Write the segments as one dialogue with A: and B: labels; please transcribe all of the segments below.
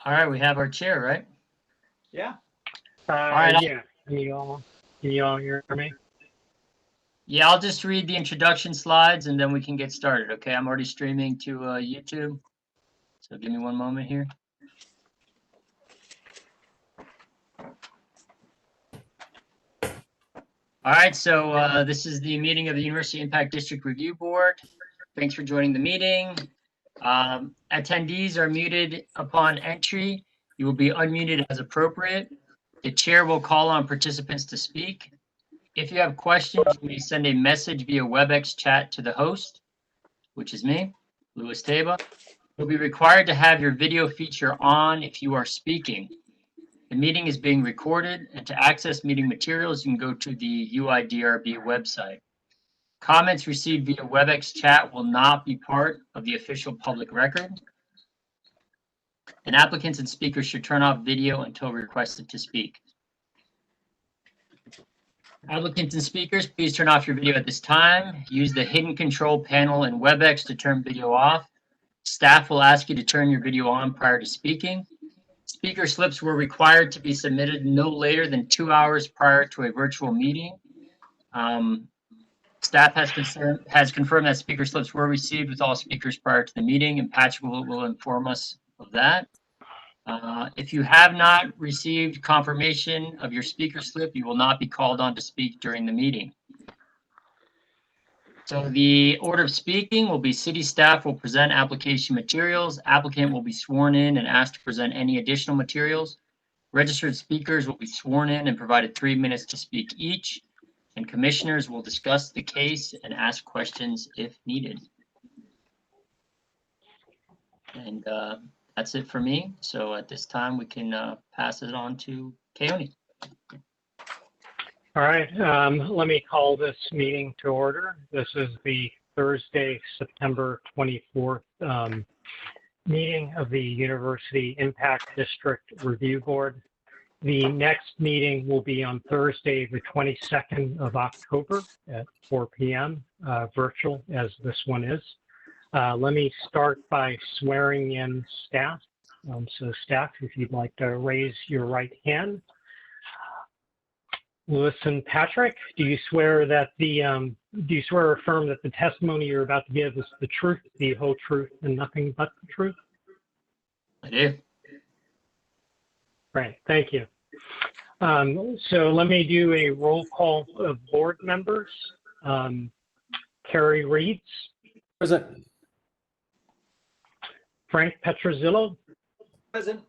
A: All right, we have our chair, right?
B: Yeah.
A: All right.
C: Yeah. Can you all hear me?
A: Yeah, I'll just read the introduction slides and then we can get started. Okay, I'm already streaming to YouTube. So give me one moment here. All right, so this is the meeting of the University Impact District Review Board. Thanks for joining the meeting. Attendees are muted upon entry. You will be unmuted as appropriate. The chair will call on participants to speak. If you have questions, you may send a message via WebEx chat to the host, which is me, Louis Taba. You'll be required to have your video feature on if you are speaking. The meeting is being recorded, and to access meeting materials, you can go to the UIDRB website. Comments received via WebEx chat will not be part of the official public record. And applicants and speakers should turn off video until requested to speak. Applicants and speakers, please turn off your video at this time. Use the hidden control panel in WebEx to turn video off. Staff will ask you to turn your video on prior to speaking. Speaker slips were required to be submitted no later than 2 hours prior to a virtual meeting. Staff has confirmed that speaker slips were received with all speakers prior to the meeting, and Patrick will inform us of that. If you have not received confirmation of your speaker slip, you will not be called on to speak during the meeting. So the order of speaking will be city staff will present application materials. Applicant will be sworn in and asked to present any additional materials. Registered speakers will be sworn in and provided 3 minutes to speak each. And commissioners will discuss the case and ask questions if needed. And that's it for me. So at this time, we can pass it on to Keone.
C: All right, let me call this meeting to order. This is the Thursday, September 24th meeting of the University Impact District Review Board. The next meeting will be on Thursday, the 22nd of October at 4 p.m., virtual as this one is. Let me start by swearing in staff. So staff, if you'd like to raise your right hand. Louis and Patrick, do you swear or affirm that the testimony you're about to give is the truth, the whole truth, and nothing but the truth?
A: I do.
C: Right, thank you. So let me do a roll call of board members. Carrie Reeds.
B: Present.
C: Frank Petrozzillo.
B: Present.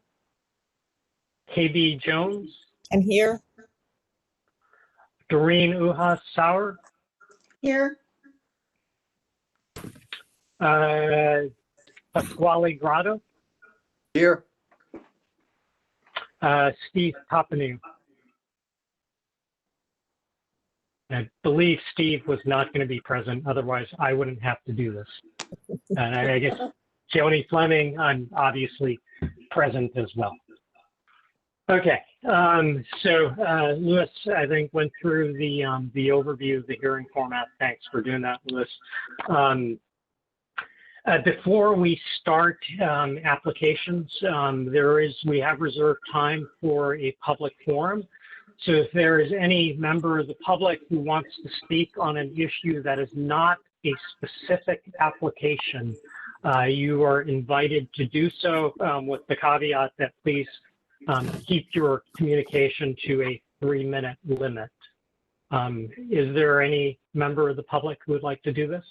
C: KB Jones.
D: I'm here.
C: Doreen Uha Sauer.
D: Here.
C: Pasquale Grotto.
B: Here.
C: Steve Papanew. I believe Steve was not going to be present, otherwise I wouldn't have to do this. And I guess Keone Fleming, I'm obviously present as well. Okay, so Louis, I think, went through the overview of the hearing format. Thanks for doing that, Louis. Before we start applications, we have reserved time for a public forum. So if there is any member of the public who wants to speak on an issue that is not a specific application, you are invited to do so with the caveat that please keep your communication to a 3-minute limit. Is there any member of the public who would like to do this?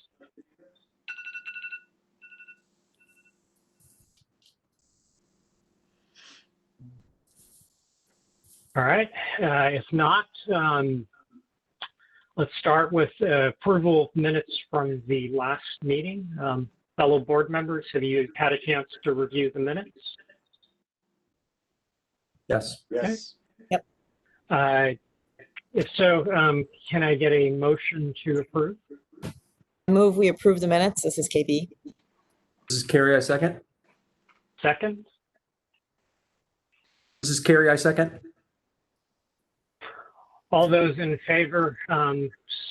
C: All right, if not, let's start with approval of minutes from the last meeting. Fellow board members, have you had a chance to review the minutes?
B: Yes. Yes.
D: Yep.
C: If so, can I get a motion to approve?
D: Move we approve the minutes. This is KB.
B: This is Carrie, I second.
C: Second?
B: This is Carrie, I second.
C: All those in favor,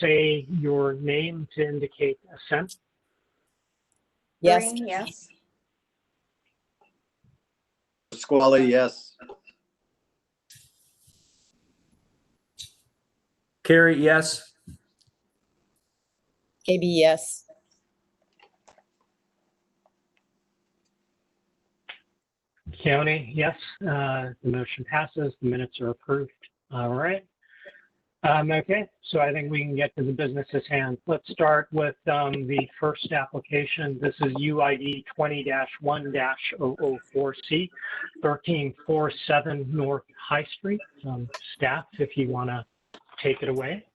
C: say your name to indicate assent.
D: Yes.
E: Yes.
B: Pasquale, yes. Carrie, yes.
D: KB, yes.
C: Keone, yes. The motion passes. The minutes are approved. All right. Okay, so I think we can get to the business at hand. Let's start with the first application. This is UID 20-1-004C, 1347 North High Street. Staff, if you want to take it away.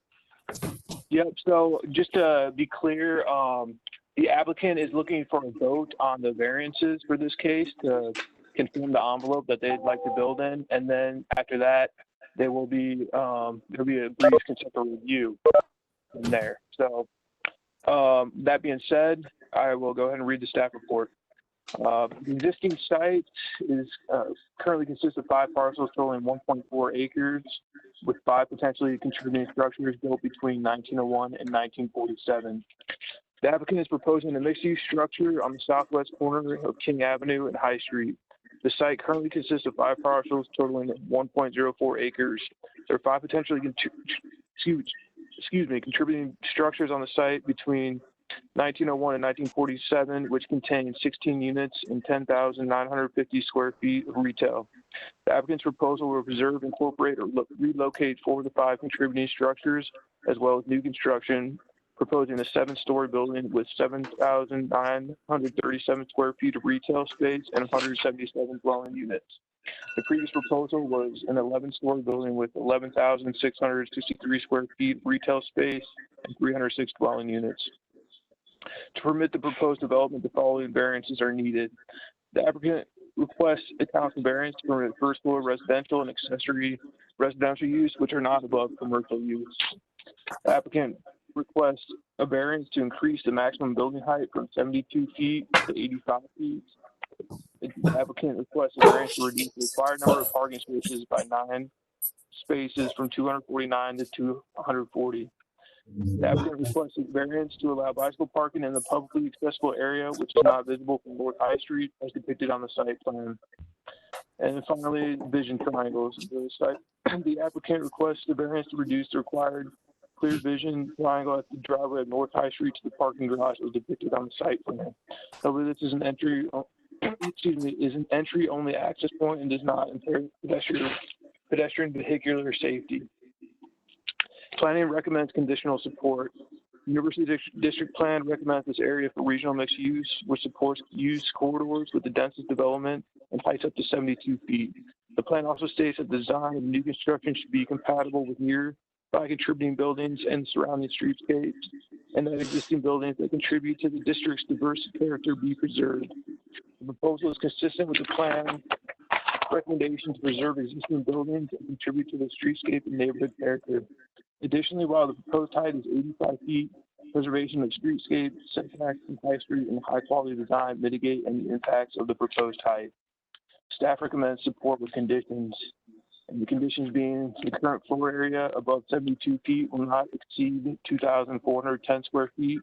E: Yep, so just to be clear, the applicant is looking for a vote on the variances for this case to confirm the envelope that they'd like to build in, and then after that, there'll be a brief conceptual review from there. So that being said, I will go ahead and read the staff report. The existing site is currently consists of 5 parcels totaling 1.4 acres, with 5 potentially contributing structures built between 1901 and 1947. The applicant is proposing a mixed-use structure on the southwest corner of King Avenue and High Street. The site currently consists of 5 parcels totaling 1.04 acres. There are 5 potentially contributing structures on the site between 1901 and 1947, which contain 16 units and 10,950 square feet of retail. The applicant's proposal will preserve, incorporate, or relocate 4 of the 5 contributing structures, as well as new construction, proposing a 7-story building with 7,937 square feet of retail space and 177 dwelling units. The previous proposal was an 11-story building with 11,663 square feet of retail space and 306 dwelling units. To permit the proposed development, the following variances are needed. The applicant requests a council variance to permit first floor residential and accessory residential use, which are not above commercial use. The applicant requests a variance to increase the maximum building height from 72 feet to 85 feet. The applicant requests a variance to reduce the required number of parking spaces by 9 spaces from 249 to 240. The applicant requests a variance to allow bicycle parking in the publicly accessible area, which is not visible from North High Street as depicted on the site plan. And then finally, vision triangles. The applicant requests a variance to reduce the required clear vision triangle at the driveway of North High Street to the parking garage as depicted on the site plan. However, this is an entry, only access point and does not impair pedestrian vehicular safety. Planning recommends conditional support. University District Plan recommends this area for regional mixed use, which supports use corridors with the densest development and heights up to 72 feet. The plan also states that the design of new construction should be compatible with nearby contributing buildings and surrounding streetscapes, and that existing buildings that contribute to the district's diverse character be preserved. The proposal is consistent with the plan recommendation to preserve existing buildings and contribute to the streetscape and neighborhood character. Additionally, while the proposed height is 85 feet, preservation of streetscape, setbacks from High Street, and high-quality design mitigate any impacts of the proposed height. Staff recommends support with conditions, and the conditions being the current floor area above 72 feet will not exceed 2,410 square feet,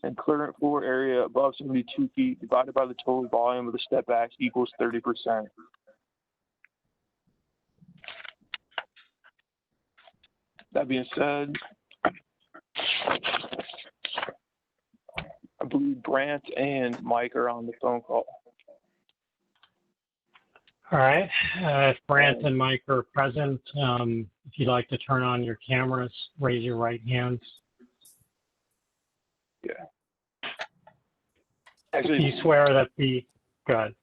E: and current floor area above 72 feet divided by the total volume of the step backs equals 30%. That being said, I believe Brant and Mike are on the phone call.
C: All right, if Brant and Mike are present, if you'd like to turn on your cameras, raise your right hands.
E: Yeah. Actually,
C: You swear that go ahead.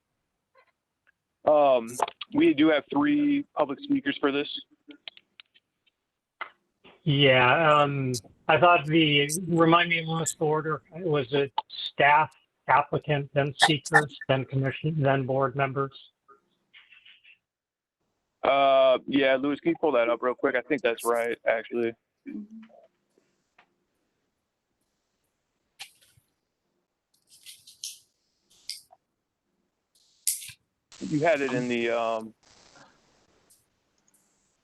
E: we do have 3 public speakers for this.
C: Yeah, I thought remind me of the order. Was it staff, applicant, then speakers, then commission, then board members?
E: Yeah, Louis, can you pull that up real quick? I think that's right, actually. You had it in the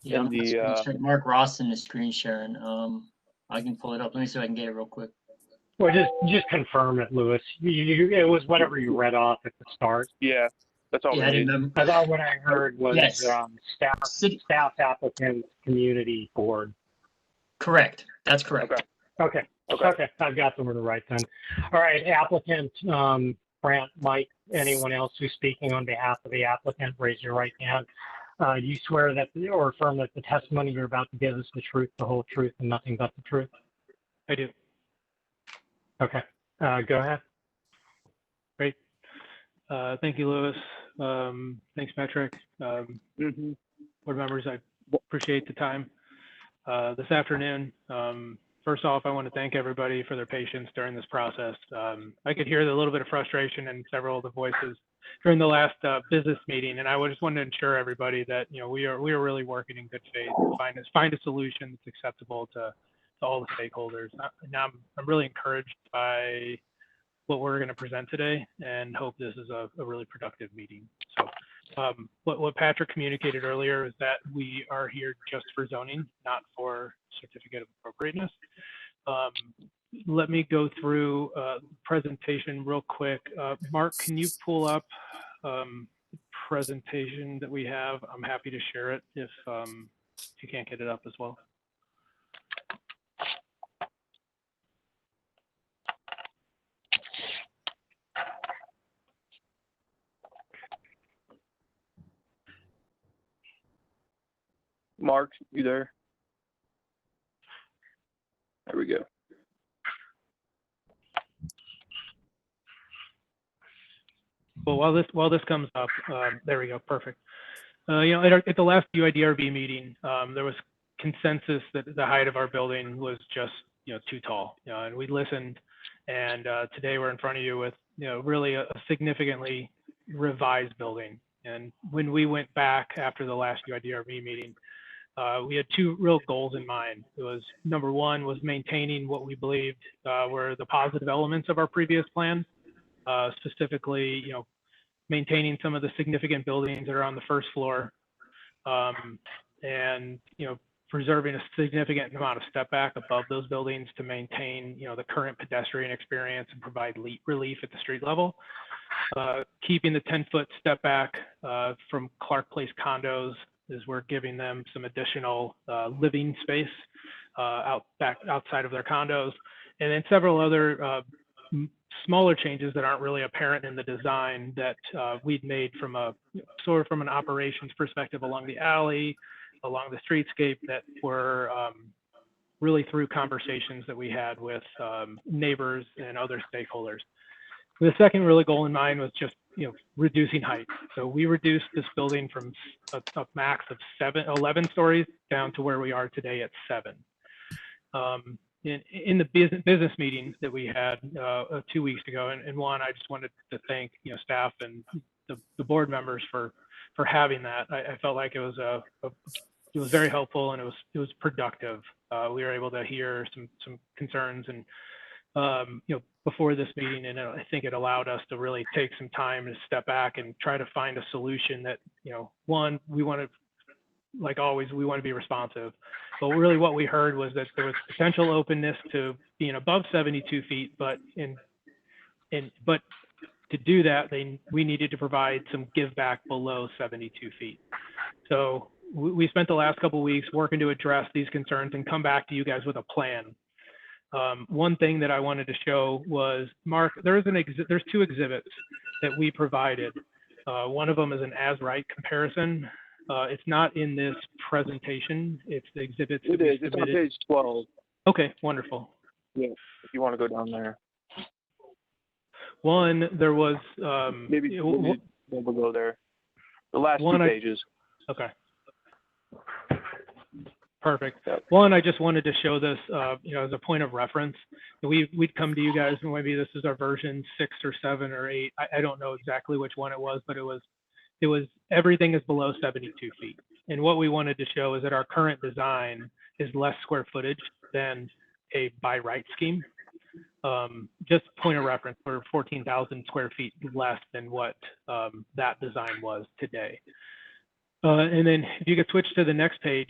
A: Yeah, I'm screen sharing. Mark Rawson is screen sharing. I can pull it up. Let me see if I can get it real quick.
C: Well, just confirm it, Louis. It was whatever you read off at the start.
E: Yeah, That's all
A: Yeah,
E: we
A: I didn't
E: need.
A: know.
C: I thought what I heard was
A: Yes. City-
C: staff applicant community board.
A: Correct. That's correct.
E: Okay.
C: Okay.
E: Okay.
C: I've got the word right then. All right, applicant, Brant, Mike, anyone else who's speaking on behalf of the applicant, raise your right hand. Do you swear that or affirm that the testimony you're about to give is the truth, the whole truth, and nothing but the truth?
F: I do.
C: Okay, go ahead.
F: Great. Thank you, Louis. Thanks, Patrick. Board members, I appreciate the time this afternoon. First off, I want to thank everybody for their patience during this process. I could hear a little bit of frustration in several of the voices during the last business meeting, and I just wanted to ensure everybody that we are really working in good faith to find a solution that's acceptable to all the stakeholders. Now I'm really encouraged by what we're going to present today, and hope this is a really productive meeting. So what Patrick communicated earlier is that we are here just for zoning, not for certificate of appropriateness. Let me go through presentation real quick. Mark, can you pull up the presentation that we have? I'm happy to share it if you can't get it up as well.
E: Mark, you there? There we go.
F: Well, while this comes up, there we go, perfect. At the last UIDRB meeting, there was consensus that the height of our building was just too tall. And we listened, and today we're in front of you with really a significantly revised building. And when we went back after the last UIDRB meeting, we had two real goals in mind. It was number one was maintaining what we believed were the positive elements of our previous plan, specifically, maintaining some of the significant buildings that are on the first floor, and preserving a significant amount of step back above those buildings to maintain the current pedestrian experience and provide relief at the street level. Keeping the 10-foot step back from Clark Place condos is we're giving them some additional living space outside of their condos, and then several other smaller changes that aren't really apparent in the design that we've made from from an operations perspective along the alley, along the streetscape, that were really through conversations that we had with neighbors and other stakeholders. The second really goal in mind was just reducing height. So we reduced this building from a max of 11 stories down to where we are today at 7. In the business meetings that we had 2 weeks ago, and one, I just wanted to thank staff and the board members for having that. I felt like it was very helpful, and it was productive. We were able to hear some concerns and before this meeting, and I think it allowed us to really take some time to step back and try to find a solution that one, we want to, like always, we want to be responsive. But really what we heard was that there was potential openness to being above 72 feet, but to do that, we needed to provide some give back below 72 feet. So we spent the last couple of weeks working to address these concerns and come back to you guys with a plan. One thing that I wanted to show was, Mark, there's 2 exhibits that we provided. One of them is an as-right comparison. It's not in this presentation. It's the exhibits.
E: It is. It's on page 12.
F: Okay, wonderful.
E: Yeah, if you want to go down there.
F: One, there was
E: Maybe we'll go there. The last 2 pages.
F: Okay. Perfect. One, I just wanted to show this, as a point of reference. We'd come to you guys, and maybe this is our version 6 or 7 or 8. I don't know exactly which one it was, but it was everything is below 72 feet. And what we wanted to show is that our current design is less square footage than a by right scheme. Just point of reference, we're 14,000 square feet less than what that design was today. And then if you could switch to the next page.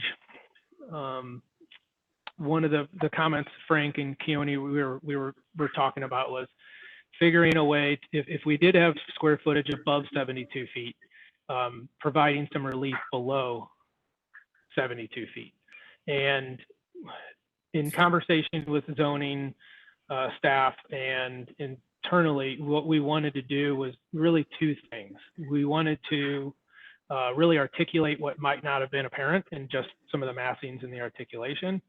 F: One of the comments Frank and Keone we were talking about was figuring a way, if we did have square footage above 72 feet, providing some relief below 72 feet. And in conversation with zoning staff and internally, what we wanted to do was really two things. We wanted to really articulate what might not have been apparent in just some of the massings in the articulation.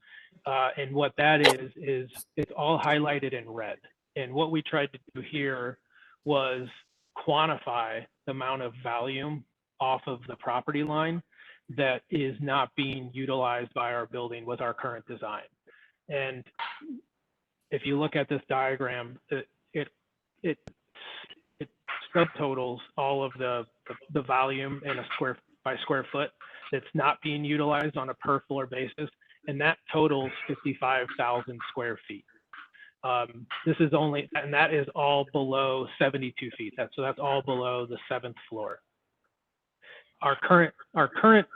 F: And what that is it's all highlighted in red. And what we tried to do here was quantify the amount of volume off of the property line that is not being utilized by our building with our current design. And if you look at this diagram, it subtotals all of the volume in a square foot that's not being utilized on a per floor basis, and that totals 55,000 square feet. This is only, and that is all below 72 feet. So that's all below the 7th floor. Our current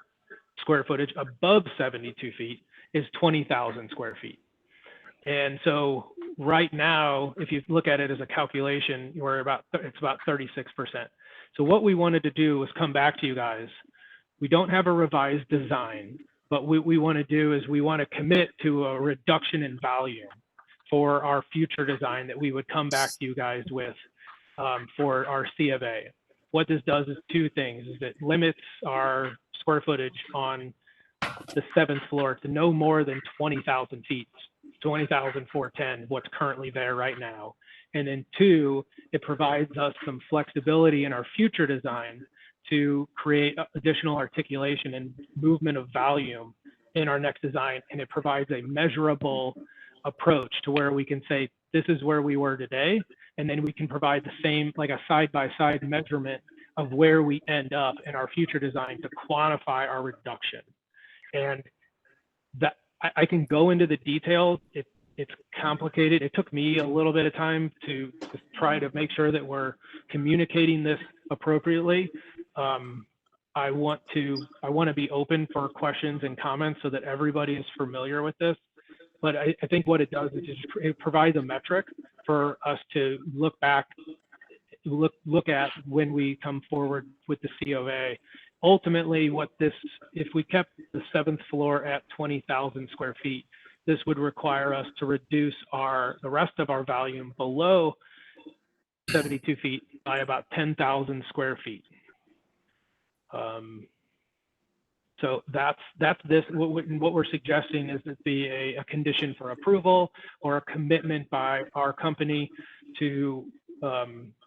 F: square footage above 72 feet is 20,000 square feet. And so right now, if you look at it as a calculation, it's about 36%. So what we wanted to do was come back to you guys. We don't have a revised design, but what we want to do is we want to commit to a reduction in volume for our future design that we would come back to you guys with for our C of A. What this does is two things, is it limits our square footage on the 7th floor to no more than 20,000 feet, 20,410, what's currently there right now. And then two, it provides us some flexibility in our future design to create additional articulation and movement of volume in our next design. And it provides a measurable approach to where we can say, this is where we were today. And then we can provide the same, like a side-by-side measurement of where we end up in our future design to quantify our reduction. And that I can go into the details. It's complicated. It took me a little bit of time to try to make sure that we're communicating this appropriately. I want to be open for questions and comments so that everybody is familiar with this. But I think what it does is it provides a metric for us to look back, look at when we come forward with the COA. Ultimately, if we kept the 7th floor at 20,000 square feet, this would require us to reduce the rest of our volume below 72 feet by about 10,000 square feet. So that's this. What we're suggesting is that be a condition for approval or a commitment by our company to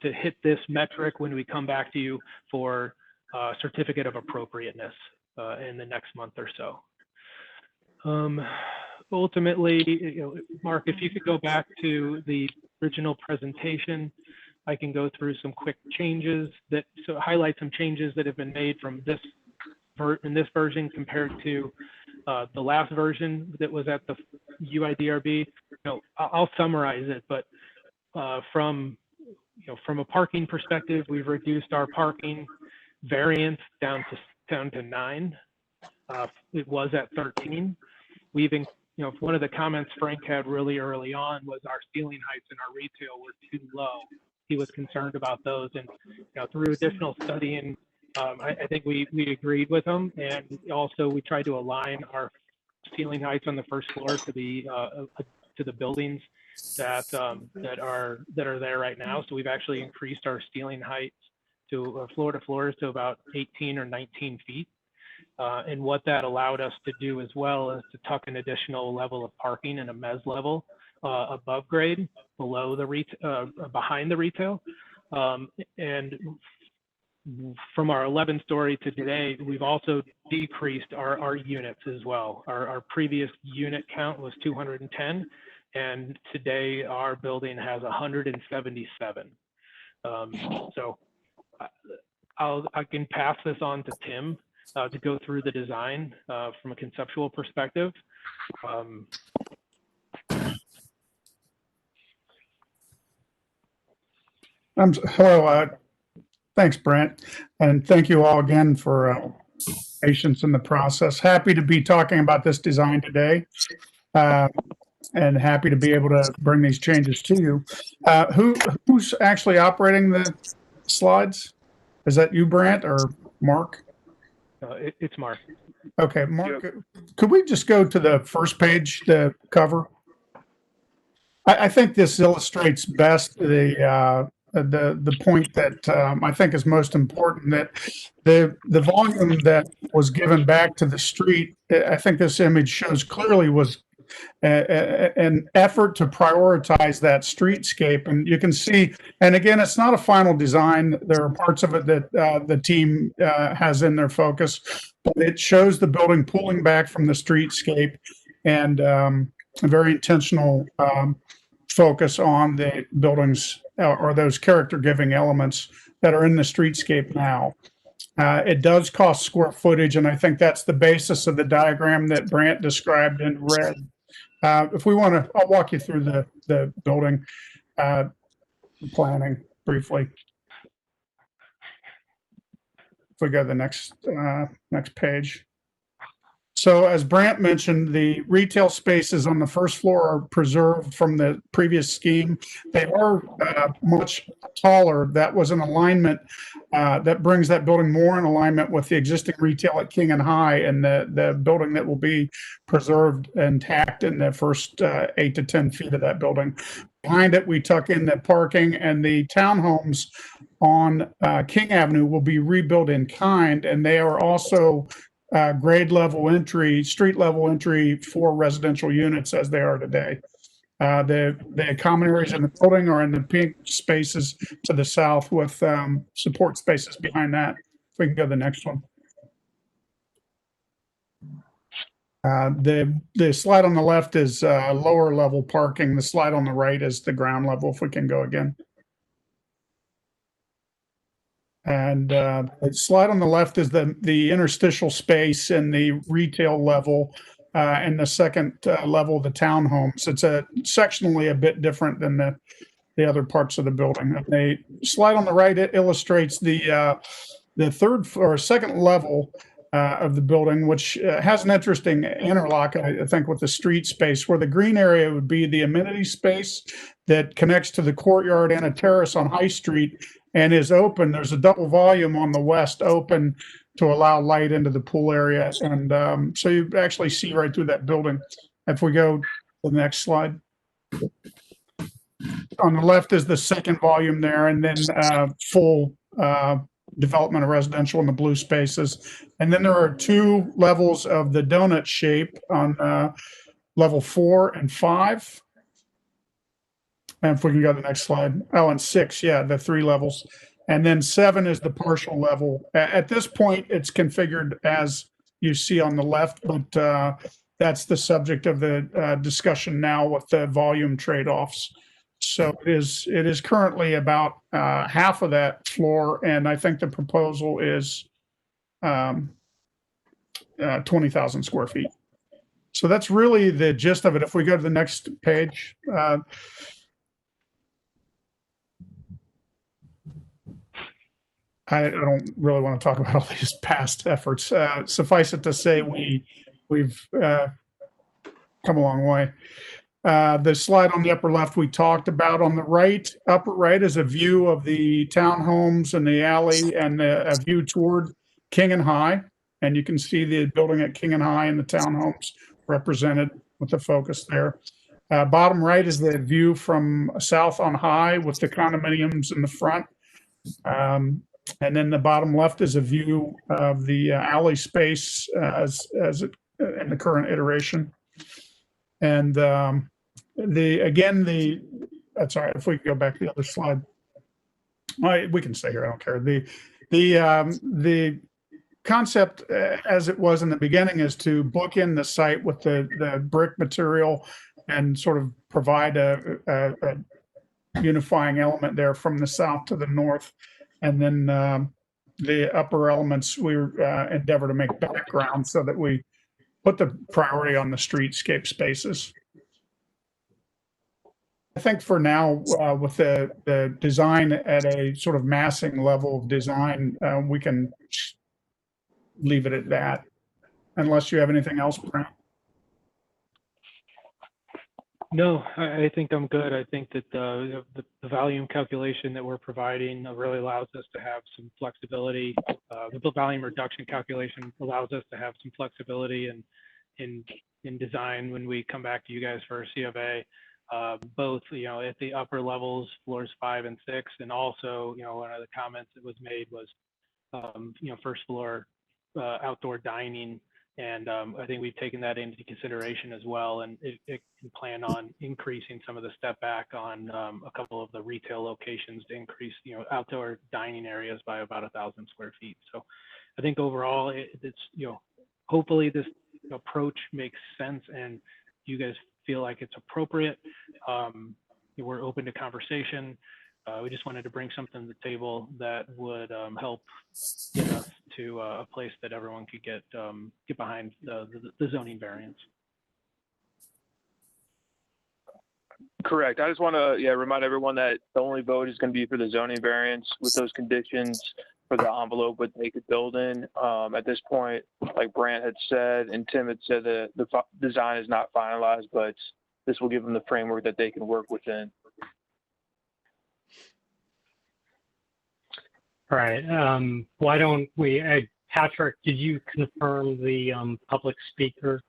F: hit this metric when we come back to you for certificate of appropriateness in the next month or so. Ultimately, Mark, if you could go back to the original presentation, I can go through some quick changes highlight some changes that have been made from in this version compared to the last version that was at the UIDRB. I'll summarize it, but from a parking perspective, we've reduced our parking variance down to 9. It was at 13. One of the comments Frank had really early on was our ceiling heights in our retail were too low. He was concerned about those, and through additional studying, I think we agreed with him, and also we tried to align our ceiling heights on the first floor to the buildings that are there right now. So we've actually increased our ceiling heights to floor to floors to about 18 or 19 feet. And what that allowed us to do as well is to tuck an additional level of parking and a mezz level above grade, below the behind the retail. And from our 11-story to today, we've also decreased our units as well. Our previous unit count was 210, and today our building has 177. So I can pass this on to Tim to go through the design from a conceptual perspective.
G: Hello, thanks, Brent, and thank you all again for patience in the process. Happy to be talking about this design today. and happy to be able to bring these changes to you. Who's actually operating the slides? Is that you, Brant, or Mark?
F: It's Mark.
G: Okay, Mark, could we just go to the first page, the cover? I think this illustrates best the point that I think is most important, that the volume that was given back to the street, I think this image shows clearly, was an effort to prioritize that streetscape. And you can see, and again, it's not a final design. There are parts of it that the team has in their focus, but it shows the building pulling back from the streetscape, and a very intentional focus on the buildings or those character giving elements that are in the streetscape now. It does cost square footage, and I think that's the basis of the diagram that Brant described in red. If we want to, I'll walk you through the building planning briefly. If we go to the next page. So as Brant mentioned, the retail spaces on the first floor are preserved from the previous scheme. They are much taller. That was an alignment that brings that building more in alignment with the existing retail at King and High, and the building that will be preserved intact in the first 8 to 10 feet of that building. Behind it, we tuck in the parking, and the townhomes on King Avenue will be rebuilt in kind, and they are also grade level entry, street level entry for residential units as they are today. The common areas in the building are in the pink spaces to the south, with support spaces behind that. If we can go to the next one. The slide on the left is lower level parking. The slide on the right is the ground level. If we can go again. And the slide on the left is the interstitial space in the retail level, and the second level, the townhomes. It's sectionally a bit different than the other parts of the building. The slide on the right, it illustrates the third or second level of the building, which has an interesting interlock, I think, with the street space, where the green area would be the amenity space that connects to the courtyard and a terrace on High Street, and is open. There's a double volume on the west open to allow light into the pool area. And so you actually see right through that building. If we go to the next slide. On the left is the second volume there, and then full development of residential in the blue spaces. And then there are 2 levels of the donut shape on level 4 and 5. And if we can go to the next slide. Oh, and 6, yeah, the 3 levels. And then 7 is the partial level. At this point, it's configured as you see on the left, but that's the subject of the discussion now with the volume trade-offs. So it is currently about half of that floor, and I think the proposal is 20,000 square feet. So that's really the gist of it. If we go to the next page. I don't really want to talk about all these past efforts. Suffice it to say, we've come a long way. The slide on the upper left we talked about. On the right, upper right, is a view of the townhomes and the alley, and a view toward King and High. And you can see the building at King and High and the townhomes represented with the focus there. Bottom right is the view from south on High with the condominiums in the front. And then the bottom left is a view of the alley space as it in the current iteration. And that's all right. If we could go back to the other slide, we can stay here. I don't care. The concept as it was in the beginning is to book in the site with the brick material and sort of provide a unifying element there from the south to the north. And then the upper elements we endeavor to make background so that we put the priority on the streetscape spaces. I think for now, with the design at a sort of massing level of design, we can leave it at that, unless you have anything else, Brent.
F: No, I think I'm good. I think that the volume calculation that we're providing really allows us to have some flexibility. The volume reduction calculation allows us to have some flexibility in design when we come back to you guys for a C of A, both, at the upper levels, floors 5 and 6, and also, one of the comments that was made was, first floor outdoor dining. And I think we've taken that into consideration as well, and it can plan on increasing some of the step back on a couple of the retail locations to increase, outdoor dining areas by about 1,000 square feet. So I think overall, it's hopefully this approach makes sense and you guys feel like it's appropriate. We're open to conversation. We just wanted to bring something to the table that would help get us to a place that everyone could get behind the zoning variance.
E: Correct. I just want to remind everyone that the only vote is going to be for the zoning variance with those conditions for the envelope that they could build in. At this point, like Brant had said and Tim had said, the design is not finalized, but this will give them the framework that they can work within.
C: All right. Why don't we, Patrick, did you confirm the public speaker?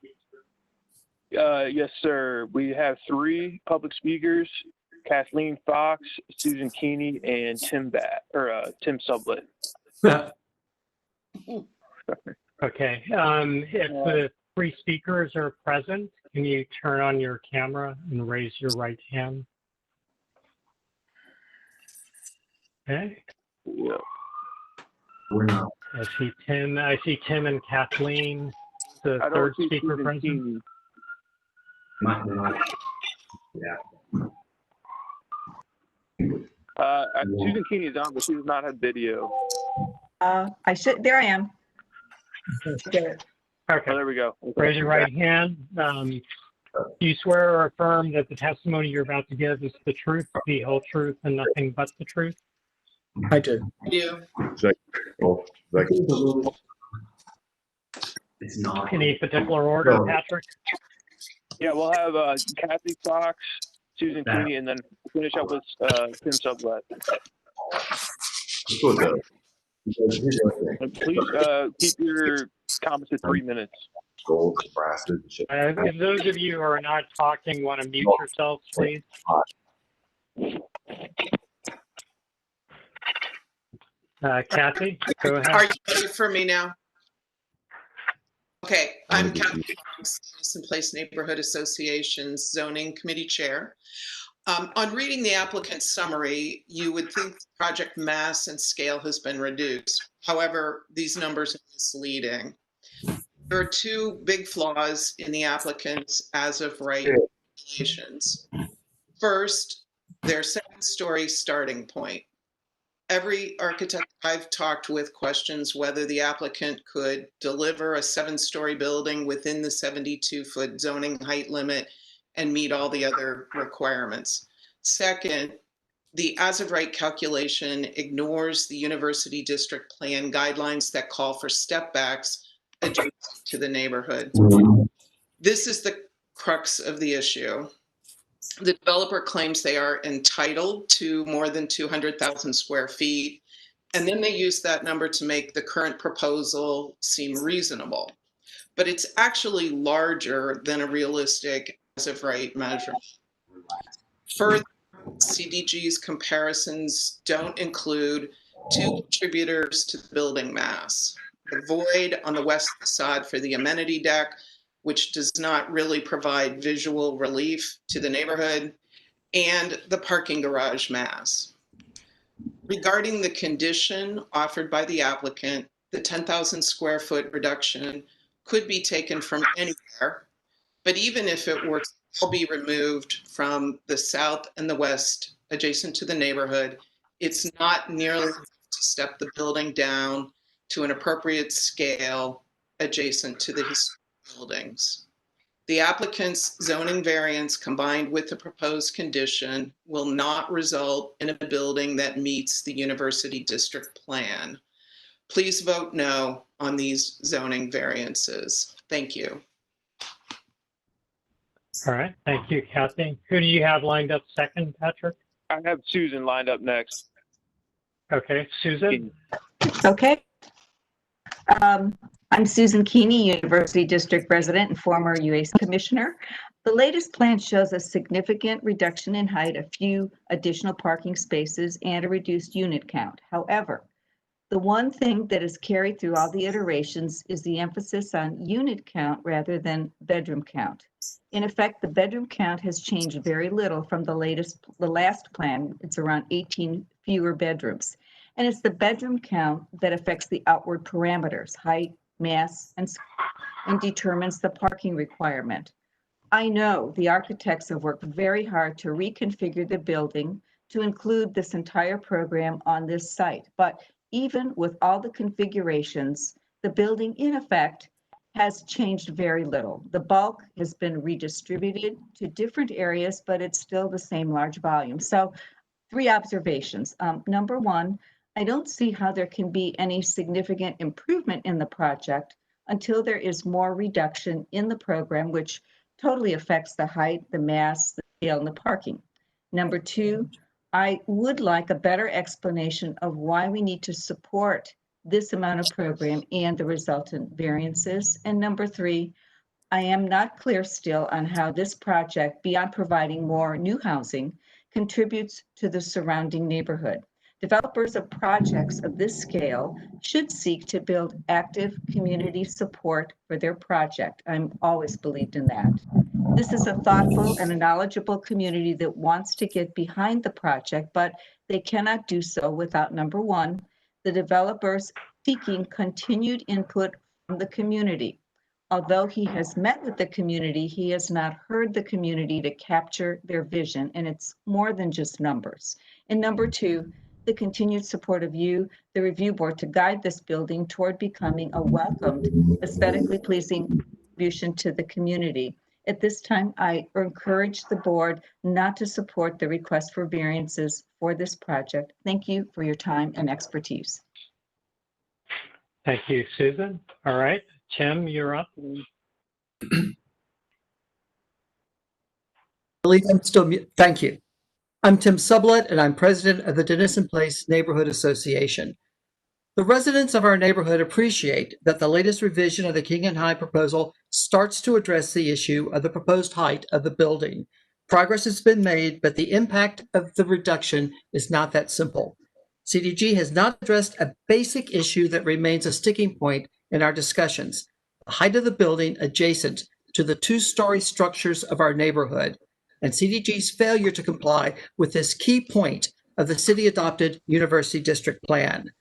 E: Yes, sir. We have 3 public speakers: Kathleen Fox, Susan Keeney, and Tim Sublet.
C: Okay. If the 3 speakers are present, can you turn on your camera and raise your right hand? Okay.
E: Yeah.
C: I see Tim and Kathleen, the
E: I don't
C: third
E: see
C: speaker
E: Susan
C: present.
E: Keeney. Susan Keeney is on, but she does not have video.
H: There I am.
C: Okay.
E: Oh, there we go. Okay.
C: Raise your right hand. Do you swear or affirm that the testimony you're about to give is the truth, the whole truth, and nothing but the truth?
B: I do.
I: It's not.
C: Any particular order, Patrick?
E: Yeah, we'll have Kathy Fox, Susan Keeney, and then finish up with Tim Sublet. And please keep your comments to 3 minutes.
C: If those of you who are not talking want to mute yourselves, please. Kathy, go ahead.
J: Are you ready for me now? Okay, I'm Kathy Fox, Denison Place Neighborhood Association's Zoning Committee Chair. On reading the applicant's summary, you would think the project mass and scale has been reduced. However, these numbers are misleading. There are 2 big flaws in the applicant's as-of-right calculations. First, their 7-story starting point. Every architect I've talked with questions whether the applicant could deliver a 7-story building within the 72-foot zoning height limit and meet all the other requirements. Second, the as-of-right calculation ignores the University District Plan guidelines that call for step backs adjacent to the neighborhood. This is the crux of the issue. The developer claims they are entitled to more than 200,000 square feet, and then they use that number to make the current proposal seem reasonable. But it's actually larger than a realistic as-of-right measurement. Further, CDG's comparisons don't include 2 contributors to the building mass: the void on the west facade for the amenity deck, which does not really provide visual relief to the neighborhood, and the parking garage mass. Regarding the condition offered by the applicant, the 10,000 square foot reduction could be taken from anywhere, but even if it were to all be removed from the south and the west adjacent to the neighborhood, it's not nearly enough to step the building down to an appropriate scale adjacent to the historic buildings. The applicant's zoning variance combined with the proposed condition will not result in a building that meets the University District Plan. Please vote no on these zoning variances. Thank you.
C: All right, thank you, Kathy. Who do you have lined up second, Patrick?
E: I have Susan lined up next.
C: Okay, Susan?
H: Okay. I'm Susan Keeney, University District resident and former UAC commissioner. The latest plan shows a significant reduction in height, a few additional parking spaces, and a reduced unit count. However, the one thing that is carried through all the iterations is the emphasis on unit count rather than bedroom count. In effect, the bedroom count has changed very little from the last plan. It's around 18 fewer bedrooms. And it's the bedroom count that affects the outward parameters, height, mass, and determines the parking requirement. I know the architects have worked very hard to reconfigure the building to include this entire program on this site, but even with all the configurations, the building in effect has changed very little. The bulk has been redistributed to different areas, but it's still the same large volume. So 3 observations. Number 1, I don't see how there can be any significant improvement in the project until there is more reduction in the program, which totally affects the height, the mass, the scale, and the parking. Number 2, I would like a better explanation of why we need to support this amount of program and the resultant variances. And number 3, I am not clear still on how this project, beyond providing more new housing, contributes to the surrounding neighborhood. Developers of projects of this scale should seek to build active community support for their project. I'm always believed in that. This is a thoughtful and a knowledgeable community that wants to get behind the project, but they cannot do so without, number 1, the developers seeking continued input from the community. Although he has met with the community, he has not heard the community to capture their vision, and it's more than just numbers. And number 2, the continued support of you, the review board, to guide this building toward becoming a welcomed, aesthetically pleasing contribution to the community. At this time, I encourage the board not to support the request for variances for this project. Thank you for your time and expertise.
C: Thank you, Susan. All right, Tim, you're up.
I: Thank you. I'm Tim Sublett, and I'm president of the Denison Place Neighborhood Association. The residents of our neighborhood appreciate that the latest revision of the King and High proposal starts to address the issue of the proposed height of the building. Progress has been made, but the impact of the reduction is not that simple. CDG has not addressed a basic issue that remains a sticking point in our discussions: the height of the building adjacent to the 2-story structures of our neighborhood, and CDG's failure to comply with this key point of the city-adopted University District Plan.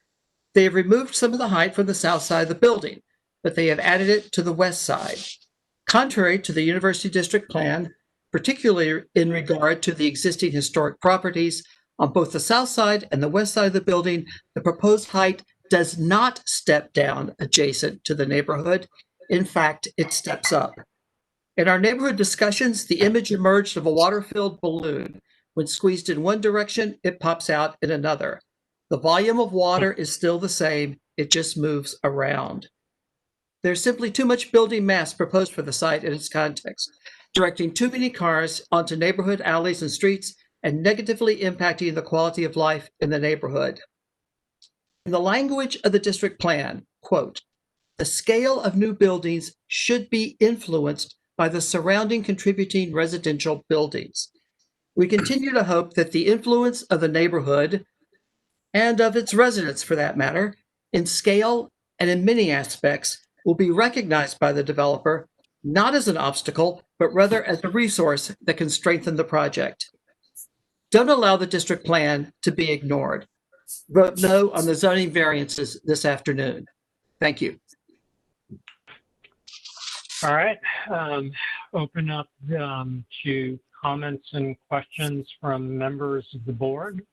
I: They have removed some of the height from the south side of the building, but they have added it to the west side. Contrary to the University District Plan, particularly in regard to the existing historic properties, on both the south side and the west side of the building, the proposed height does not step down adjacent to the neighborhood. In fact, it steps up. In our neighborhood discussions, the image emerged of a water-filled balloon. When squeezed in one direction, it pops out in another. The volume of water is still the same, it just moves around. There's simply too much building mass proposed for the site in its context, directing too many cars onto neighborhood alleys and streets and negatively impacting the quality of life in the neighborhood. In the language of the district plan, quote, "The scale of new buildings should be influenced by the surrounding contributing residential buildings." We continue to hope that the influence of the neighborhood and of its residents, for that matter, in scale and in many aspects, will be recognized by the developer, not as an obstacle, but rather as a resource that can strengthen the project. Don't allow the district plan to be ignored. Vote no on the zoning variances this afternoon. Thank you.
C: All right, open up to comments and questions from members of the board.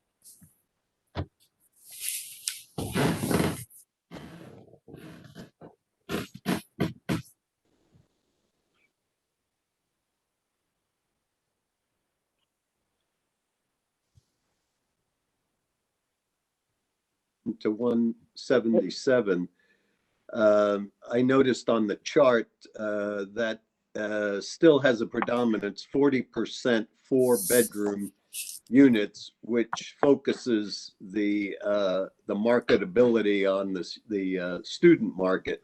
B: To 177. I noticed on the chart that still has a predominance, 40% 4-bedroom units, which focuses the marketability on the student market.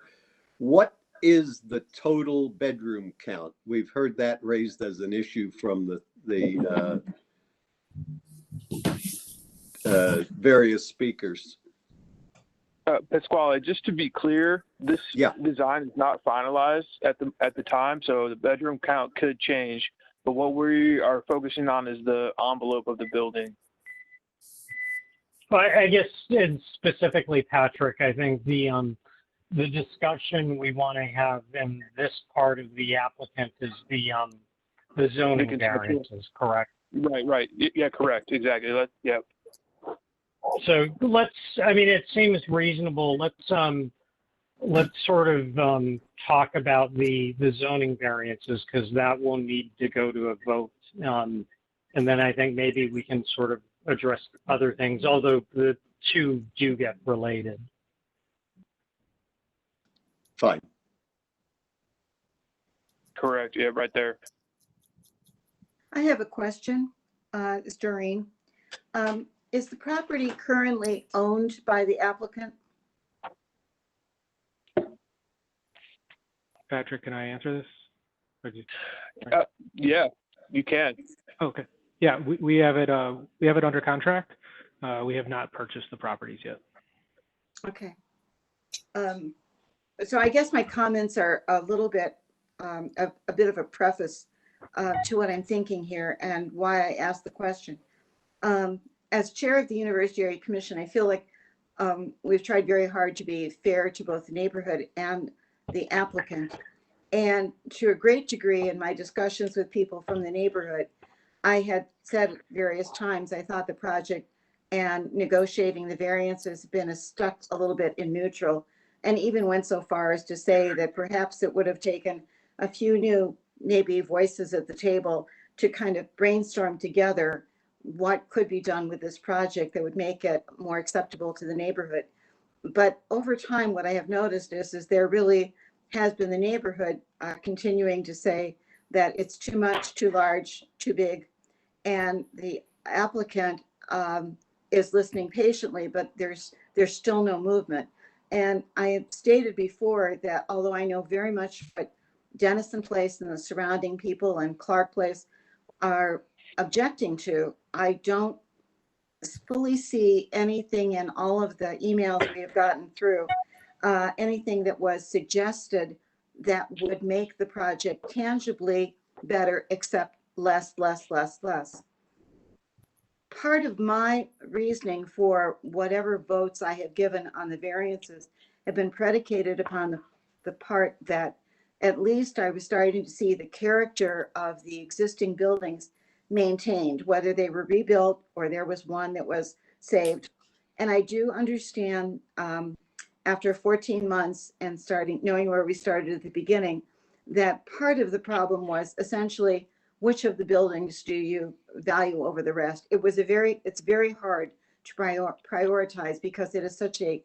B: What is the total bedroom count? We've heard that raised as an issue from the various speakers.
E: Pasquale, just to be clear, this
B: Yeah.
E: design is not finalized at the time, so the bedroom count could change. But what we are focusing on is the envelope of the building.
C: Well, I guess, and specifically, Patrick, I think the discussion we want to have in this part of the applicant is the zoning variances, correct?
E: Right. Yeah, correct. Exactly. Yeah.
C: So I mean, it seems reasonable. Let's sort of talk about the zoning variances, because that will need to go to a vote. And then I think maybe we can sort of address other things, although the two do get related.
B: Fine.
E: Correct. Yeah, right there.
K: I have a question, it's Doreen. Is the property currently owned by the applicant?
F: Patrick, can I answer this? Or do
E: Yeah, you can.
F: okay. Yeah, we have it under contract. We have not purchased the properties yet.
K: Okay. So I guess my comments are a little bit, a bit of a preface to what I'm thinking here and why I asked the question. As chair of the University Area Commission, I feel like we've tried very hard to be fair to both the neighborhood and the applicant. And to a great degree, in my discussions with people from the neighborhood, I had said various times I thought the project and negotiating the variances have been stuck a little bit in neutral, and even went so far as to say that perhaps it would have taken a few new maybe voices at the table to kind of brainstorm together what could be done with this project that would make it more acceptable to the neighborhood. But over time, what I have noticed is there really has been the neighborhood continuing to say that it's too much, too large, too big. And the applicant is listening patiently, but there's still no movement. And I have stated before that although I know very much what Denison Place and the surrounding people and Clark Place are objecting to, I don't fully see anything in all of the emails we have gotten through, anything that was suggested that would make the project tangibly better, except less. Part of my reasoning for whatever votes I have given on the variances have been predicated upon the part that at least I was starting to see the character of the existing buildings maintained, whether they were rebuilt or there was one that was saved. And I do understand after 14 months and knowing where we started at the beginning, that part of the problem was essentially which of the buildings do you value over the rest. It's very hard to prioritize because it is such a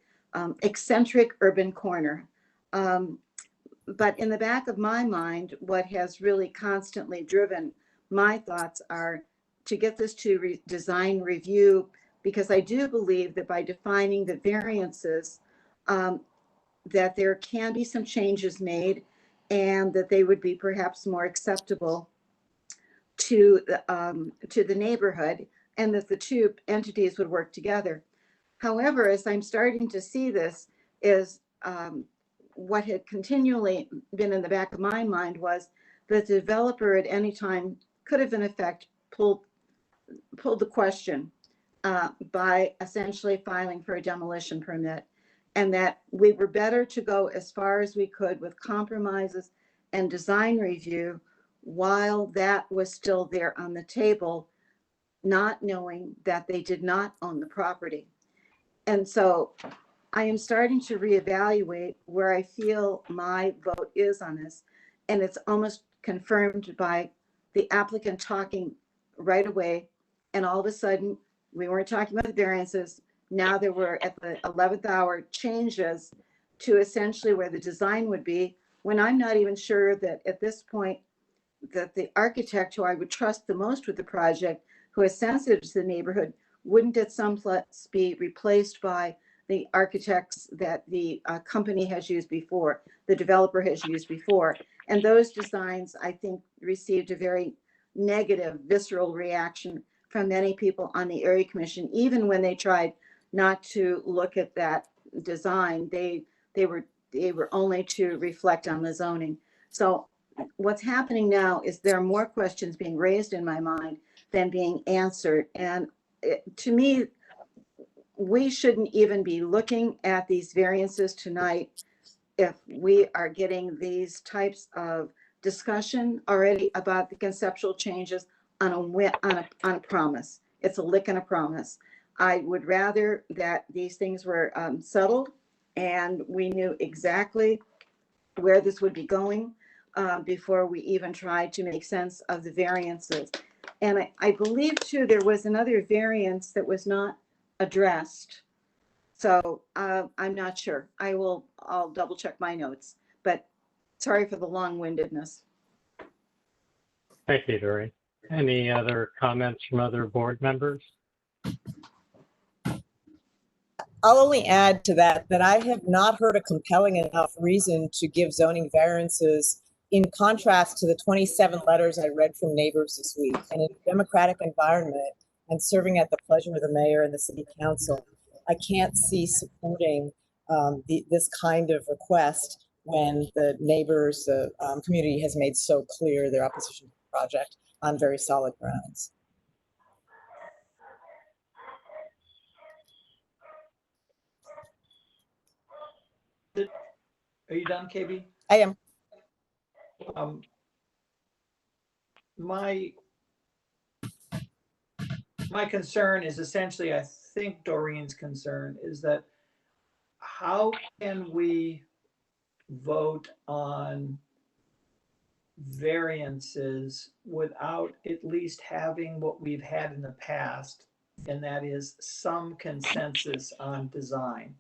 K: eccentric urban corner. But in the back of my mind, what has really constantly driven my thoughts are to get this to design review, because I do believe that by defining the variances, that there can be some changes made and that they would be perhaps more acceptable to the neighborhood, and that the two entities would work together. However, as I'm starting to see this, is what had continually been in the back of my mind was that the developer at any time could have in effect pulled the question by essentially filing for a demolition permit, and that we were better to go as far as we could with compromises and design review while that was still there on the table, not knowing that they did not own the property. And so I am starting to reevaluate where I feel my vote is on this. And it's almost confirmed by the applicant talking right away. And all of a sudden, we weren't talking about the variances. Now there were at the 11th hour changes to essentially where the design would be. when I'm not even sure that at this point that the architect who I would trust the most with the project, who is sensitive to the neighborhood, wouldn't at some place be replaced by the architects that the company has used before, the developer has used before. And those designs, I think, received a very negative, visceral reaction from many people on the area commission, even when they tried not to look at that design. They were only to reflect on the zoning. So what's happening now is there are more questions being raised in my mind than being answered. And to me, we shouldn't even be looking at these variances tonight if we are getting these types of discussion already about the conceptual changes on a promise. It's a lick and a promise. I would rather that these things were settled and we knew exactly where this would be going before we even tried to make sense of the variances. And I believe too, there was another variance that was not addressed. So I'm not sure. I'll double check my notes, but sorry for the long-windedness.
C: Thank you, Doreen. Any other comments from other board members?
D: I'll only add to that I have not heard a compelling enough reason to give zoning variances in contrast to the 27 letters I read from neighbors this week. And in a democratic environment and serving at the pleasure of the mayor and the city council, I can't see supporting this kind of request when the neighbors, the community has made so clear their opposition to the project on very solid grounds.
L: Are you done, KB?
D: I am.
L: My concern is essentially, I think Doreen's concern is that how can we vote on variances without at least having what we've had in the past, and that is some consensus on design.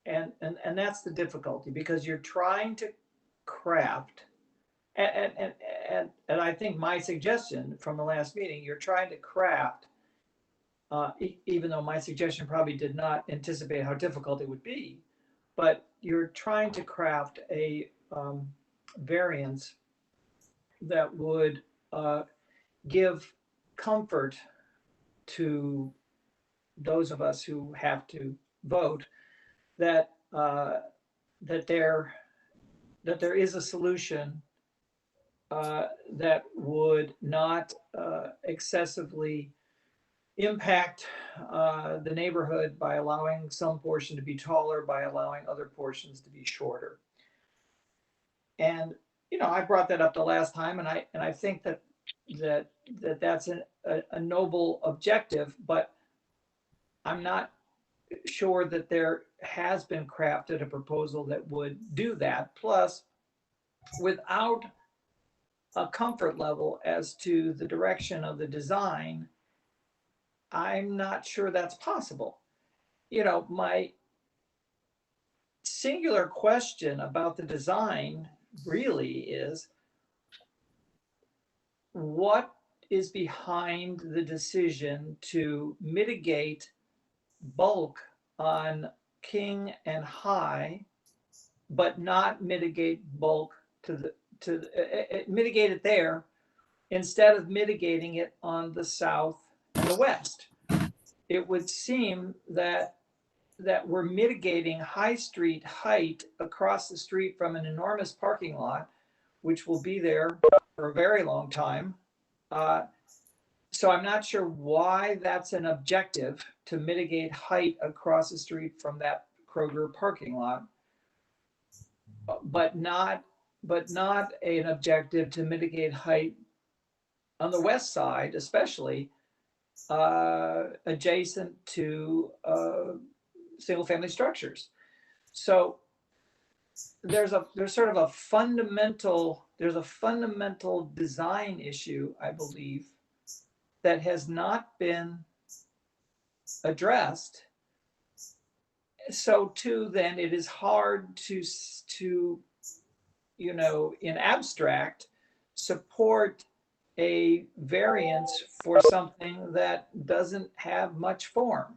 L: And that's the difficulty, because you're trying to craft, and I think my suggestion from the last meeting, you're trying to craft, even though my suggestion probably did not anticipate how difficult it would be, but you're trying to craft a variance that would give comfort to those of us who have to vote that there is a solution that would not excessively impact the neighborhood by allowing some portion to be taller, by allowing other portions to be shorter. And I brought that up the last time, and I think that's a noble objective, but I'm not sure that there has been crafted a proposal that would do that. Plus, without a comfort level as to the direction of the design, I'm not sure that's possible. My singular question about the design really is, what is behind the decision to mitigate bulk on King and High, but not mitigate bulk mitigate it there instead of mitigating it on the south and the west? It would seem that we're mitigating High Street height across the street from an enormous parking lot, which will be there for a very long time. So I'm not sure why that's an objective, to mitigate height across the street from that Kroger parking lot, but not an objective to mitigate height on the west side, especially adjacent to single family structures. So there's sort of a fundamental design issue, I believe, that has not been addressed so too, then it is hard to, in abstract, support a variance for something that doesn't have much form,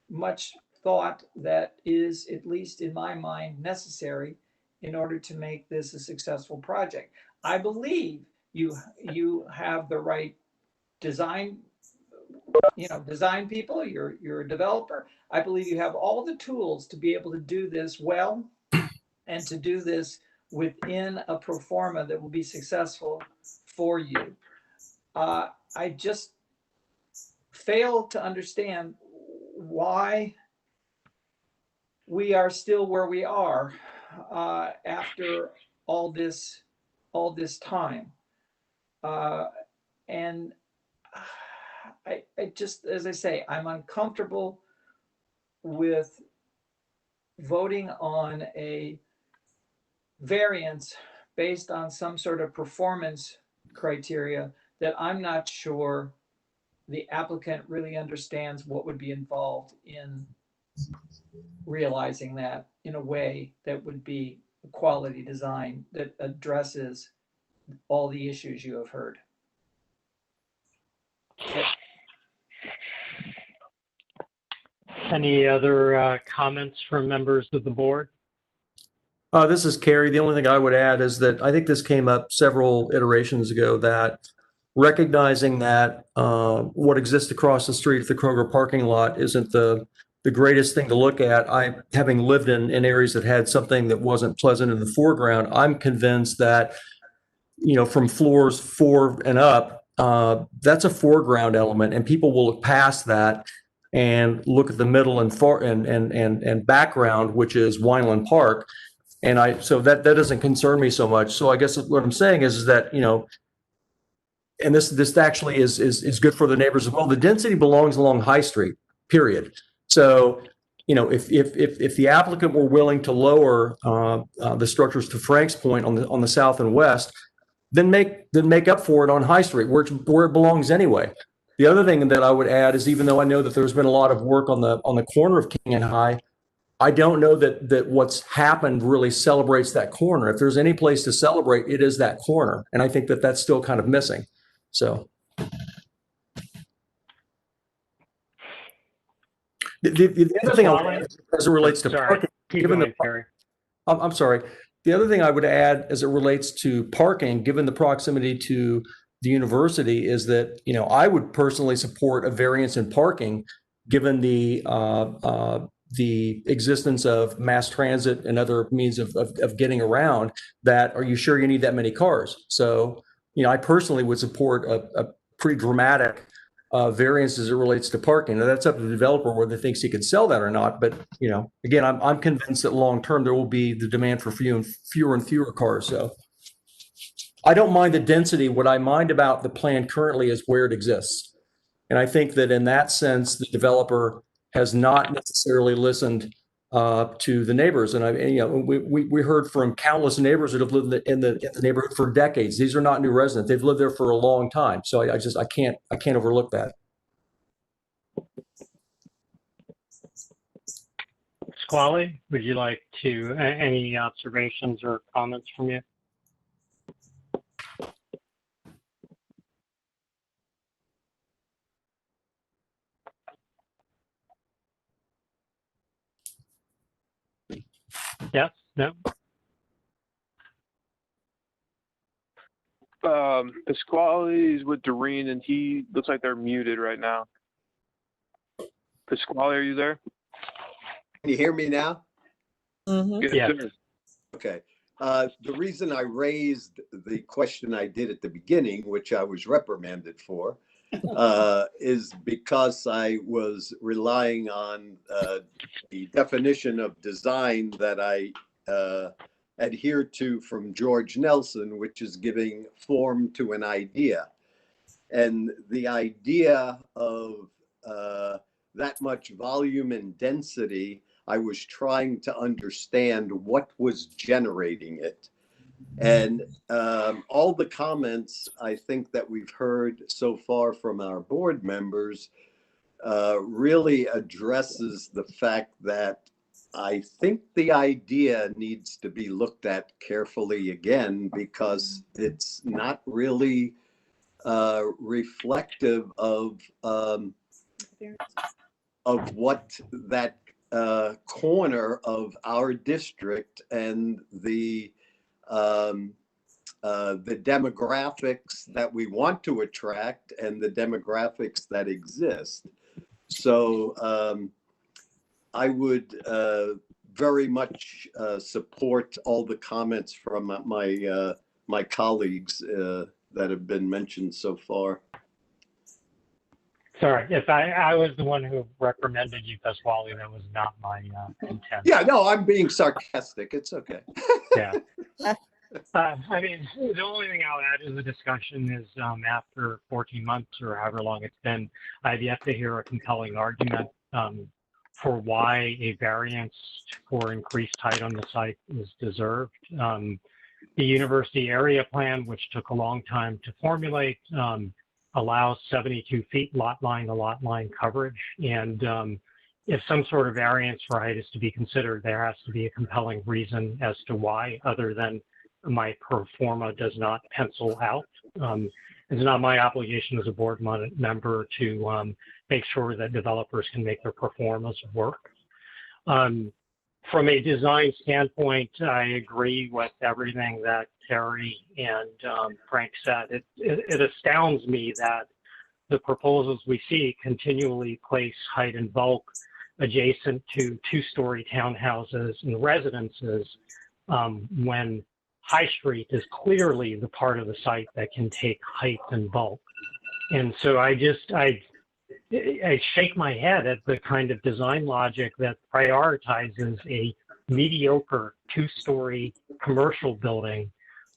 L: much thought that is, at least in my mind, necessary in order to make this a successful project. I believe you have the right design, design people, you're a developer. I believe you have all the tools to be able to do this well and to do this within a pro forma that will be successful for you. I just fail to understand why we are still where we are after all this time. And I just, as I say, I'm uncomfortable with voting on a variance based on some sort of performance criteria that I'm not sure the applicant really understands what would be involved in realizing that in a way that would be a quality design that addresses all the issues you have heard.
C: Any other comments from members of the board?
M: This is Kerry. The only thing I would add is that I think this came up several iterations ago, that recognizing that what exists across the street at the Kroger parking lot isn't the greatest thing to look at. Having lived in areas that had something that wasn't pleasant in the foreground, I'm convinced that, from floors 4 and up, that's a foreground element, and people will look past that and look at the middle and background, which is Wineland Park. And so that doesn't concern me so much. So I guess what I'm saying is that, and this actually is good for the neighbors as well. The density belongs along High Street, period. So, if the applicant were willing to lower the structures, to Frank's point, on the south and west, then make up for it on High Street, where it belongs anyway. The other thing that I would add is, even though I know that there's been a lot of work on the corner of King and High, I don't know that what's happened really celebrates that corner. If there's any place to celebrate, it is that corner. And I think that that's still kind of missing. So the other thing I would add, as it relates to parking, I'm sorry. The other thing I would add as it relates to parking, given the proximity to the university, is that, I would personally support a variance in parking, given the existence of mass transit and other means of getting around. That, are you sure you need that many cars? So, I personally would support a pretty dramatic variance as it relates to parking. Now, that's up to the developer whether he thinks he can sell that or not. But, again, I'm convinced that long term there will be the demand for fewer and fewer cars. So I don't mind the density. What I mind about the plan currently is where it exists. And I think that in that sense, the developer has not necessarily listened to the neighbors. And we heard from countless neighbors that have lived in the neighborhood for decades. These are not new residents; they've lived there for a long time. So I can't overlook that.
C: Squally, would you like to any observations or comments from you? Yes, no.
E: Pasquale is with Doreen, and he looks like they're muted right now. Pasquale, are you there?
B: Can you hear me now?
C: Mm-hmm. Yeah.
B: Okay. The reason I raised the question I did at the beginning, which I was reprimanded for, is because I was relying on the definition of design that I adhere to from George Nelson, which is giving form to an idea. And the idea of that much volume and density, I was trying to understand what was generating it. And all the comments I think that we've heard so far from our board members really addresses the fact that I think the idea needs to be looked at carefully again because it's not really reflective of what that corner of our district and the demographics that we want to attract and the demographics that exist. So I would very much support all the comments from my colleagues that have been mentioned so far.
C: Sorry, if I was the one who recommended you, Pasquale, that was not my intent.
B: Yeah, no, I'm being sarcastic. It's okay.
C: Yeah. I mean, the only thing I'll add to the discussion is after 14 months or however long it's been, I've yet to hear a compelling argument for why a variance for increased height on the site is deserved. The university area plan, which took a long time to formulate, allows 72 feet lot line to lot line coverage. And if some sort of variance for height is to be considered, there has to be a compelling reason as to why, other than my pro forma does not pencil out. It's not my obligation as a board member to make sure that developers can make their pro formas work. From a design standpoint, I agree with everything that Terry and Frank said. It astounds me that the proposals we see continually place height and bulk adjacent to two-story townhouses and residences when High Street is clearly the part of the site that can take height and bulk. And so I shake my head at the kind of design logic that prioritizes a mediocre two-story commercial building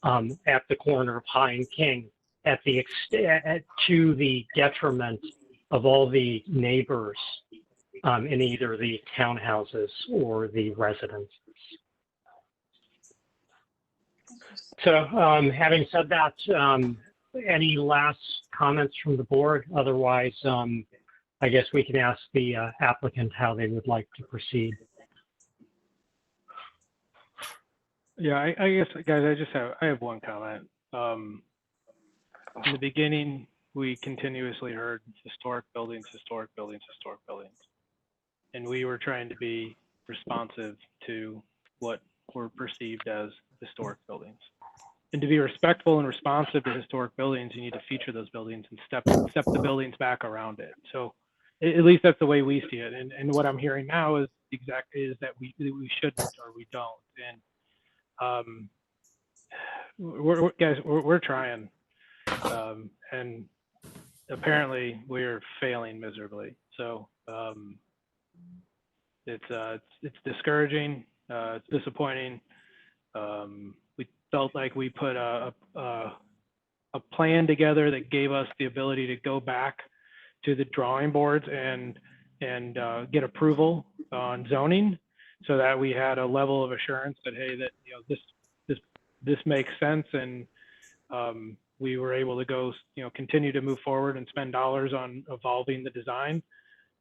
C: at the corner of High and King to the detriment of all the neighbors in either the townhouses or the residences. So having said that, any last comments from the board? Otherwise, I guess we can ask the applicant how they would like to proceed.
F: Yeah, I guess, guys, I have one comment. In the beginning, we continuously heard historic buildings, historic buildings, historic buildings. And we were trying to be responsive to what were perceived as historic buildings. And to be respectful and responsive to historic buildings, you need to feature those buildings and step the buildings back around it. So at least that's the way we see it. And what I'm hearing now is that we shouldn't or we don't. And we're trying, and apparently we're failing miserably. So it's discouraging. It's disappointing. We felt like we put a plan together that gave us the ability to go back to the drawing boards and get approval on zoning, so that we had a level of assurance that, hey, that this makes sense, and we were able to go continue to move forward and spend dollars on evolving the design.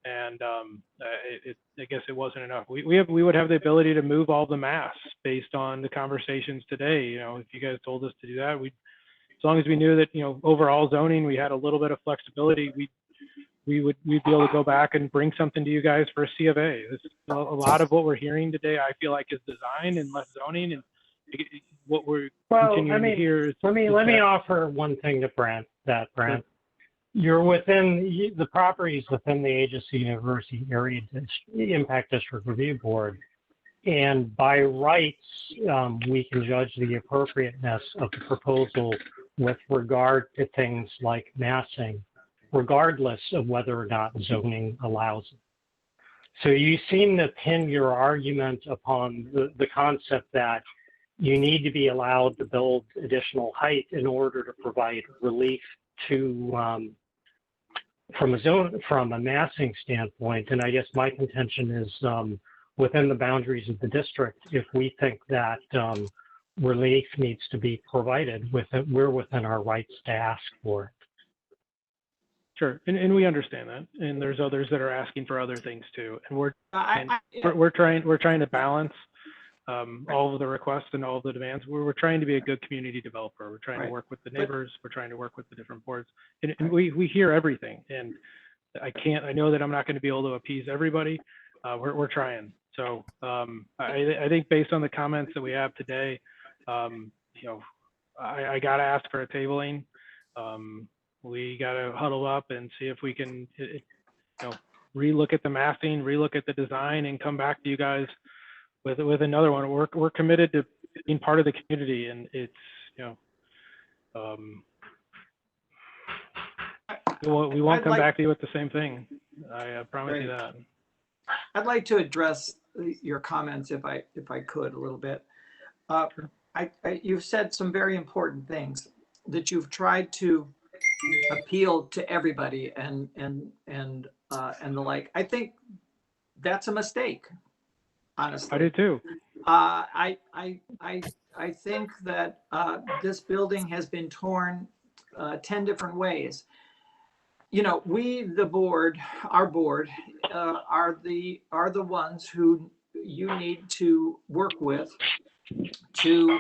F: And I guess it wasn't enough. We would have the ability to move all the mass based on the conversations today. If you guys told us to do that, as long as we knew that overall zoning, we had a little bit of flexibility, we'd be able to go back and bring something to you guys for a C of A. A lot of what we're hearing today, I feel like, is design and less zoning. And what we're continuing to hear is
C: let me offer one thing to Brent. You're within the properties within the Aegis University Area Impact District Review Board, and by rights, we can judge the appropriateness of the proposal with regard to things like massing, regardless of whether or not zoning allows it. So you seem to pin your argument upon the concept that you need to be allowed to build additional height in order to provide relief to from a massing standpoint. And I guess my contention is within the boundaries of the district, if we think that relief needs to be provided, we're within our rights to ask for it.
F: Sure, and we understand that, and there's others that are asking for other things too, and we're trying to balance all of the requests and all of the demands. We're trying to be a good community developer. We're trying to work with the neighbors. We're trying to work with the different boards, and we hear everything. And I know that I'm not going to be able to appease everybody. We're trying. So I think based on the comments that we have today, you know, I got to ask for a tabling. We got to huddle up and see if we can, you know, relook at the massing, relook at the design, and come back to you guys with another one. We're committed to being part of the community, and it's, you know, we won't come back to you with the same thing. I promise you that.
L: I'd like to address your comments if I could a little bit. You've said some very important things, that you've tried to appeal to everybody and the like. I think that's a mistake, honestly.
F: I do too.
L: I think that this building has been torn 10 different ways. You know, we, the board, our board, are the ones who you need to work with to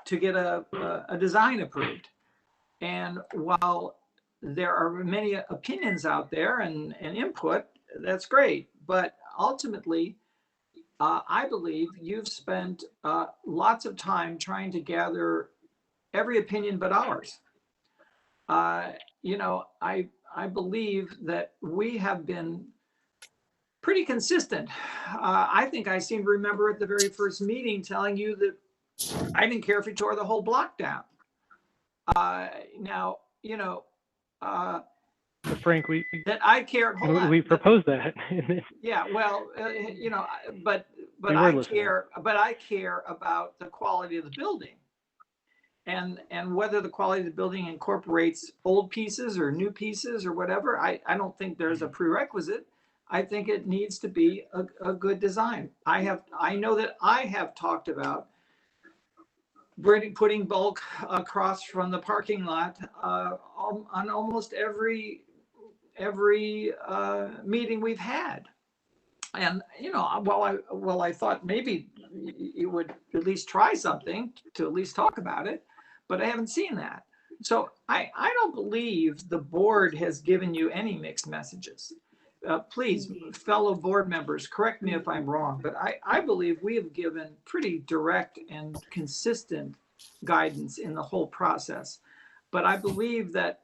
L: get a design approved. And while there are many opinions out there and input, that's great. But ultimately, I believe you've spent lots of time trying to gather every opinion but ours. You know, I believe that we have been pretty consistent. I think I seem to remember at the very first meeting telling you that I didn't care if you tore the whole block down. Now, you know,
F: Frank,
L: that I care. Hold on.
F: We proposed that.
L: Yeah, well, you know, but I care about the quality of the building, and whether the quality of the building incorporates old pieces or new pieces or whatever. I don't think there's a prerequisite. I think it needs to be a good design. I know that I have talked about putting bulk across from the parking lot on almost every meeting we've had. And, you know, while I thought maybe you would at least try something to at least talk about it, but I haven't seen that. So I don't believe the board has given you any mixed messages. Please, fellow board members, correct me if I'm wrong, but I believe we have given pretty direct and consistent guidance in the whole process. But I believe that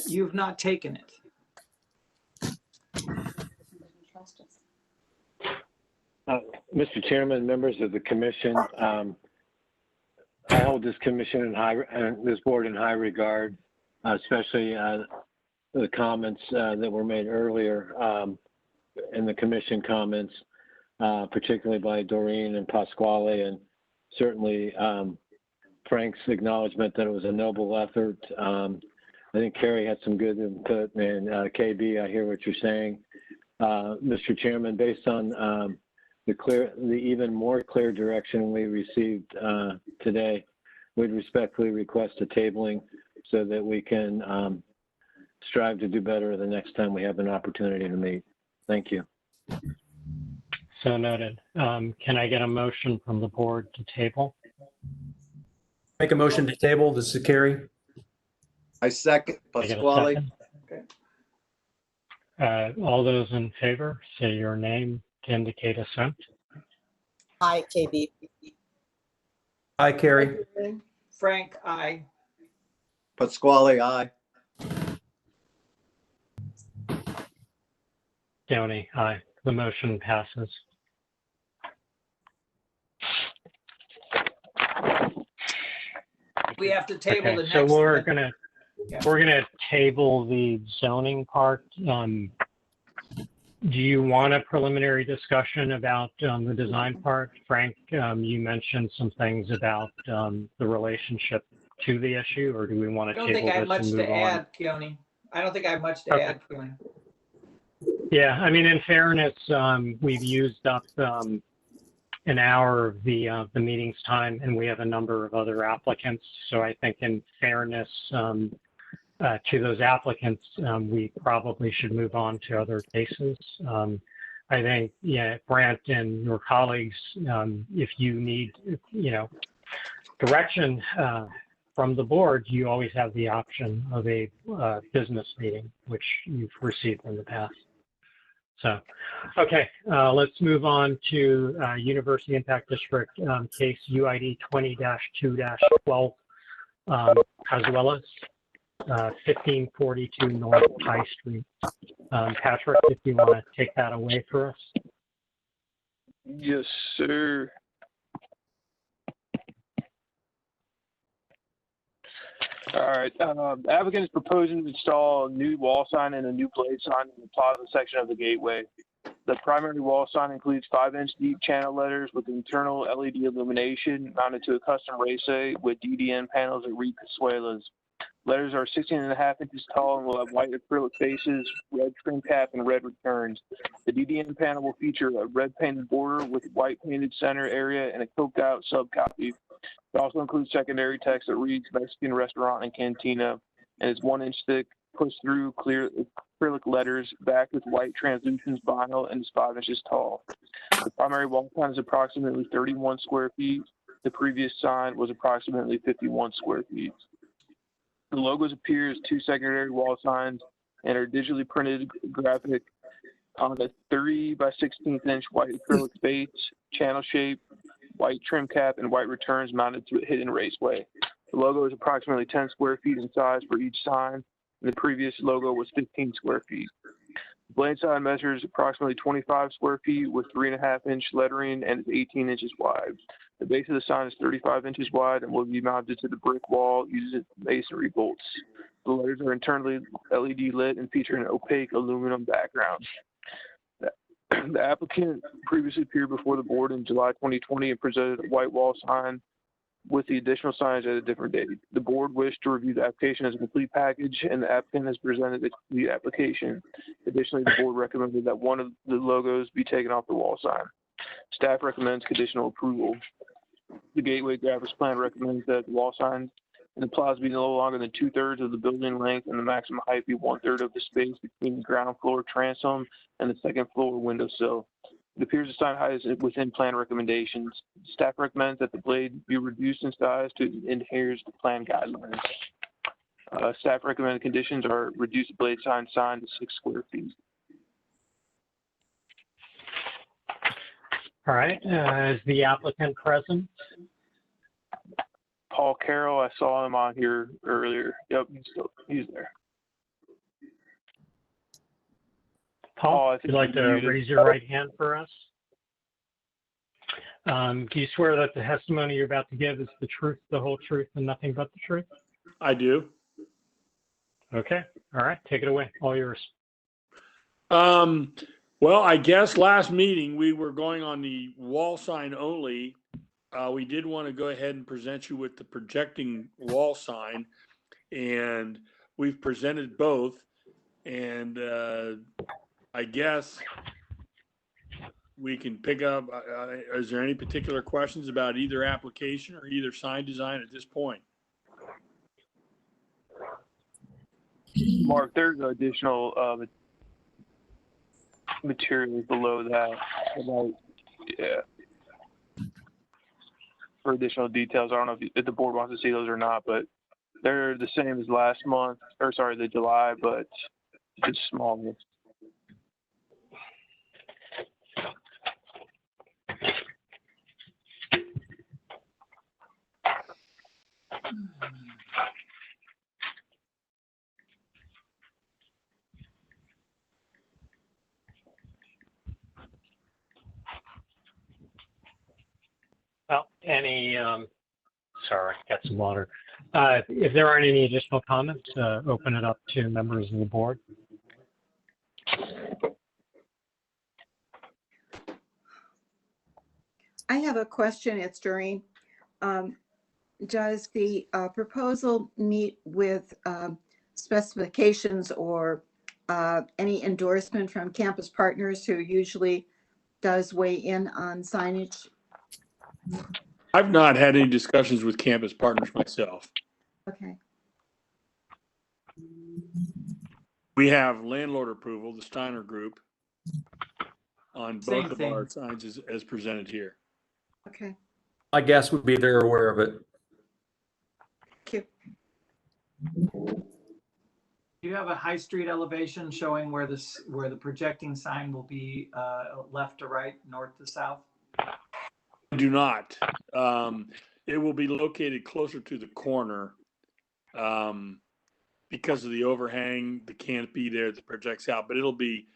L: you've not taken it.
N: Mr. Chairman, members of the commission, I hold this commission and this board in high regard, especially the comments that were made earlier in the commission comments, particularly by Doreen and Pasquale, and certainly Frank's acknowledgement that it was a noble effort. I think Carrie had some good input, and KB, I hear what you're saying. Mr. Chairman, based on the even more clear direction we received today, we'd respectfully request a tabling so that we can strive to do better the next time we have an opportunity to meet. Thank you.
C: So noted. Can I get a motion from the board to table?
M: Make a motion to table. This is Carrie.
B: I second Pasquale.
C: All those in favor, say your name to indicate assent.
D: Hi, KB.
M: Hi, Carrie.
L: Frank, aye.
B: Pasquale, aye.
C: Downey, aye. The motion passes.
L: We have to table the next.
C: So we're gonna table the zoning part. Do you want a preliminary discussion about the design part? Frank, you mentioned some things about the relationship to the issue, or do we want to table this and move on?
L: I don't think I have much to add, Keone. I don't think I have much to add, Keone.
C: Yeah, I mean, in fairness, we've used up an hour of the meeting's time, and we have a number of other applicants. So I think in fairness, to those applicants, we probably should move on to other cases. I think, yeah, Brant and your colleagues, if you need, direction from the board, you always have the option of a business meeting, which you've received in the past. So, okay, let's move on to University Impact District case UID 20-2-12, as well as 1542 North High Street. Patrick, if you want to take that away for us.
E: Yes, sir. All right. The applicant is proposing to install a new wall sign and a new blade sign in the plaza section of the gateway. The primary wall sign includes 5-inch deep channel letters with internal LED illumination mounted to a custom raceway with DDN panels that read Consuelas. Letters are 16.5 inches tall and will have white acrylic faces, red trim cap, and red returns. The DDN panel will feature a red painted border with white painted center area and a coked out subcopy. It also includes secondary text that reads Mexican Restaurant and Cantina and is 1 inch thick, pushed through clear acrylic letters backed with white translucent vinyl and is 5 inches tall. The primary wall sign is approximately 31 square feet. The previous sign was approximately 51 square feet. The logos appear as 2 secondary wall signs and are digitally printed graphic on a 3 by 16th inch white acrylic face, channel shape, white trim cap, and white returns mounted to a hidden raceway. The logo is approximately 10 square feet in size for each sign, and the previous logo was 15 square feet. The blade sign measures approximately 25 square feet with 3.5 inch lettering and is 18 inches wide. The base of the sign is 35 inches wide and will be mounted to the brick wall using masonry bolts. The letters are internally LED lit and feature an opaque aluminum background. The applicant previously appeared before the board in July 2020 and presented a white wall sign with the additional signage at a different date. The board wished to review the application as a complete package, and the applicant has presented the complete application. Additionally, the board recommended that one of the logos be taken off the wall sign. Staff recommends conditional approval. The Gateway Graphics Plan recommends that the wall signs in the plaza be no longer than 2/3 of the building length and the maximum height be 1/3 of the space between the ground floor transom and the second floor windowsill. It appears the sign height is within plan recommendations. Staff recommends that the blade be reduced in size to adhere to the plan guidelines. Staff recommended conditions are reduce the blade sign to 6 square feet.
C: All right, is the applicant present?
E: Paul Carroll, I saw him on here earlier. Yep, he's there.
C: Paul, if you'd like to raise your right hand for us. Do you swear that the testimony you're about to give is the truth, the whole truth, and nothing but the truth?
O: I do.
C: Okay, all right, take it away, all yours.
O: Well, I guess last meeting we were going on the wall sign only. We did want to go ahead and present you with the projecting wall sign, and we've presented both. And I guess we can pick up. Is there any particular questions about either application or either sign design at this point?
E: Mark, there's additional materials below that. For additional details, I don't know if the board wants to see those or not, but they're the same as last month, or sorry, the July, but just smaller.
C: Well, sorry, got some water. If there aren't any additional comments, open it up to members of the board.
K: I have a question. It's Doreen. Does the proposal meet with specifications or any endorsement from campus partners who usually does weigh in on signage?
O: I've not had any discussions with campus partners myself.
K: Okay.
O: We have landlord approval, the Steiner Group, on
L: Same
O: both of
L: thing.
O: our signs as presented here.
K: Okay.
M: I guess would be they're aware of it.
K: Cute.
L: Do you have a high street elevation showing where the projecting sign will be left to right, north to south?
O: Do not. It will be located closer to the corner because of the overhang, the canopy there that projects out. But it'll be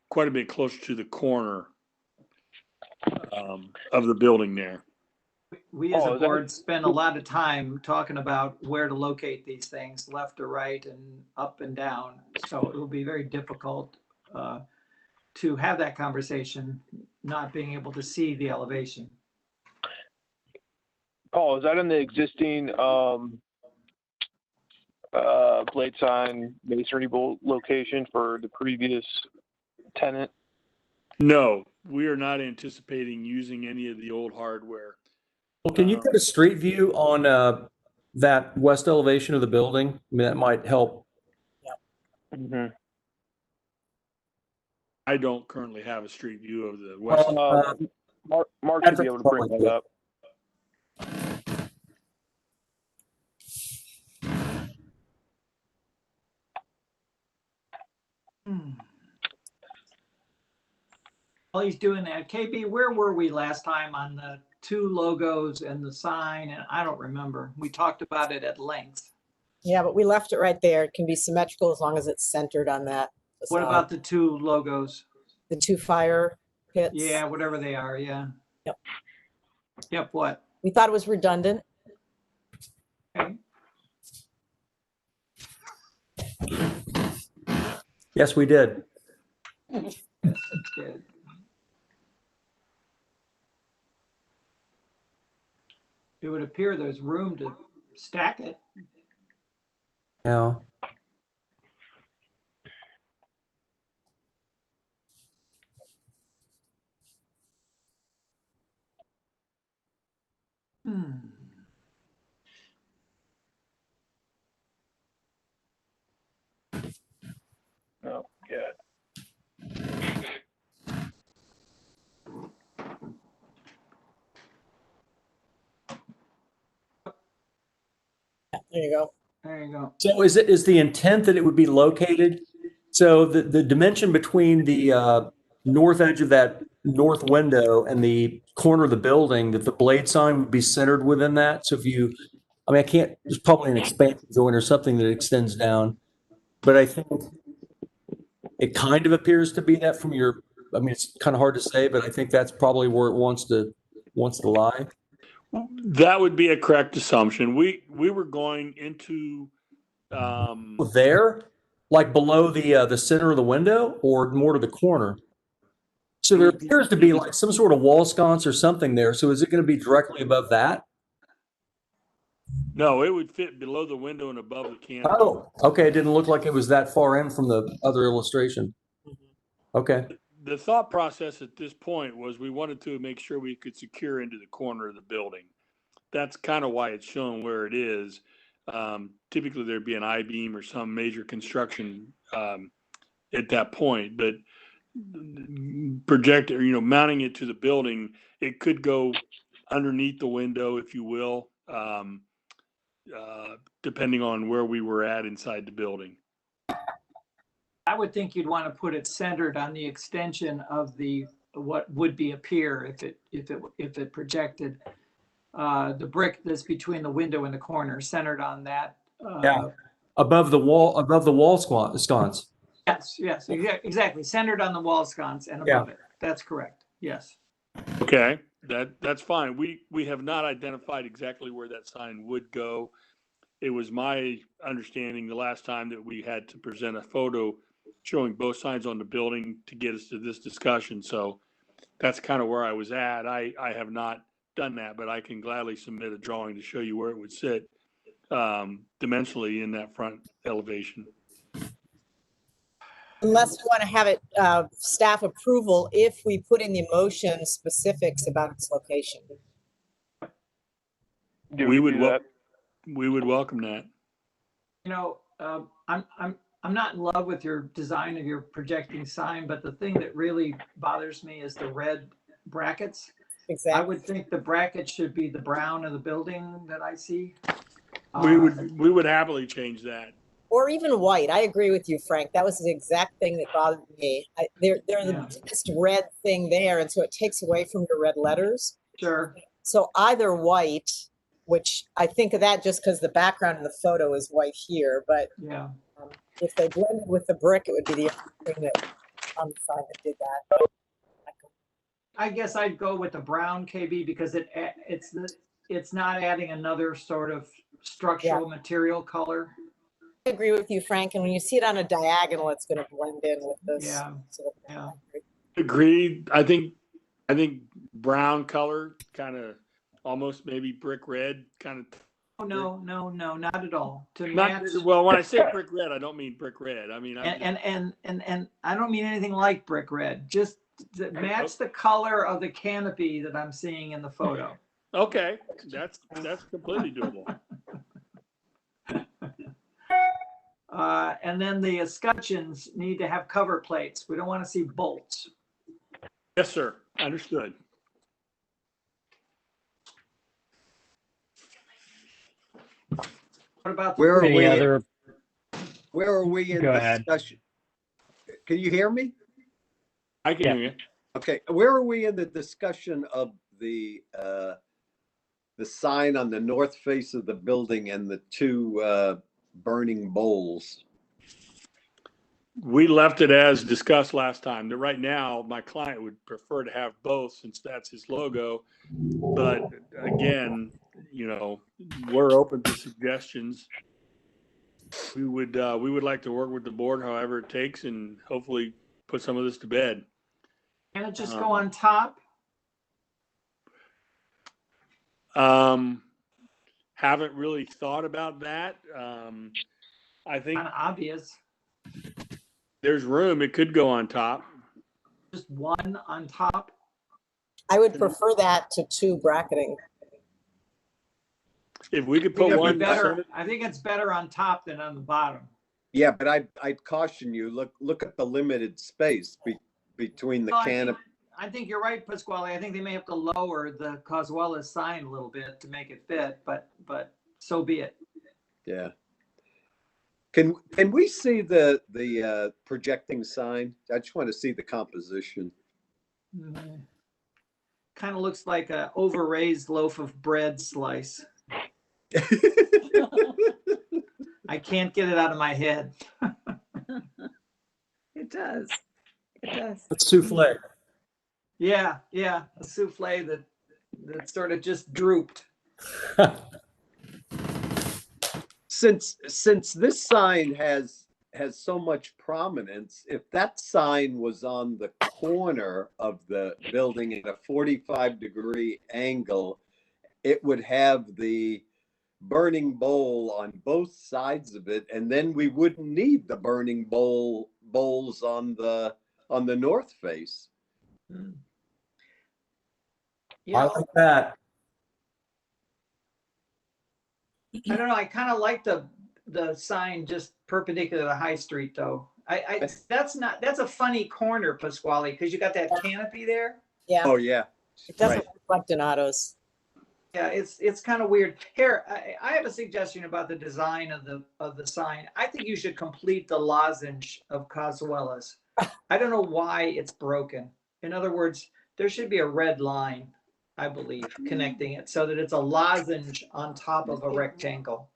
O: quite a bit closer to the corner of the building there.
L: We as a board spend a lot of time talking about where to locate these things, left or right and up and down. So it will be very difficult to have that conversation, not being able to see the elevation.
E: Paul, is that in the existing blade sign masonry bolt location for the previous tenant?
O: No, we are not anticipating using any of the old hardware.
M: Well, can you put a street view on that west elevation of the building? I mean, that might help.
E: Mm-hmm.
O: I don't currently have a street view of the west.
E: Mark should be able to bring that up.
L: While he's doing that, KB, where were we last time on the two logos and the sign? And I don't remember. We talked about it at length.
D: Yeah, but we left it right there. It can be symmetrical as long as it's centered on that
L: What
D: facade.
L: about the two logos?
D: The two fire pits?
L: Yeah, whatever they are, yeah.
D: Yep.
L: Yep, what?
D: We thought it was redundant.
L: Okay.
M: Yes, we did.
L: Good. It would appear there's room to stack it.
M: Yeah.
E: Oh, yeah.
D: There you go.
L: There you go.
M: So is the intent that it would be located? So the dimension between the north edge of that north window and the corner of the building, that the blade sign would be centered within that? So if you, I mean, I can't, there's probably an expansion joint or something that extends down, but I think it kind of appears to be that from your, I mean, it's kind of hard to say, but I think that's probably where it wants to lie.
O: That would be a correct assumption. We were going into
M: there, like below the center of the window, or more to the corner. So there appears to be like some sort of wall sconce or something there. So is it going to be directly above that?
O: No, it would fit below the window and above the canopy.
M: Oh, okay. It didn't look like it was that far in from the other illustration. Okay.
O: The thought process at this point was we wanted to make sure we could secure into the corner of the building. That's kind of why it's shown where it is. Typically there'd be an I-beam or some major construction at that point, but mounting it to the building, it could go underneath the window, if you will, depending on where we were at inside the building.
L: I would think you'd want to put it centered on the extension of what would be a pier if it projected. The brick that's between the window and the corner, centered on that.
M: Yeah, above the wall sconce.
L: Yes, exactly. Centered on the wall sconce and above it. That's correct. Yes.
O: Okay, that's fine. We have not identified exactly where that sign would go. It was my understanding the last time that we had to present a photo showing both signs on the building to get us to this discussion. So that's kind of where I was at. I have not done that, but I can gladly submit a drawing to show you where it would sit dimensionally in that front elevation.
D: Unless we want to have it staff approval if we put in the motion specifics about its location.
O: We would welcome that.
L: You know, I'm not in love with your design of your projecting sign, but the thing that really bothers me is the red brackets.
D: Exactly.
L: I would think the brackets should be the brown of the building that I see.
O: We would happily change that.
D: Or even white. I agree with you, Frank. That was the exact thing that bothered me. They're the biggest red thing there, and so it takes away from your red letters.
L: Sure.
D: So either white, which I think of that just because the background in the photo is white here, but
L: yeah,
D: if they blended with the brick, it would be the only thing that on the side that did that.
L: I guess I'd go with the brown, KB, because it's not adding another sort of structural material color.
D: I agree with you, Frank. And when you see it on a diagonal, it's going to blend in with this.
L: Yeah. Yeah.
O: Agreed. I think brown color, kind of almost maybe brick red, kind of.
L: Oh, no, not at all. To
O: Not,
L: match.
O: well, when I say brick red, I don't mean brick red. I mean,
L: and I don't mean anything like brick red. Just to match the color of the canopy that I'm seeing in the photo.
O: Okay, that's completely doable.
L: And then the escutcheons need to have cover plates. We don't want to see bolts.
O: Yes, sir. Understood.
L: What about
B: Where are
L: the
B: we?
C: other?
B: Where are we in
C: Go ahead.
B: discussion? Can you hear me?
O: I can hear you.
B: Okay, where are we in the discussion of the sign on the north face of the building and the two burning bowls?
O: We left it as discussed last time. That right now, my client would prefer to have both since that's his logo. But again, we're open to suggestions. We would like to work with the board however it takes and hopefully put some of this to bed.
L: Can it just go on top?
O: Haven't really thought about that. I think
L: Kind of obvious.
O: there's room. It could go on top.
L: Just one on top.
D: I would prefer that to two bracketing.
O: If we could put one
L: better, I think it's better on top than on the bottom.
B: Yeah, but I'd caution you, look at the limited space between the canopy.
L: I think you're right, Pasquale. I think they may have to lower the Casuela sign a little bit to make it fit, but so be it.
B: Yeah. Can we see the projecting sign? I just want to see the composition.
L: Kind of looks like an over-raised loaf of bread slice. I can't get it out of my head.
K: It does. It does.
M: It's souffle.
L: Yeah, a souffle that sort of just drooped.
B: Since this sign has so much prominence, if that sign was on the corner of the building at a 45-degree angle, it would have the burning bowl on both sides of it, and then we wouldn't need the burning bowls on the north face.
M: I like that.
L: I don't know. I kind of like the sign just perpendicular to High Street, though. That's a funny corner, Pasquale, because you got that canopy there.
D: Yeah.
B: Oh yeah.
D: It doesn't look like Donato's.
L: Yeah, it's kind of weird. Here, I have a suggestion about the design of the sign. I think you should complete the lozenge of Casuelas. I don't know why it's broken. In other words, there should be a red line, I believe, connecting it so that it's a lozenge on top of a rectangle,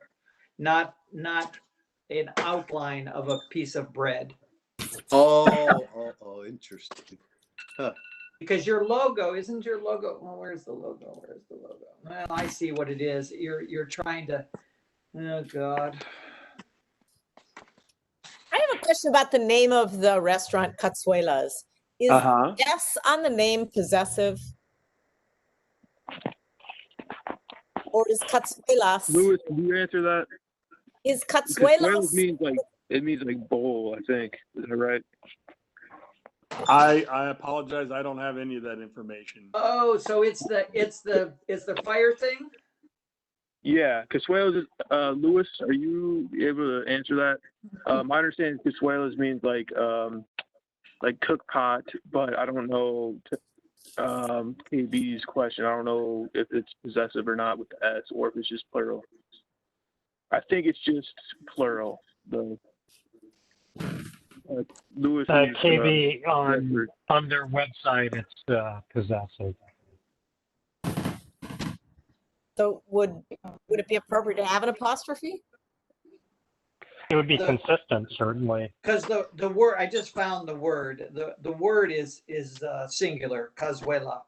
L: not an outline of a piece of bread.
B: Oh, interesting. Huh.
L: Because your logo, isn't your logo? Well, where's the logo? Well, I see what it is. You're trying to, oh God.
D: I have a question about the name of the restaurant, Casuelas. Is S on the name possessive? Or is Casuelas?
E: Louis, can you answer that?
D: Is Casuelas?
E: It means like bowl, I think. Is that right?
O: I apologize. I don't have any of that information.
L: Oh, so it's the fire thing?
E: Yeah, Consuelos, Louis, are you able to answer that? My understanding Consuelos means like cook pot, but I don't know KB's question. I don't know if it's possessive or not with the S, or if it's just plural. I think it's just plural. The Louis.
C: KB on their website, it's possessive.
D: So would it be appropriate to have an apostrophe?
C: It would be consistent, certainly.
L: Because the word, I just found the word. The word is singular, cazuela.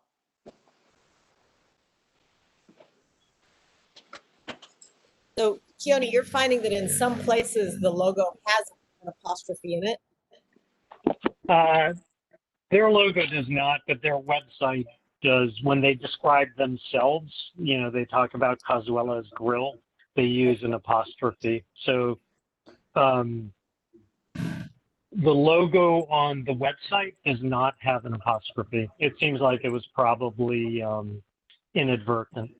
D: So Keone, you're finding that in some places the logo has an apostrophe in it?
C: Their logo does not, but their website does. When they describe themselves, they talk about Cazuela's Grill. They use an apostrophe. So the logo on the website does not have an apostrophe. It seems like it was probably inadvertent.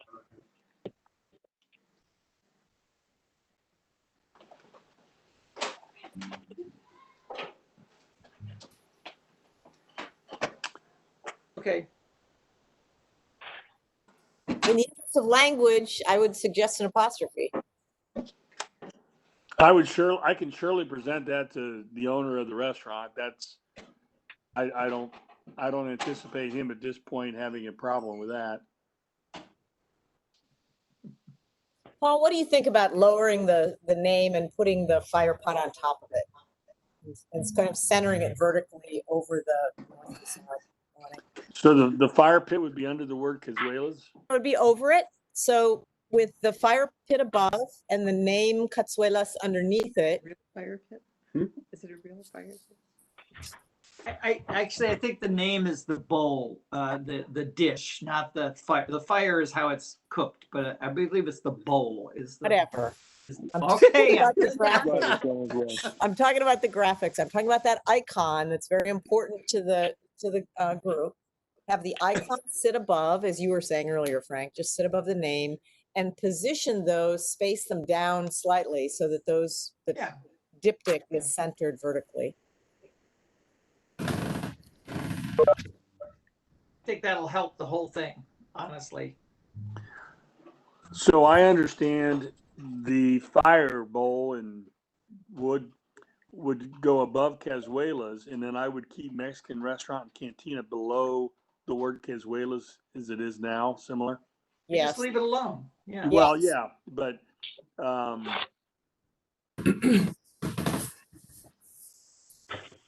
L: Okay.
D: In the interest of language, I would suggest an apostrophe.
O: I can surely present that to the owner of the restaurant. I don't anticipate him at this point having a problem with that.
D: Paul, what do you think about lowering the name and putting the fire pot on top of it? And kind of centering it vertically over the north and south.
O: So the fire pit would be under the word Cazuelas?
D: It would be over it. So with the fire pit above and the name Cazuelas underneath it.
K: Real fire pit? Is it a real fire pit?
L: I think the name is the bowl, the dish, not the fire. The fire is how it's cooked, but I believe it's the bowl.
D: Whatever.
L: Okay.
D: I'm talking about the graphics. I'm talking about that icon that's very important to the group. Have the icon sit above, as you were saying earlier, Frank, just sit above the name and position those, space them down slightly so that the diptych is centered vertically.
L: I think that'll help the whole thing, honestly.
O: So I understand the fire bowl and would go above Cazuelas, and then I would keep Mexican restaurant and cantina below the word Cazuelas as it is now, similar?
L: Yes. Just leave it alone. Yeah.
O: Well, yeah, but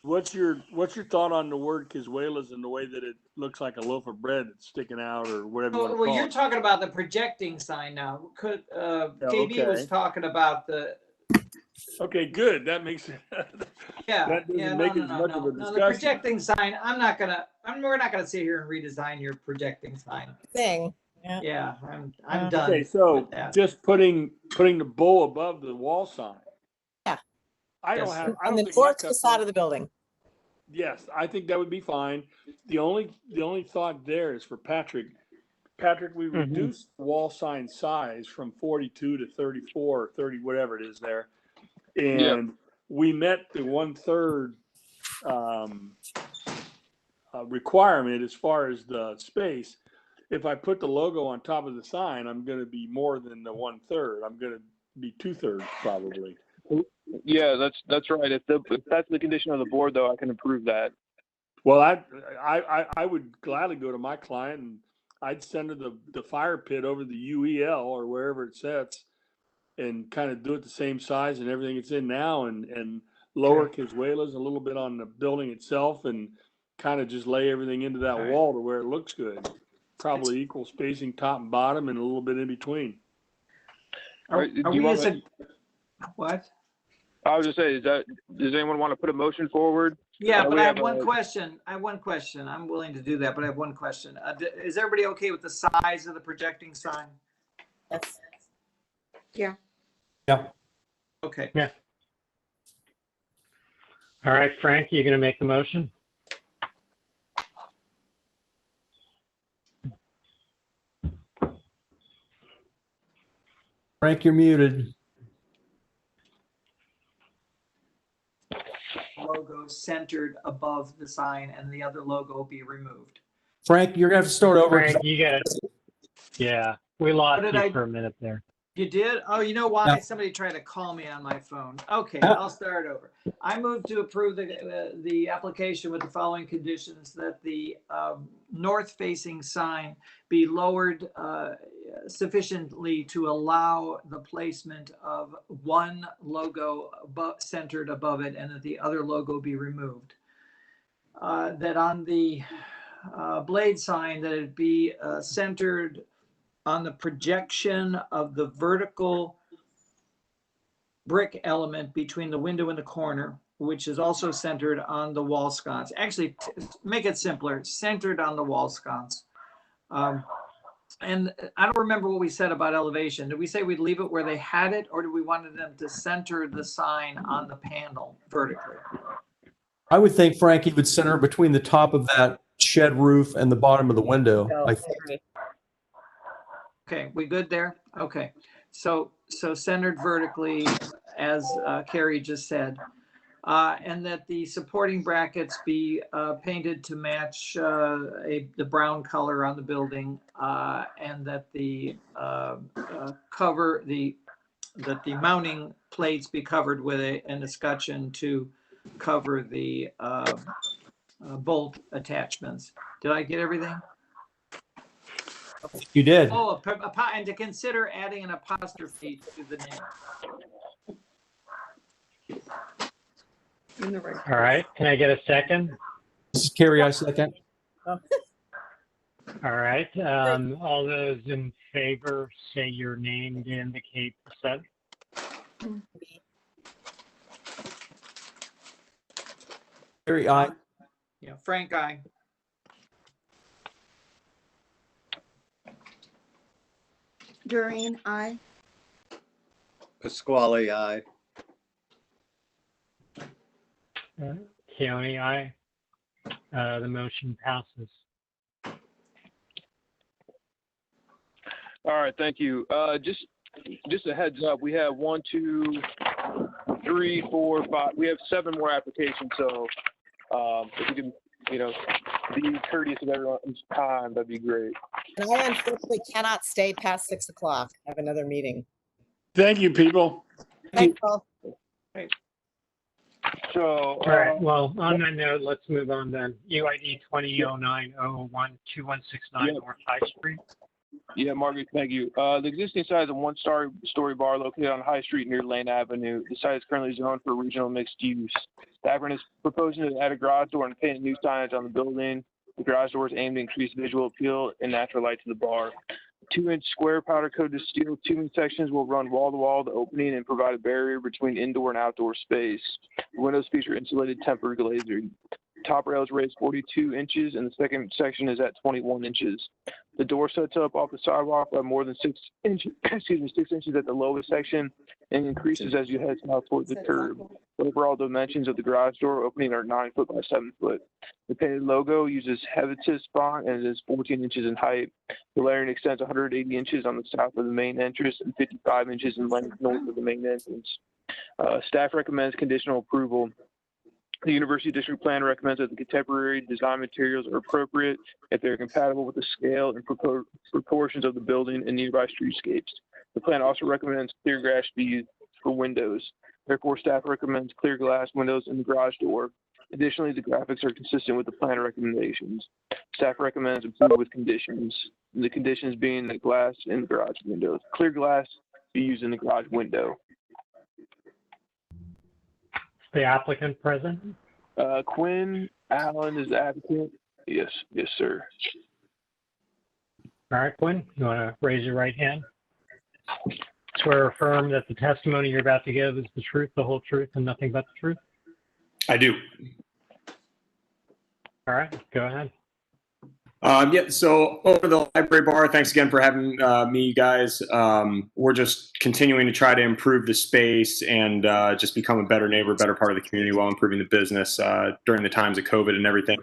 O: what's your thought on the word Cazuelas and the way that it looks like a loaf of bread that's sticking out or whatever you want to call it?
L: You're talking about the projecting sign now. KB was talking about the.
O: Okay, good. That makes it. That doesn't make as much of a discussion.
L: The projecting sign. We're not gonna sit here and redesign your projecting sign
D: thing.
L: Yeah, I'm done.
O: Okay, so just putting the bowl above the wall sign.
D: Yeah.
O: I don't think
D: on the north facade of the building.
O: Yes, I think that would be fine. The only thought there is for Patrick. Patrick, we reduced the wall sign size from 42 to 34 or 30, whatever it is there. And we met the 1/3 requirement as far as the space. If I put the logo on top of the sign, I'm going to be more than the 1/3. I'm going to be 2/3 probably.
E: Yeah, that's right. If that's the condition of the board, though, I can approve that.
O: Well, I would gladly go to my client and I'd send her the fire pit over the UEL or wherever it sets, and kind of do it the same size and everything it's in now, and lower Cazuelas a little bit on the building itself, and kind of just lay everything into that wall to where it looks good. Probably equal spacing top and bottom and a little bit in between.
L: What?
E: I was just saying, does anyone want to put a motion forward?
L: Yeah, but I have one question. I'm willing to do that, but I have one question. Is everybody okay with the size of the projecting sign?
D: Yes.
K: Yeah.
C: Yeah.
L: Okay.
C: Yeah. All right, Frank, you going to make the motion?
M: Frank, you're muted.
L: Logo centered above the sign and the other logo be removed.
M: Frank, you're gonna have to start over.
C: Frank, you got it. Yeah, we lost
L: What
C: you
L: did
C: for a minute there.
L: You did? Oh, you know why?
M: Yeah.
L: Somebody tried to call me on my phone. Okay, I'll start over. I move to approve the application with the following conditions: that the north-facing sign be lowered sufficiently to allow the placement of one logo centered above it, and that the other logo be removed. That on the blade sign, that it be centered on the projection of the vertical brick element between the window and the corner, which is also centered on the wall sconce. Actually, make it simpler, centered on the wall sconce. And I don't remember what we said about elevation. Did we say we'd leave it where they had it, or do we wanted them to center the sign on the panel vertically?
M: I would think Frankie would center between the top of that shed roof and the bottom of the window.
D: No,
M: I
D: I
M: think.
D: agree.
L: Okay, we good there? Okay, so centered vertically, as Carrie just said, and that the supporting brackets be painted to match the brown color on the building, and that the that the mounting plates be covered with an escutcheon to cover the bolt attachments. Did I get everything?
M: You did.
L: Oh, and to consider adding an apostrophe to the name.
K: In the right.
C: All right, can I get a second?
M: This is Carrie, I second.
D: Oh.
C: All right, all those in favor, say your name to indicate the set.
M: Carrie, aye.
L: Yeah, Frank, aye.
K: Doreen, aye.
B: Pasquale, aye.
C: Keone, aye. The motion passes.
E: All right, thank you. Just a heads up, we have 1, 2, 3, 4, 5. We have 7 more applications, so if you can, be courteous of everyone's time, that'd be great.
D: And I unfortunately cannot stay past 6 o'clock. I have another meeting.
O: Thank you, people.
D: Thanks, Paul.
E: So,
C: All right, well, on that note, let's move on then. UID 2009-001-2169 North High Street.
E: yeah, Margaret, thank you. The existing site is a one-story bar located on High Street near Lane Avenue. The site is currently zoned for regional mixed use. The applicant is proposing to add a garage door and paint new signage on the building. The garage door is aimed to increase visual appeal and natural light to the bar. 2-inch square powder-coated steel tubing sections will run wall-to-wall the opening and provide a barrier between indoor and outdoor space. The windows feature insulated tempered glazing. Top rail is raised 42 inches, and the second section is at 21 inches. The door sets up off the sidewalk by more than 6 inches, 6 inches at the lowest section, and increases as you head south towards the curb. The overall dimensions of the garage door opening are 9 foot by 7 foot. The painted logo uses Hevitz font and is 14 inches in height. The layering extends 180 inches on the south of the main entrance and 55 inches in length north of the main entrance. Staff recommends conditional approval. The University District Plan recommends that the contemporary design materials are appropriate if they're compatible with the scale and proportions of the building and nearby streetscapes. The plan also recommends clear glass be used for windows. Therefore, staff recommends clear glass windows in the garage door. Additionally, the graphics are consistent with the plan recommendations. Staff recommends approval with conditions. The conditions being the glass in the garage windows. Clear glass be used in the garage window.
C: The applicant present?
E: Quinn Allen is the applicant. Yes, sir.
C: All right, Quinn, you want to raise your right hand? Swear or affirm that the testimony you're about to give is the truth, the whole truth, and nothing but the truth?
P: I do.
C: All right, go ahead.
P: Yeah, so over the library bar, thanks again for having me, guys. We're just continuing to try to improve the space and just become a better neighbor, better part of the community while improving the business during the times of COVID and everything.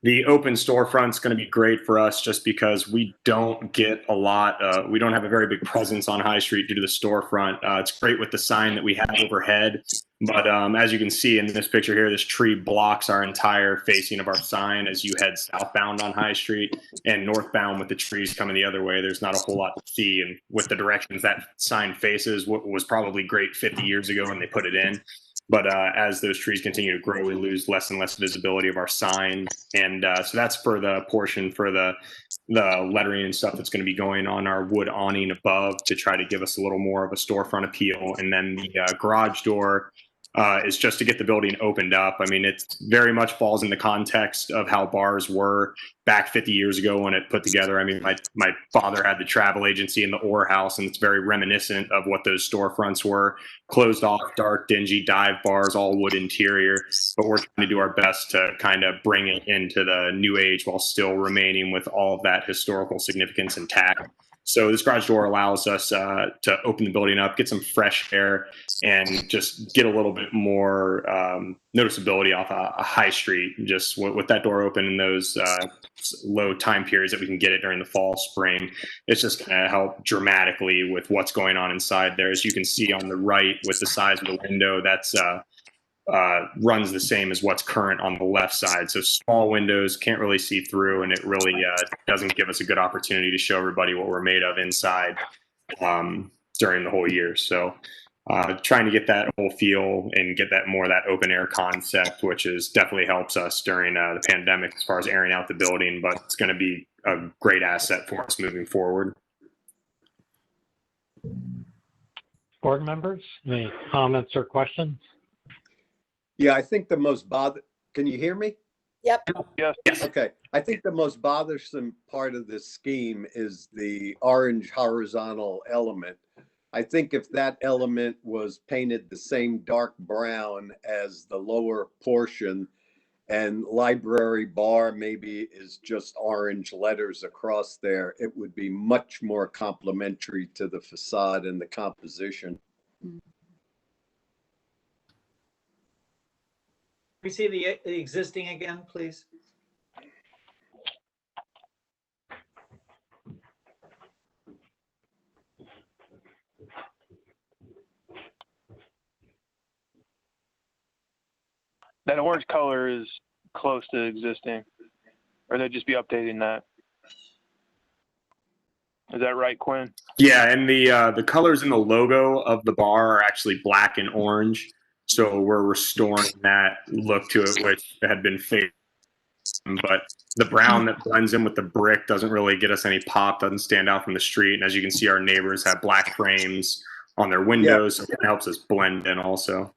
P: The open storefront's going to be great for us just because we don't get a lot, we don't have a very big presence on High Street due to the storefront. It's great with the sign that we have overhead, but as you can see in this picture here, this tree blocks our entire facing of our sign as you head southbound on High Street, and northbound with the trees coming the other way, there's not a whole lot to see. And with the directions that sign faces, what was probably great 50 years ago when they put it in. But as those trees continue to grow, we lose less and less visibility of our sign. And so that's for the portion for the lettering and stuff that's going to be going on our wood awning above to try to give us a little more of a storefront appeal. And then the garage door is just to get the building opened up. I mean, it very much falls in the context of how bars were back 50 years ago when it put together. I mean, my father had the travel agency in the Orr House, and it's very reminiscent of what those storefronts were. Closed off, dark, dingy dive bars, all wood interior. But we're trying to do our best to kind of bring it into the new age while still remaining with all of that historical significance intact. So this garage door allows us to open the building up, get some fresh air, and just get a little bit more noticeability off a High Street. Just with that door open in those low time periods that we can get it during the fall, spring, it's just going to help dramatically with what's going on inside there. As you can see on the right with the size of the window, that's runs the same as what's current on the left side. So small windows, can't really see through, and it really doesn't give us a good opportunity to show everybody what we're made of inside during the whole year. So trying to get that whole feel and get that more of that open air concept, which is definitely helps us during the pandemic as far as airing out the building, but it's going to be a great asset for us moving forward.
C: Board members, any comments or questions?
B: Yeah, I think the most can you hear me?
D: Yep.
E: Yes.
B: Okay. I think the most bothersome part of this scheme is the orange horizontal element. I think if that element was painted the same dark brown as the lower portion, and library bar maybe is just orange letters across there, it would be much more complementary to the facade and the composition.
L: We see the existing again, please.
E: That orange color is close to existing, or they'd just be updating that. Is that right, Quinn?
P: Yeah, and the colors in the logo of the bar are actually black and orange. So we're restoring that look to it, which had been faded. But the brown that blends in with the brick doesn't really get us any pop, doesn't stand out from the street. And as you can see, our neighbors have black frames on their windows, so it helps us blend in also.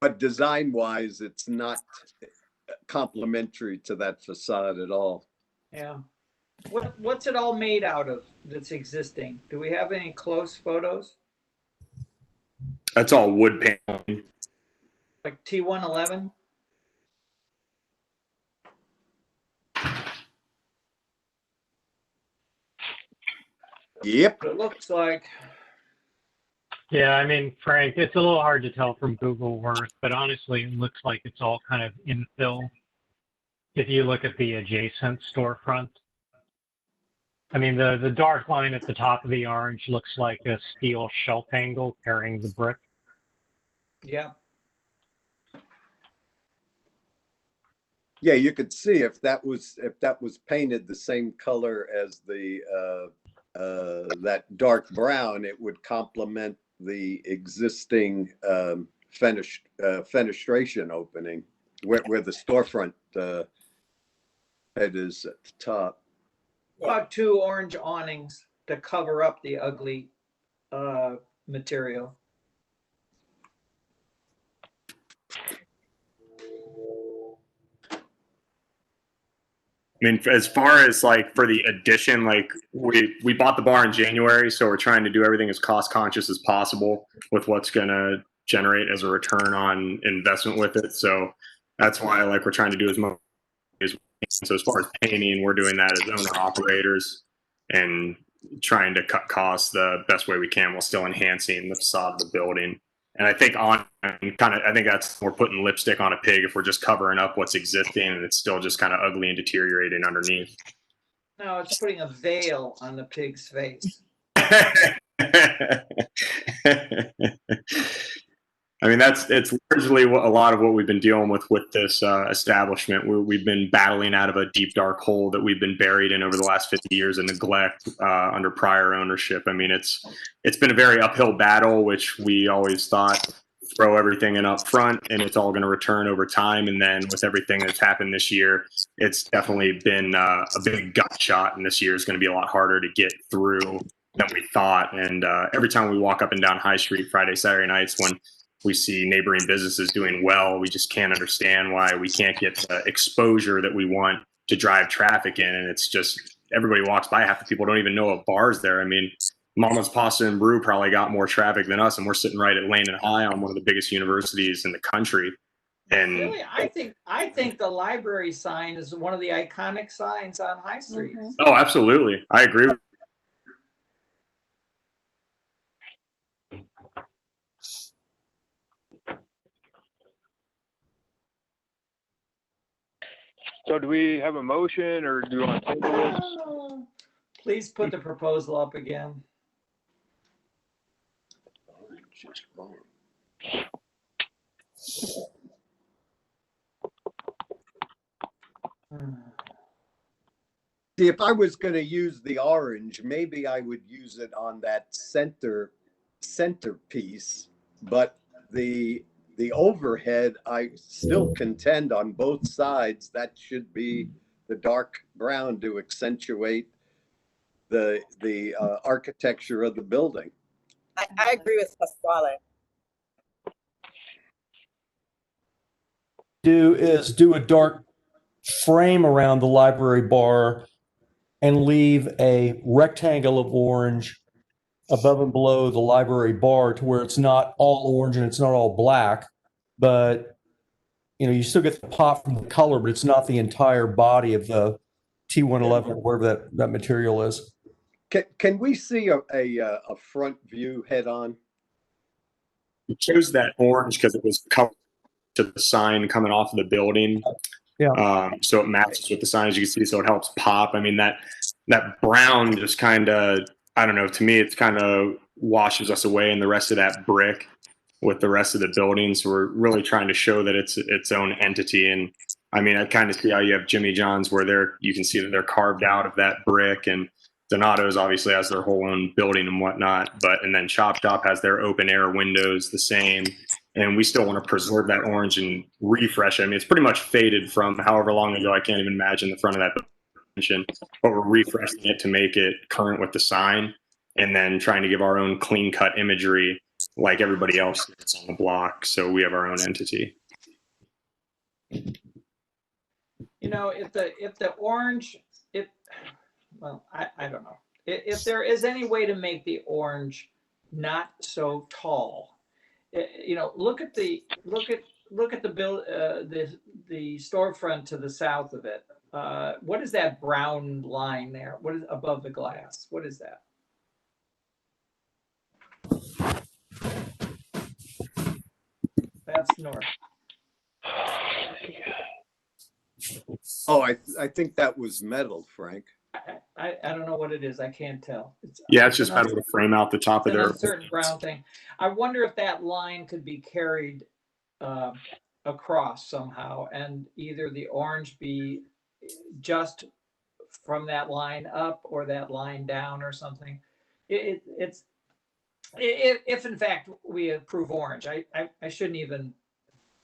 B: But design-wise, it's not complementary to that facade at all.
L: Yeah. What's it all made out of that's existing? Do we have any close photos?
P: That's all wood paneling.
L: Like T111?
B: Yep.
L: It looks like.
C: Yeah, I mean, Frank, it's a little hard to tell from Google Earth, but honestly, it looks like it's all kind of infill. If you look at the adjacent storefront, I mean, the dark line at the top of the orange looks like a steel shelf angle carrying the brick.
L: Yeah.
B: Yeah, you could see if that was painted the same color as the that dark brown, it would complement the existing fenestration opening where the storefront head is at the top.
L: About 2 orange awnings to cover up the ugly material.
P: I mean, as far as like for the addition, like we bought the bar in January, so we're trying to do everything as cost conscious as possible with what's going to generate as a return on investment with it. So that's why like we're trying to do as much as we can. So as far as painting, we're doing that as owner operators and trying to cut costs the best way we can while still enhancing the facade of the building And I think I think that's we're putting lipstick on a pig if we're just covering up what's existing and it's still just kind of ugly and deteriorating underneath.
L: No, it's putting a veil on the pig's face.
P: I mean, it's largely a lot of what we've been dealing with this establishment. We've been battling out of a deep, dark hole that we've been buried in over the last 50 years of neglect under prior ownership. I mean, it's been a very uphill battle, which we always thought throw everything in up front and it's all going to return over time. And then with everything that's happened this year, it's definitely been a big gut shot. And this year is going to be a lot harder to get through than we thought. And every time we walk up and down High Street Friday, Saturday nights when we see neighboring businesses doing well, we just can't understand why we can't get the exposure that we want to drive traffic in. And it's just, everybody walks by, half the people don't even know a bar's there. I mean, Mama's Pasta and Brew probably got more traffic than us, and we're sitting right at Lane and High on one of the biggest universities in the country. And
L: really, I think the library sign is one of the iconic signs on High Street.
P: Oh, absolutely. I agree with
E: So do we have a motion or do you want to table this?
L: Please put the proposal up again.
B: See, if I was going to use the orange, maybe I would use it on that centerpiece, but the overhead, I still contend on both sides that should be the dark brown to accentuate the architecture of the building.
D: I agree with Pasquale.
M: Do a dark frame around the library bar and leave a rectangle of orange above and below the library bar to where it's not all orange and it's not all black, but you still get the pop from the color, but it's not the entire body of the T111 or whatever that material is.
B: Can we see a front view head on?
P: We chose that orange because it was covered to the sign coming off of the building.
M: Yeah.
P: So it matches with the sign, as you can see, so it helps pop. I mean, that brown just kind of, I don't know, to me, it's kind of washes us away in the rest of that brick with the rest of the building. So we're really trying to show that it's its own entity. And I mean, I kind of see how you have Jimmy John's where you can see that they're carved out of that brick, and Donato's obviously has their whole own building and whatnot, and then Chop Shop has their open air windows the same. And we still want to preserve that orange and refresh it. I mean, it's pretty much faded from however long ago. I can't even imagine the front of that building, but we're refreshing it to make it current with the sign, and then trying to give our own clean cut imagery like everybody else that's on the block. So we have our own entity.
L: If the orange, well, I don't know. If there is any way to make the orange not so tall, look at the storefront to the south of it. What is that brown line there? What is above the glass? What is that? That's north.
B: Oh, I think that was metal, Frank.
L: I don't know what it is. I can't tell.
P: It's just metal to frame out the top of their
L: certain brown thing. I wonder if that line could be carried across somehow, and either the orange be just from that line up or that line down or something. If in fact we approve orange, I shouldn't even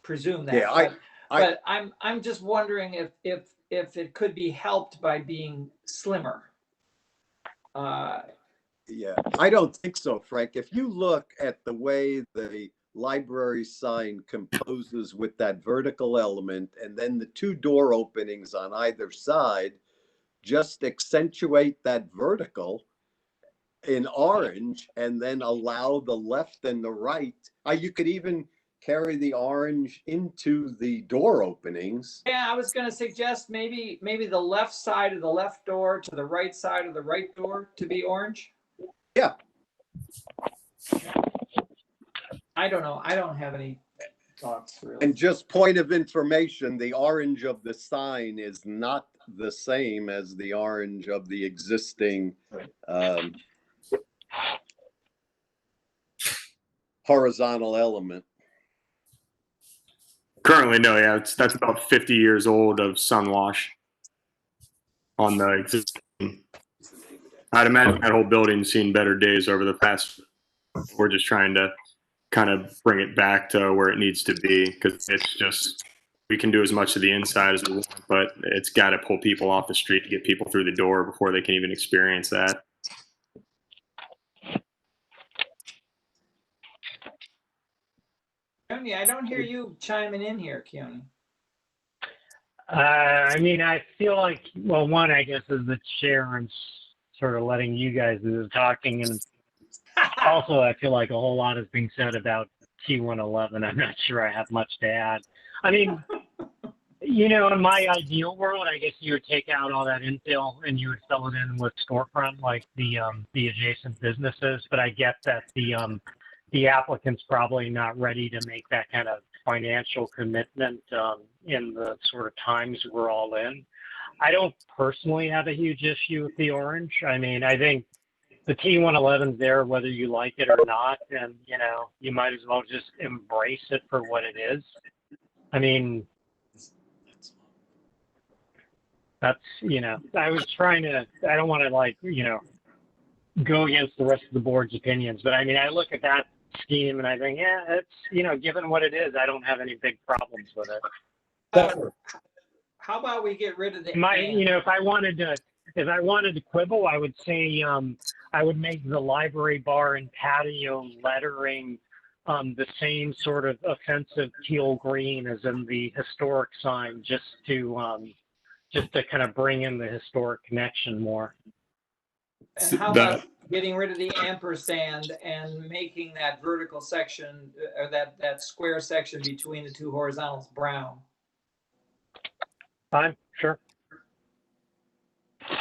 L: presume that.
B: Yeah,
L: but I'm just wondering if it could be helped by being slimmer.
B: Yeah, I don't think so, Frank. If you look at the way the library sign composes with that vertical element and then the two door openings on either side, just accentuate that vertical in orange and then allow the left and the right. You could even carry the orange into the door openings.
L: Yeah, I was going to suggest maybe the left side of the left door to the right side of the right door to be orange.
B: Yeah.
L: I don't know. I don't have any thoughts really.
B: And just point of information, the orange of the sign is not the same as the orange of the existing horizontal element.
P: Currently, no, yeah, that's about 50 years old of sunwash on the existing. I'd imagine that whole building's seen better days over the past. We're just trying to kind of bring it back to where it needs to be, because it's just, we can do as much of the inside as we want, but it's got to pull people off the street to get people through the door before they can even experience that.
L: Keone, I don't hear you chiming in here, Keone.
C: I mean, I feel like, well, one, I guess, is the chair and sort of letting you guys do the talking. And also, I feel like a whole lot is being said about T111. I'm not sure I have much to add. I mean, you know, in my ideal world, I guess you would take out all that infill and you would fill it in with storefront, like the adjacent businesses. But I get that the applicant's probably not ready to make that kind of financial commitment in the sort of times we're all in. I don't personally have a huge issue with the orange. I mean, I think the T111's there whether you like it or not, and you know, you might as well just embrace it for what it is. I mean, that's, you know, I was trying to, I don't want to, like, you know, go against the rest of the board's opinions, but I mean, I look at that scheme and I think, yeah, it's, you know, given what it is, I don't have any big problems with it.
L: How about we get rid of the
C: You know, if I wanted to quibble, I would say I would make the library bar and patio lettering the same sort of offensive teal green as in the historic sign, just to kind of bring in the historic connection more.
L: And how about getting rid of the ampersand and making that vertical section, or that square section between the two horizontals, brown?
C: Fine, sure.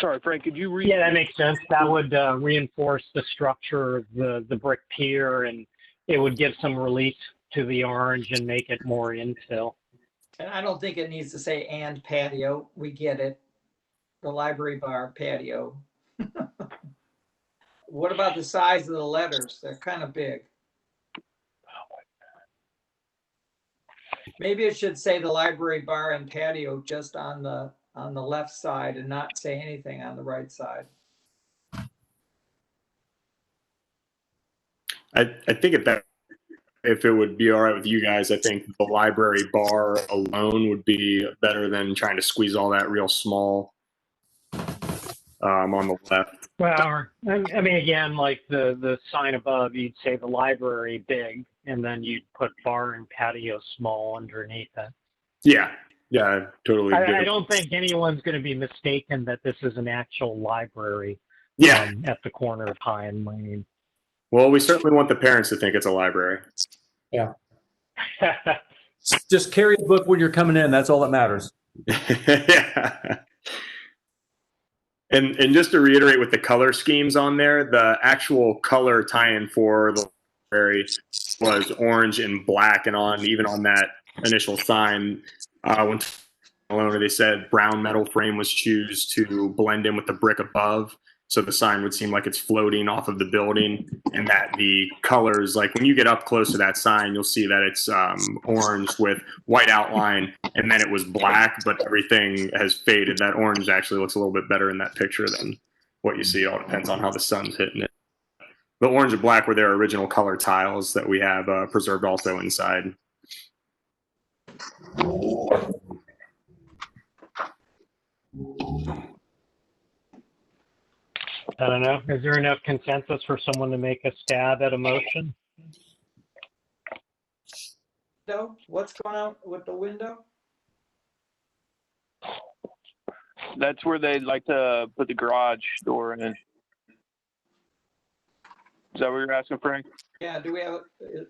E: Sorry, Frank, could you read?
C: Yeah, that makes sense. That would reinforce the structure of the brick pier, and it would give some relief to the orange and make it more infill.
L: And I don't think it needs to say "and patio." We get it. The library bar patio. What about the size of the letters? They're kind of big. Maybe it should say the library bar and patio just on the left side and not say anything on the right side.
P: I think if it would be all right with you guys, I think the library bar alone would be better than trying to squeeze all that real small on the left.
C: Well, I mean, again, like the sign above, you'd say the library big, and then you'd put bar and patio small underneath it.
P: Yeah, totally.
C: I don't think anyone's going to be mistaken that this is an actual library.
P: Yeah.
C: At the corner of High and Lane.
P: Well, we certainly want the parents to think it's a library.
M: Yeah. Just carry a book when you're coming in. That's all that matters.
P: Yeah. And just to reiterate with the color schemes on there, the actual color tie-in for the library was orange and black, and even on that initial sign, when they said brown metal frame was chosen to blend in with the brick above, so the sign would seem like it's floating off of the building, and that the colors, like when you get up close to that sign, you'll see that it's orange with white outline, and then it was black, but everything has faded. That orange actually looks a little bit better in that picture than what you see. It all depends on how the sun's hitting it. The orange and black were their original color tiles that we have preserved also inside.
C: I don't know. Is there enough consensus for someone to make a stab at a motion?
L: What's going on with the window?
E: That's where they'd like to put the garage door in. Is that what you're asking, Frank?
L: Yeah, do we have,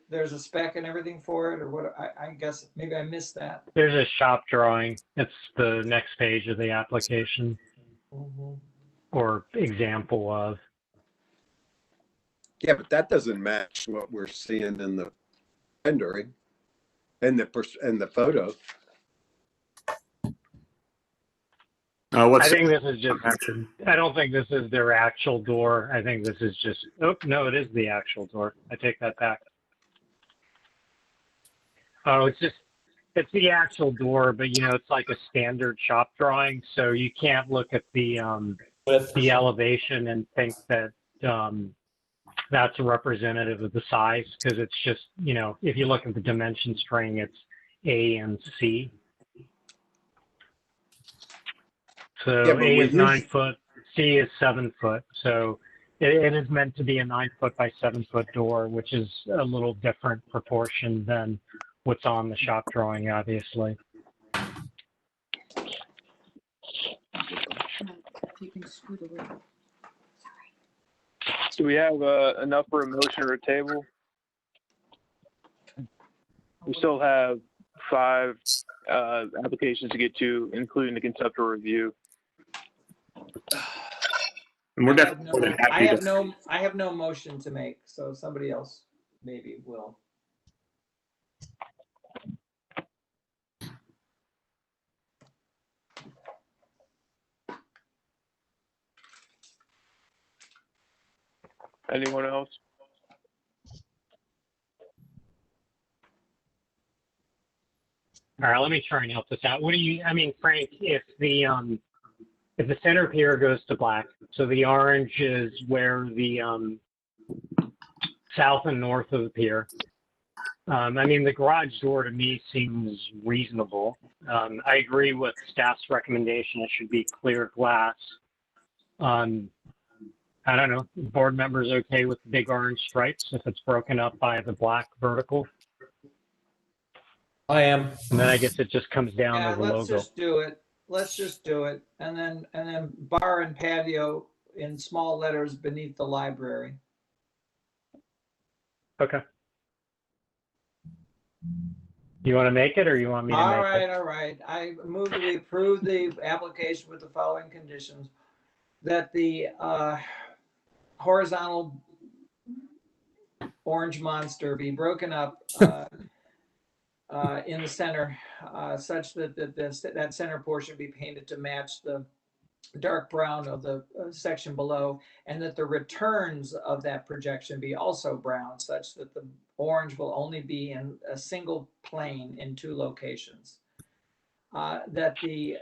L: there's a spec and everything for it, or what? I guess maybe I missed that.
C: There's a shop drawing. It's the next page of the application.
L: Mm-hmm.
C: Or example of.
B: Yeah, but that doesn't match what we're seeing in the rendering and the photo.
C: I think this is just, I don't think this is their actual door. I think this is just, oh, no, it is the actual door. I take that back. Oh, it's the actual door, but you know, it's like a standard shop drawing. So you can't look at the elevation and think that that's representative of the size, because it's just, you know, if you look at the dimension string, it's A and C. So
B: Yeah, but
C: A is
B: we
C: 9 foot, C is 7 foot. So it is meant to be a 9 foot by 7 foot door, which is a little different proportion than what's on the shop drawing, obviously.
E: Do we have enough for a motion or a table? We still have 5 applications to get to, including the conceptual review.
P: And we're definitely
L: I have no motion to make, so somebody else maybe will.
E: Anyone else?
C: All right, let me try and help this out. What do you, I mean, Frank, if the center pier goes to black, so the orange is where the south and north of the pier. I mean, the garage door to me seems reasonable. I agree with staff's recommendation. It should be clear glass. I don't know, board members okay with the big orange stripes if it's broken up by the black vertical?
M: I am.
C: And then I guess it just comes down
L: Yeah,
C: to the
L: let's
C: logo.
L: just do it. Let's just do it. And then bar and patio in small letters beneath the library.
C: Okay. You want to make it, or you want me to make it?
L: All right. I move that we approve the application with the following conditions. That the horizontal orange monster be broken up in the center, such that that center portion be painted to match the dark brown of the section below, and that the returns of that projection be also brown, such that the orange will only be in a single plane in 2 locations. That the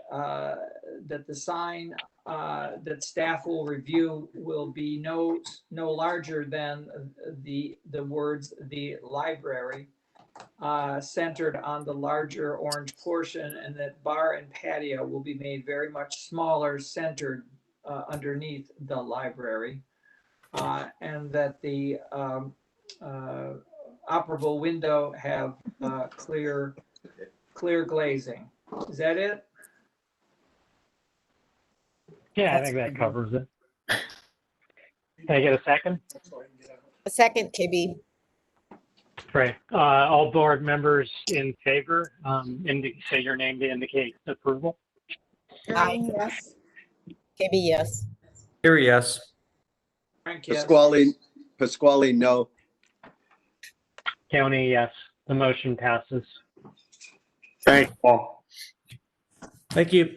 L: sign that staff will review will be no larger than the words "the library," centered on the larger orange portion, and that bar and patio will be made very much smaller, centered underneath the library, and that the operable window have clear glazing. Is that it?
C: Yeah, I think that covers it. Can I get a second?
D: A second, KB.
C: Great. All board members in favor, say your name to indicate approval.
D: Aye.
K: Yes.
D: KB, yes.
M: Here, yes.
L: Frank, yes.
B: Pasquale, no.
C: County, yes. The motion passes.
P: Thanks, Paul.
M: Thank you.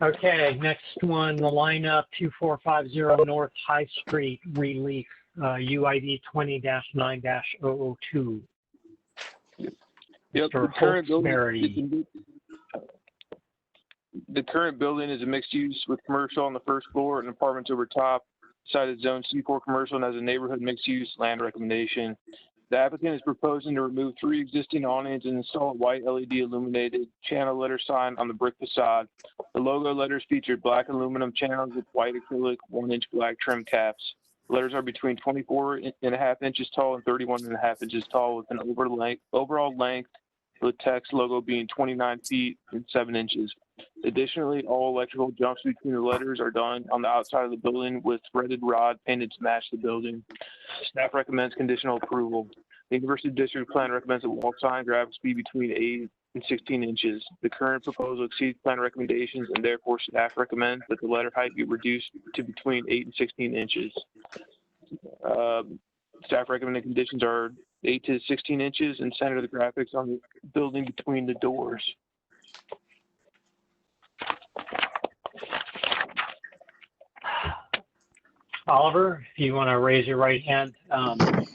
C: Okay, next one, the lineup 2450 North High Street relief, UID 20-9-002.
E: Yep,
C: Mr.
E: the current building is a mixed use with commercial on the first floor and apartments over top. Cited zone C4 commercial and has a neighborhood mixed use land recommendation. The applicant is proposing to remove 3 existing awnings and install a white LED illuminated channel letter sign on the brick facade. The logo letters feature black aluminum channels with white acrylic 1-inch black trim caps. The letters are between 24.5 inches tall and 31.5 inches tall, with an overall length of the text logo being 29 feet and 7 inches. Additionally, all electrical jumps between the letters are done on the outside of the building with threaded rod painted to match the building. Staff recommends conditional approval. The University District Plan recommends that wall sign graphics be between 8 and 16 inches. The current proposal exceeds plan recommendations, and therefore staff recommends that the letter height be reduced to between 8 and 16 inches. Staff recommended conditions are 8 to 16 inches and center the graphics on the building between the doors.
C: Oliver, if you want to raise your right hand, you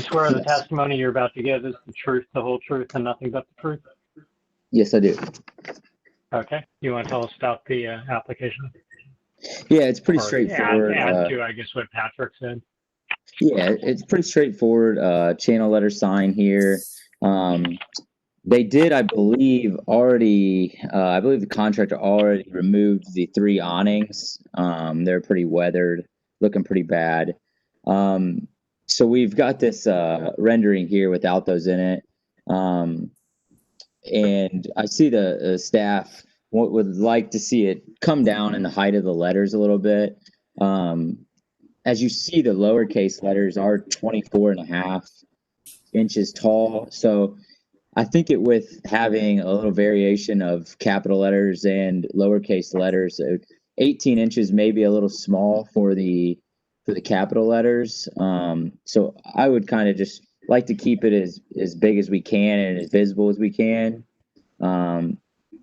C: swear the testimony you're about to give is the truth, the whole truth, and nothing but the truth?
Q: Yes, I do.
C: Okay. You want to tell us about the application?
Q: Yeah, it's pretty
C: Or
Q: straightforward.
C: add to, I guess, what Patrick said.
Q: Yeah, it's pretty straightforward. Channel letter sign here. They did, I believe, already. I believe the contractor already removed the 3 awnings. They're pretty weathered, looking pretty bad. So we've got this rendering here without those in it. And I see the staff would like to see it come down in the height of the letters a little bit. As you see, the lowercase letters are 24.5 inches tall. So I think it with having a little variation of capital letters and lowercase letters, 18 inches may be a little small for the capital letters. So I would kind of just like to keep it as big as we can and as visible as we can.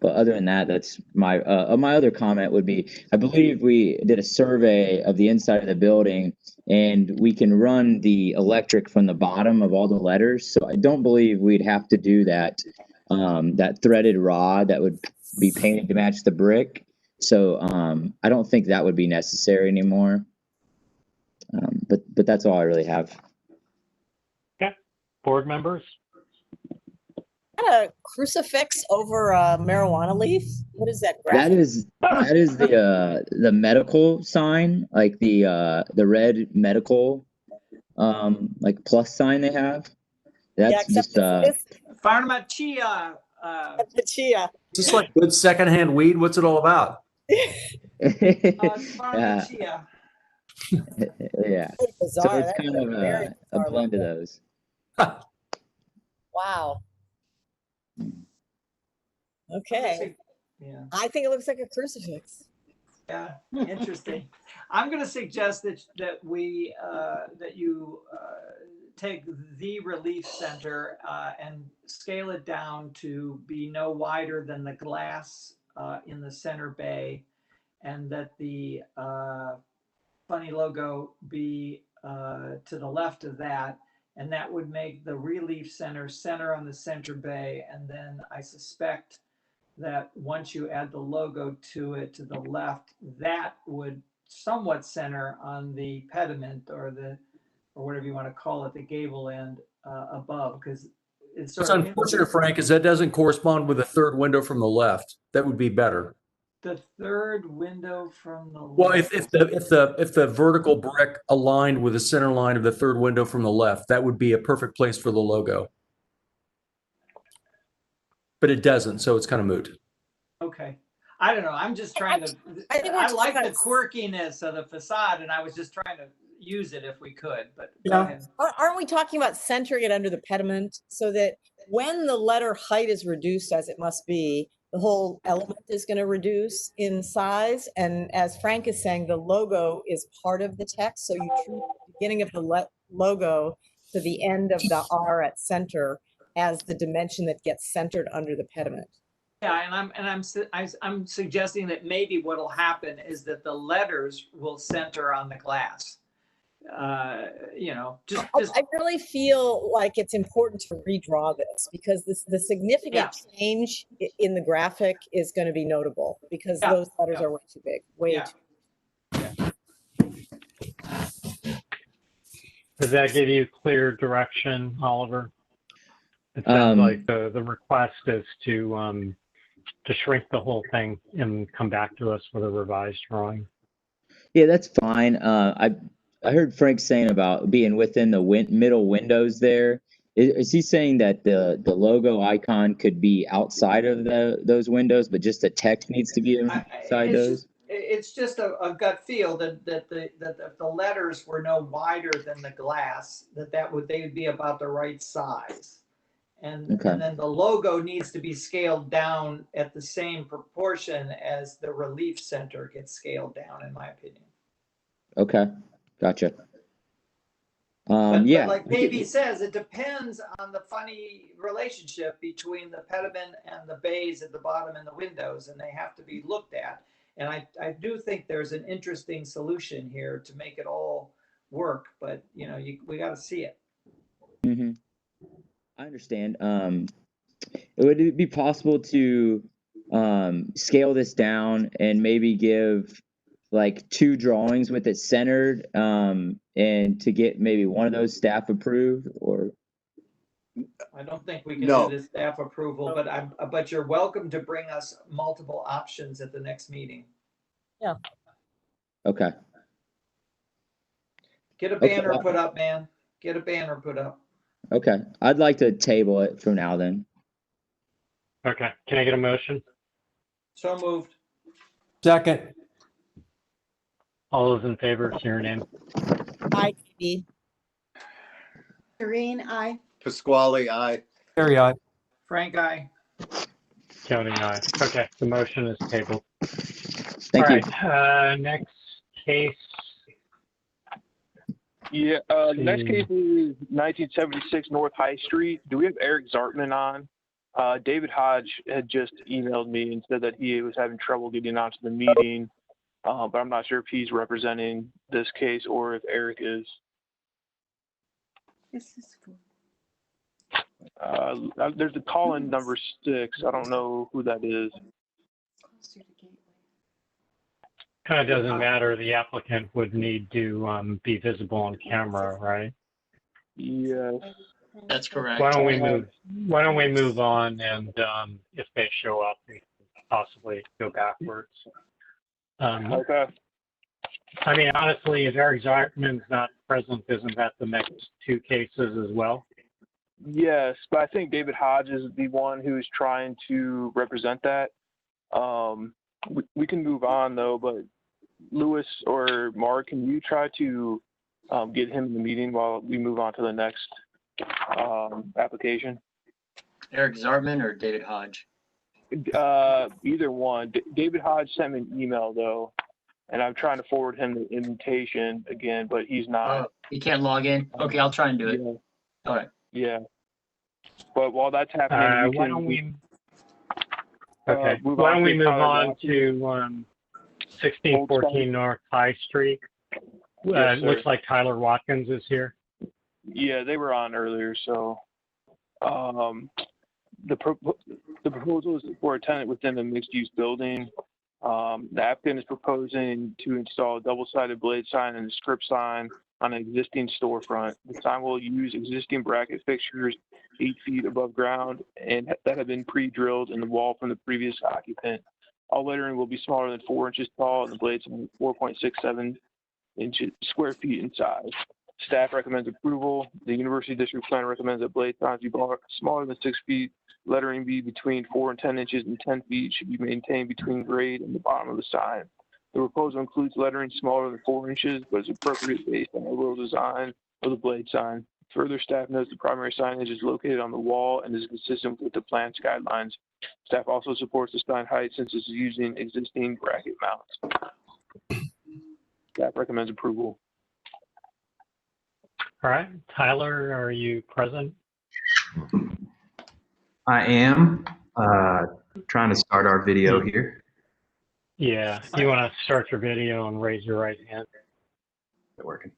Q: But other than that, that's my other comment would be, I believe we did a survey of the inside of the building and we can run the electric from the bottom of all the letters. So I don't believe we'd have to do that, that threaded rod that would be painted to match the brick. So I don't think that would be necessary anymore. But that's all I really have.
C: Okay. Board members?
D: A crucifix over a marijuana leaf? What is that?
Q: That is the medical sign, like the red medical like plus sign they have. That's just
L: Pharmacia.
D: Chia.
M: Is this like good secondhand weed? What's it all about?
L: Pharmacia.
Q: Yeah. So
D: Bizarre.
Q: it's kind of a blend of those.
D: Wow. Okay.
L: Yeah.
D: I think it looks like a crucifix.
L: Yeah, interesting. I'm going to suggest that you take the relief center and scale it down to be no wider than the glass in the center bay, and that the funny logo be to the left of that, and that would make the relief center on the center bay. And then I suspect that once you add the logo to it to the left, that would somewhat center on the pediment or whatever you want to call it, the gable end above, because it's
M: What's unfortunate, Frank, is that doesn't correspond with the third window from the left. That would be better.
L: The third window from the
M: Well,
L: left.
M: if the vertical brick aligned with the center line of the third window from the left, that would be a perfect place for the logo. But it doesn't, so it's kind of moot.
L: Okay. I don't know. I'm just trying to. I like the quirkiness of the facade, and I was just trying to use it if we could. But
D: yeah, aren't we talking about centering it under the pediment so that when the letter height is reduced, as it must be, the whole element is going to reduce in size? And as Frank is saying, the logo is part of the text, so you treat the beginning of the logo to the end of the R at center as the dimension that gets centered under the pediment.
L: Yeah, and I'm suggesting that maybe what'll happen is that the letters will center on the glass. I
D: really feel like it's important to redraw this because the significant change in the graphic is going to be notable because those letters are way too big,
C: Does that give you clear direction, Oliver? It sounds like the request is to shrink the whole thing and come back to us with a revised drawing.
Q: Yeah, that's fine. I heard Frank saying about being within the middle windows there. Is he saying that the logo icon could be outside of those windows, but just the text needs to be inside those?
L: It's just a gut feel that if the letters were no wider than the glass, they would be about the right size. And then the logo needs to be scaled down at the same proportion as the relief center gets scaled down, in my opinion.
Q: Okay, gotcha.
L: But
Q: Yeah.
L: like KB says, it depends on the funny relationship between the pediment and the bays at the bottom and the windows, and they have to be looked at. And I do think there's an interesting solution here to make it all work, but you know, we got to see it.
Q: Mm-hmm. I understand. Would it be possible to scale this down and maybe give like 2 drawings with it centered, and to get maybe one of those staff approved? Or
L: I don't think we can
B: No.
L: do this staff approval, but you're welcome to bring us multiple options at the next meeting.
D: Yeah.
Q: okay.
L: Get a
Q: Okay.
L: banner put up, man. Get a banner put up.
Q: Okay. I'd like to table it for now then.
C: Okay, can I get a motion?
L: So moved.
M: Second.
C: All those in favor, say your name.
D: Aye, KB.
K: Serene, I.
B: Pasquale, aye.
M: Carrie, aye.
L: Frank, I.
C: Counting aye. Okay, the motion is tabled.
Q: Thank
C: All
Q: you.
C: right, next case.
E: Yeah, next case is 1976 North High Street. Do we have Eric Zartman on? David Hodge had just emailed me and said that he was having trouble getting onto the meeting, but I'm not sure if he's representing this case or if Eric is.
K: This is cool.
E: There's a call-in number 6. I don't know who that is.
C: Kind of doesn't matter. The applicant would need to be visible on camera, right?
E: Yes.
A: That's correct.
C: Why don't we move on, and if they show up, we can possibly go backwards.
E: Okay.
C: I mean, honestly, if Eric Zartman's not present, isn't that the next 2 cases as well?
E: Yes, but I think David Hodge is the one who's trying to represent that. We can move on though, but Lewis or Mark, can you try to get him in the meeting while we move on to the next application?
A: Eric Zartman or David Hodge?
E: Either one. David Hodge sent me an email though, and I'm trying to forward him the invitation again, but he's not.
A: He can't log in? Okay, I'll try and do it.
E: Yeah.
A: All right.
E: Yeah. But while that's happening,
C: Why don't we move on to 1614 North High Street?
E: Yes,
C: It looks like Tyler Watkins is here.
E: Yeah, they were on earlier. So the proposal is for a tenant within the mixed-use building. The applicant is proposing to install a double-sided blade sign and a script sign on an existing storefront. The sign will use existing bracket fixtures 8 feet above ground and that have been pre-drilled in the wall from the previous occupant. All lettering will be smaller than 4 inches tall, and the blades are 4.67 square feet in size. Staff recommends approval. The University District Plan recommends that blade signs be smaller than 6 feet. Lettering be between 4 and 10 inches, and 10 feet should be maintained between grade and the bottom of the sign. The proposal includes lettering smaller than 4 inches, but is appropriate based on the overall design of the blade sign. Further, staff notes the primary signage is located on the wall and is consistent with the plan's guidelines. Staff also supports the sign height since it's using existing bracket mounts. Staff recommends approval.
C: All right, Tyler, are you present?
R: I am trying to start our video here.
C: Yeah, you want to start your video and raise your right hand.
R: Is it working?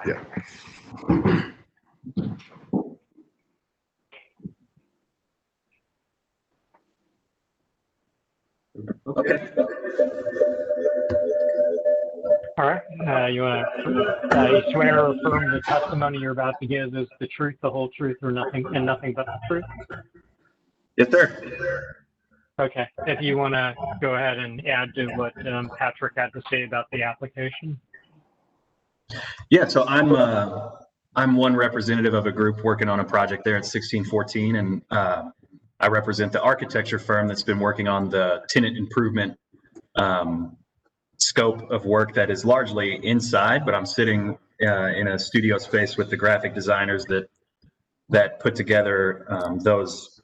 R: Yeah. Okay.
C: All right, you want to you swear or affirm the testimony you're about to give is the truth, the whole truth, or nothing, and nothing but the truth?
R: Yes, sir.
C: Okay, if you want to go ahead and add to what Patrick had to say about the application.
R: Yeah, so I'm one representative of a group working on a project there at 1614, and I represent the architecture firm that's been working on the tenant improvement scope of work that is largely inside, but I'm sitting in a studio space with the graphic designers that put together those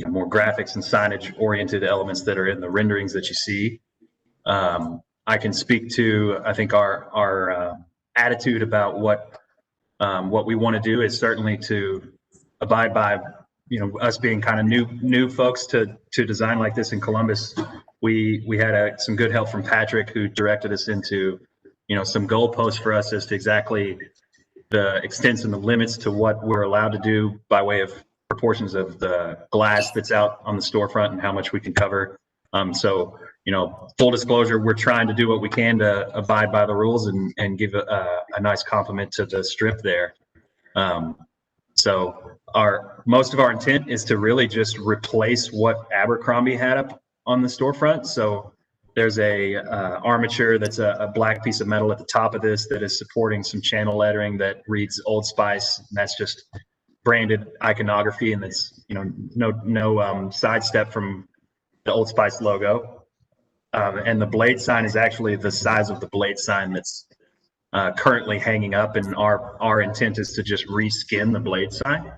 R: more graphics and signage oriented elements that are in the renderings that you see. I can speak to, I think our attitude about what we want to do is certainly to abide by, us being kind of new folks to design like this in Columbus. We had some good help from Patrick, who directed us into, some goalposts for us as to exactly the extents and the limits to what we're allowed to do by way of proportions of the glass that's out on the storefront and how much we can cover. So, full disclosure, we're trying to do what we can to abide by the rules and give a nice compliment to the strip there. So most of our intent is to really just replace what Abercrombie had up on the storefront. So there's a armature that's a black piece of metal at the top of this that is supporting some channel lettering that reads Old Spice. And that's just branded iconography, and it's no sidestep from the Old Spice logo. And the blade sign is actually the size of the blade sign that's currently hanging up, and our intent is to just reskin the blade sign.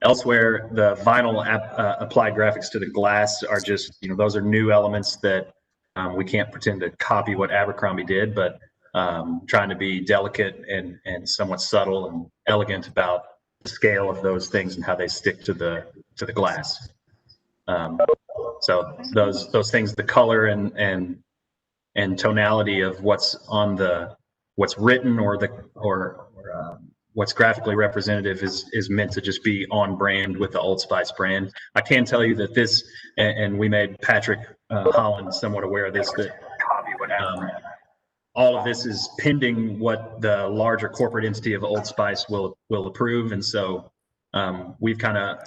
R: Elsewhere, the vinyl applied graphics to the glass are just, those are new elements that we can't pretend to copy what Abercrombie did, but trying to be delicate and somewhat subtle and elegant about the scale of those things and how they stick to the glass. So those things, the color and tonality of what's written or what's graphically representative is meant to just be on brand with the Old Spice brand. I can tell you that this, and we made Patrick Holland somewhat aware of this, that all of this is pending what the larger corporate entity of Old Spice will approve. And so we've kind of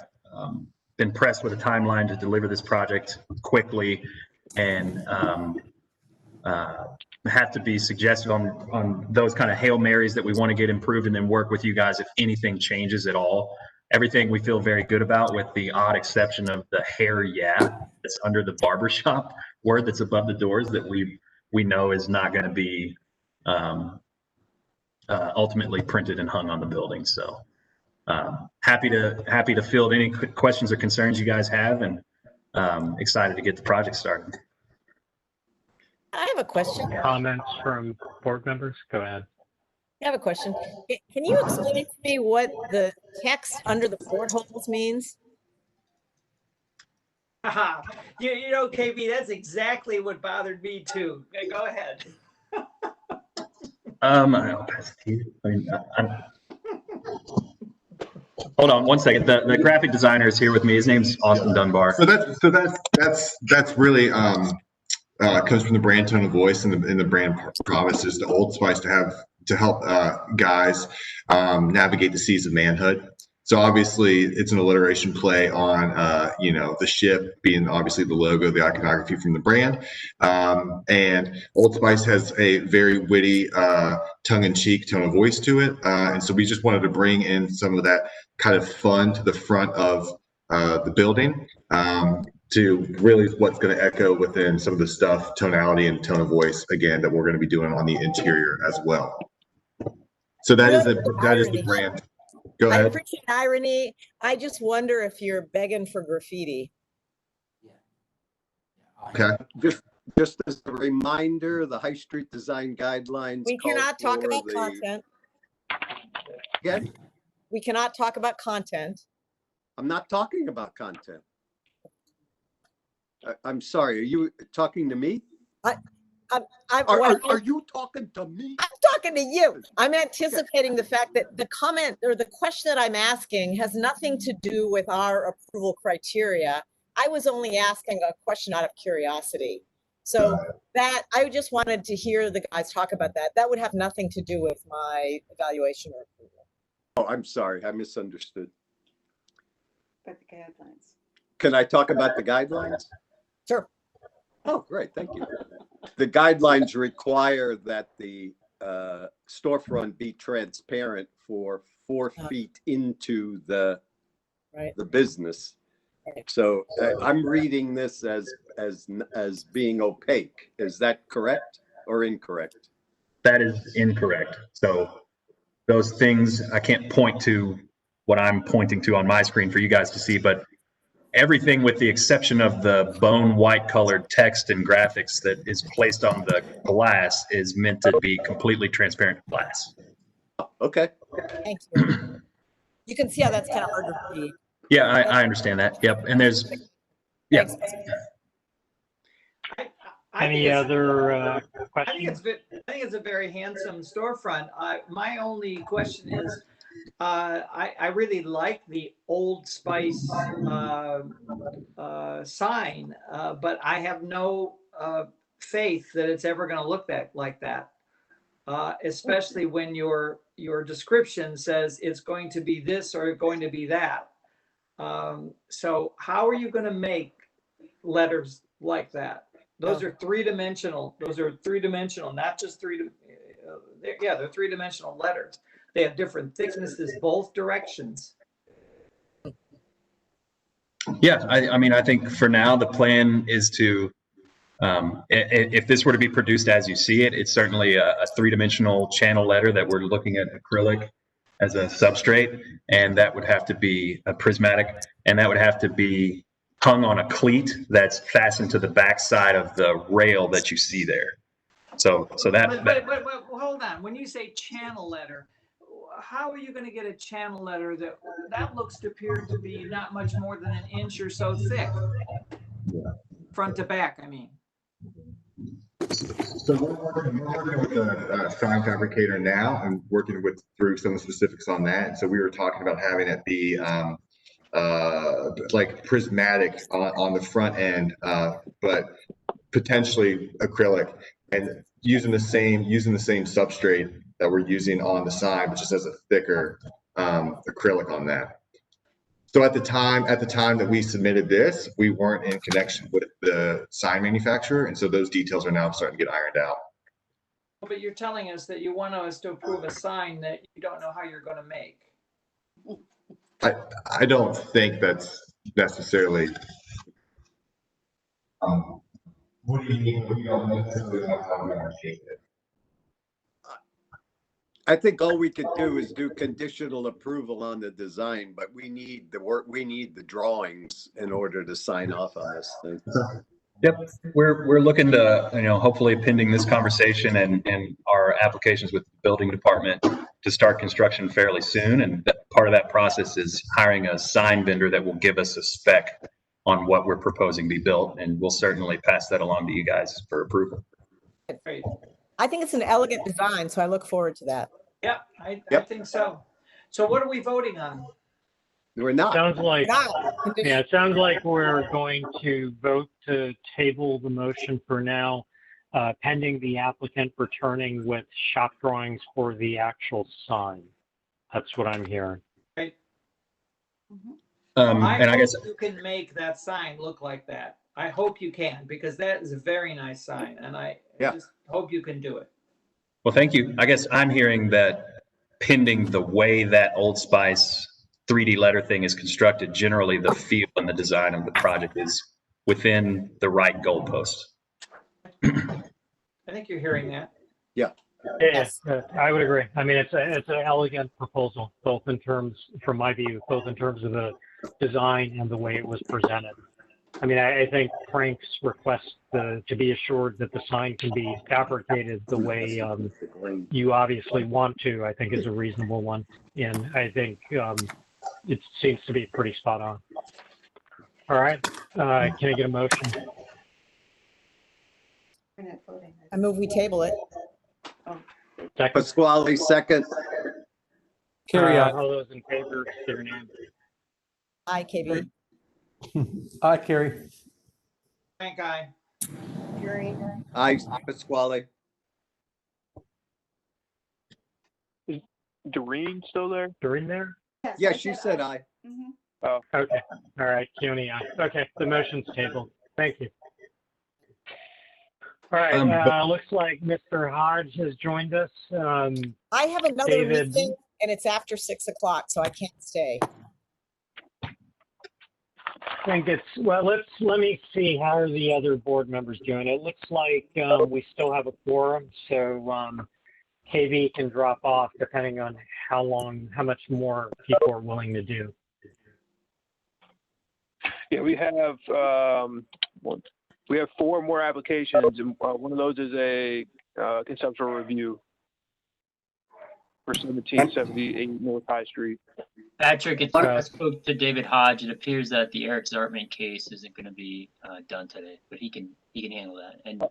R: been pressed with a timeline to deliver this project quickly, and have to be suggestive on those kind of Hail Marys that we want to get improved, and then work with you guys if anything changes at all. Everything we feel very good about, with the odd exception of the hair that's under the barbershop word that's above the doors that we know is not going to be ultimately printed and hung on the building. So happy to field any questions or concerns you guys have, and excited to get the project started.
D: I have a question.
C: Comments from board members? Go ahead.
D: I have a question. Can you explain to me what the text under the portholes means?
L: KB, that's exactly what bothered me too. Go ahead.
R: I'll pass it to you. Hold on one second. The graphic designer is here with me. His name's Austin Dunbar.
S: So that's really comes from the brand tone of voice and the brand promise is the Old Spice to help guys navigate the seas of manhood. So obviously it's an alliteration play on the ship being obviously the logo, the iconography from the brand, and Old Spice has a very witty tongue-in-cheek tone of voice to it, and so we just wanted to bring in some of that kind of fun to the front of the building, to really what's going to echo within some of the stuff, tonality and tone of voice, again, that we're going to be doing on the interior as well. So that is the brand. Go ahead.
D: I appreciate irony. I just wonder if you're begging for graffiti.
S: Okay.
B: Just as a reminder, the High Street Design Guidelines.
D: We cannot talk about content.
B: Again?
D: We cannot talk about content.
B: I'm not talking about content. I'm sorry. Are you talking to me?
D: Are
B: you talking to me?
D: I'm talking to you. I'm anticipating the fact that the comment or the question that I'm asking has nothing to do with our approval criteria. I was only asking a question out of curiosity. So that I just wanted to hear the guys talk about that. That would have nothing to do with my evaluation or approval.
B: Oh, I'm sorry. I misunderstood.
K: But the guidelines.
B: Can I talk about the guidelines?
D: Sure.
B: Oh, great. Thank you. The guidelines require that the storefront be transparent for 4 feet into the business. So I'm reading this as being opaque. Is that correct or incorrect?
R: That is incorrect. So those things, I can't point to what I'm pointing to on my screen for you guys to see, but everything with the exception of the bone white colored text and graphics that is placed on the glass is meant to be completely transparent glass.
B: Okay.
D: Thank you. You can see how that's kind of hard to read.
R: Yeah, I understand that. Yep. And there's, yeah.
C: Any other questions?
L: I think it's a very handsome storefront. My only question is, I really like the Old Spice sign, but I have no faith that it's ever going to look like that. Especially when your description says it's going to be this or going to be that. So how are you going to make letters like that? Those are three-dimensional. Those are three-dimensional, not just they're three-dimensional letters. They have different thicknesses, both directions.
R: Yeah, I mean, I think for now the plan is to, if this were to be produced as you see it, it's certainly a three-dimensional channel letter that we're looking at acrylic as a substrate, and that would have to be a prismatic, and that would have to be hung on a cleat that's fastened to the backside of the rail that you see there. So that.
L: But hold on. When you say channel letter, how are you going to get a channel letter that looks to appear to be not much more than an inch or so thick, front to back? I mean.
S: So we're working with the sign fabricator now and working through some specifics on that. And so we were talking about having it be like prismatic on the front end, but potentially acrylic, and using the same substrate that we're using on the sign, but just has a thicker acrylic on that. So at the time that we submitted this, we weren't in connection with the sign manufacturer, and so those details are now starting to get ironed out.
L: But you're telling us that you want us to approve a sign that you don't know how you're going to make.
S: I don't think that's necessarily. What do you mean? We don't necessarily know how we're going to shape it.
B: I think all we could do is do conditional approval on the design, but we need the work, we need the drawings in order to sign off on this thing.
R: Yep, we're looking to, hopefully pending this conversation and our applications with the building department to start construction fairly soon. And part of that process is hiring a sign vendor that will give us a spec on what we're proposing be built. And we'll certainly pass that along to you guys for approval.
L: Great.
D: I think it's an elegant design, so I look forward to that.
L: Yeah, I think so. So what are we voting on?
B: We're not.
C: Sounds like, yeah, it sounds like we're going to vote to table the motion for now, pending the applicant returning with shop drawings for the actual sign. That's what I'm hearing.
L: Right.
R: And I guess
L: you can make that sign look like that. I hope you can, because that is a very nice sign, and I just hope you can do it.
R: Well, thank you. I guess I'm hearing that pending the way that Old Spice 3D letter thing is constructed, generally the feel and the design of the project is within the right goalpost.
L: I think you're hearing that.
B: Yeah.
C: Yes, I would agree. I mean, it's an elegant proposal, both in terms, from my view, both in terms of the design and the way it was presented. I mean, I think Frank's request to be assured that the sign can be fabricated the way you obviously want to, I think is a reasonable one. And I think it seems to be pretty spot on. All right, can I get a motion?
D: I move we table it.
C: Second.
B: Pasquale, second.
C: Carry on. All those in favor, say your name.
D: Aye, KB.
M: Aye, Carrie.
L: Frank, aye.
D: Jerry.
B: Aye, Pasquale.
E: Doreen still there?
C: Doreen there?
B: Yeah, she said aye.
E: Oh.
C: Okay. All right, Keone, aye. Okay, the motion's tabled. Thank you. All right, looks like Mr. Hodge has joined us.
D: I have another
C: David.
D: meeting, and it's after 6 o'clock, so I can't stay.
C: I think it's, well, let me see how are the other board members doing. It looks like we still have a quorum, so KB can drop off depending on how much more people are willing to do.
E: Yeah, we have four more applications, and one of those is a conceptual review for 1778 North High Street.
A: Patrick, I spoke to David Hodge. It appears that the Eric Zartman case isn't going to be done today, but he can handle that. And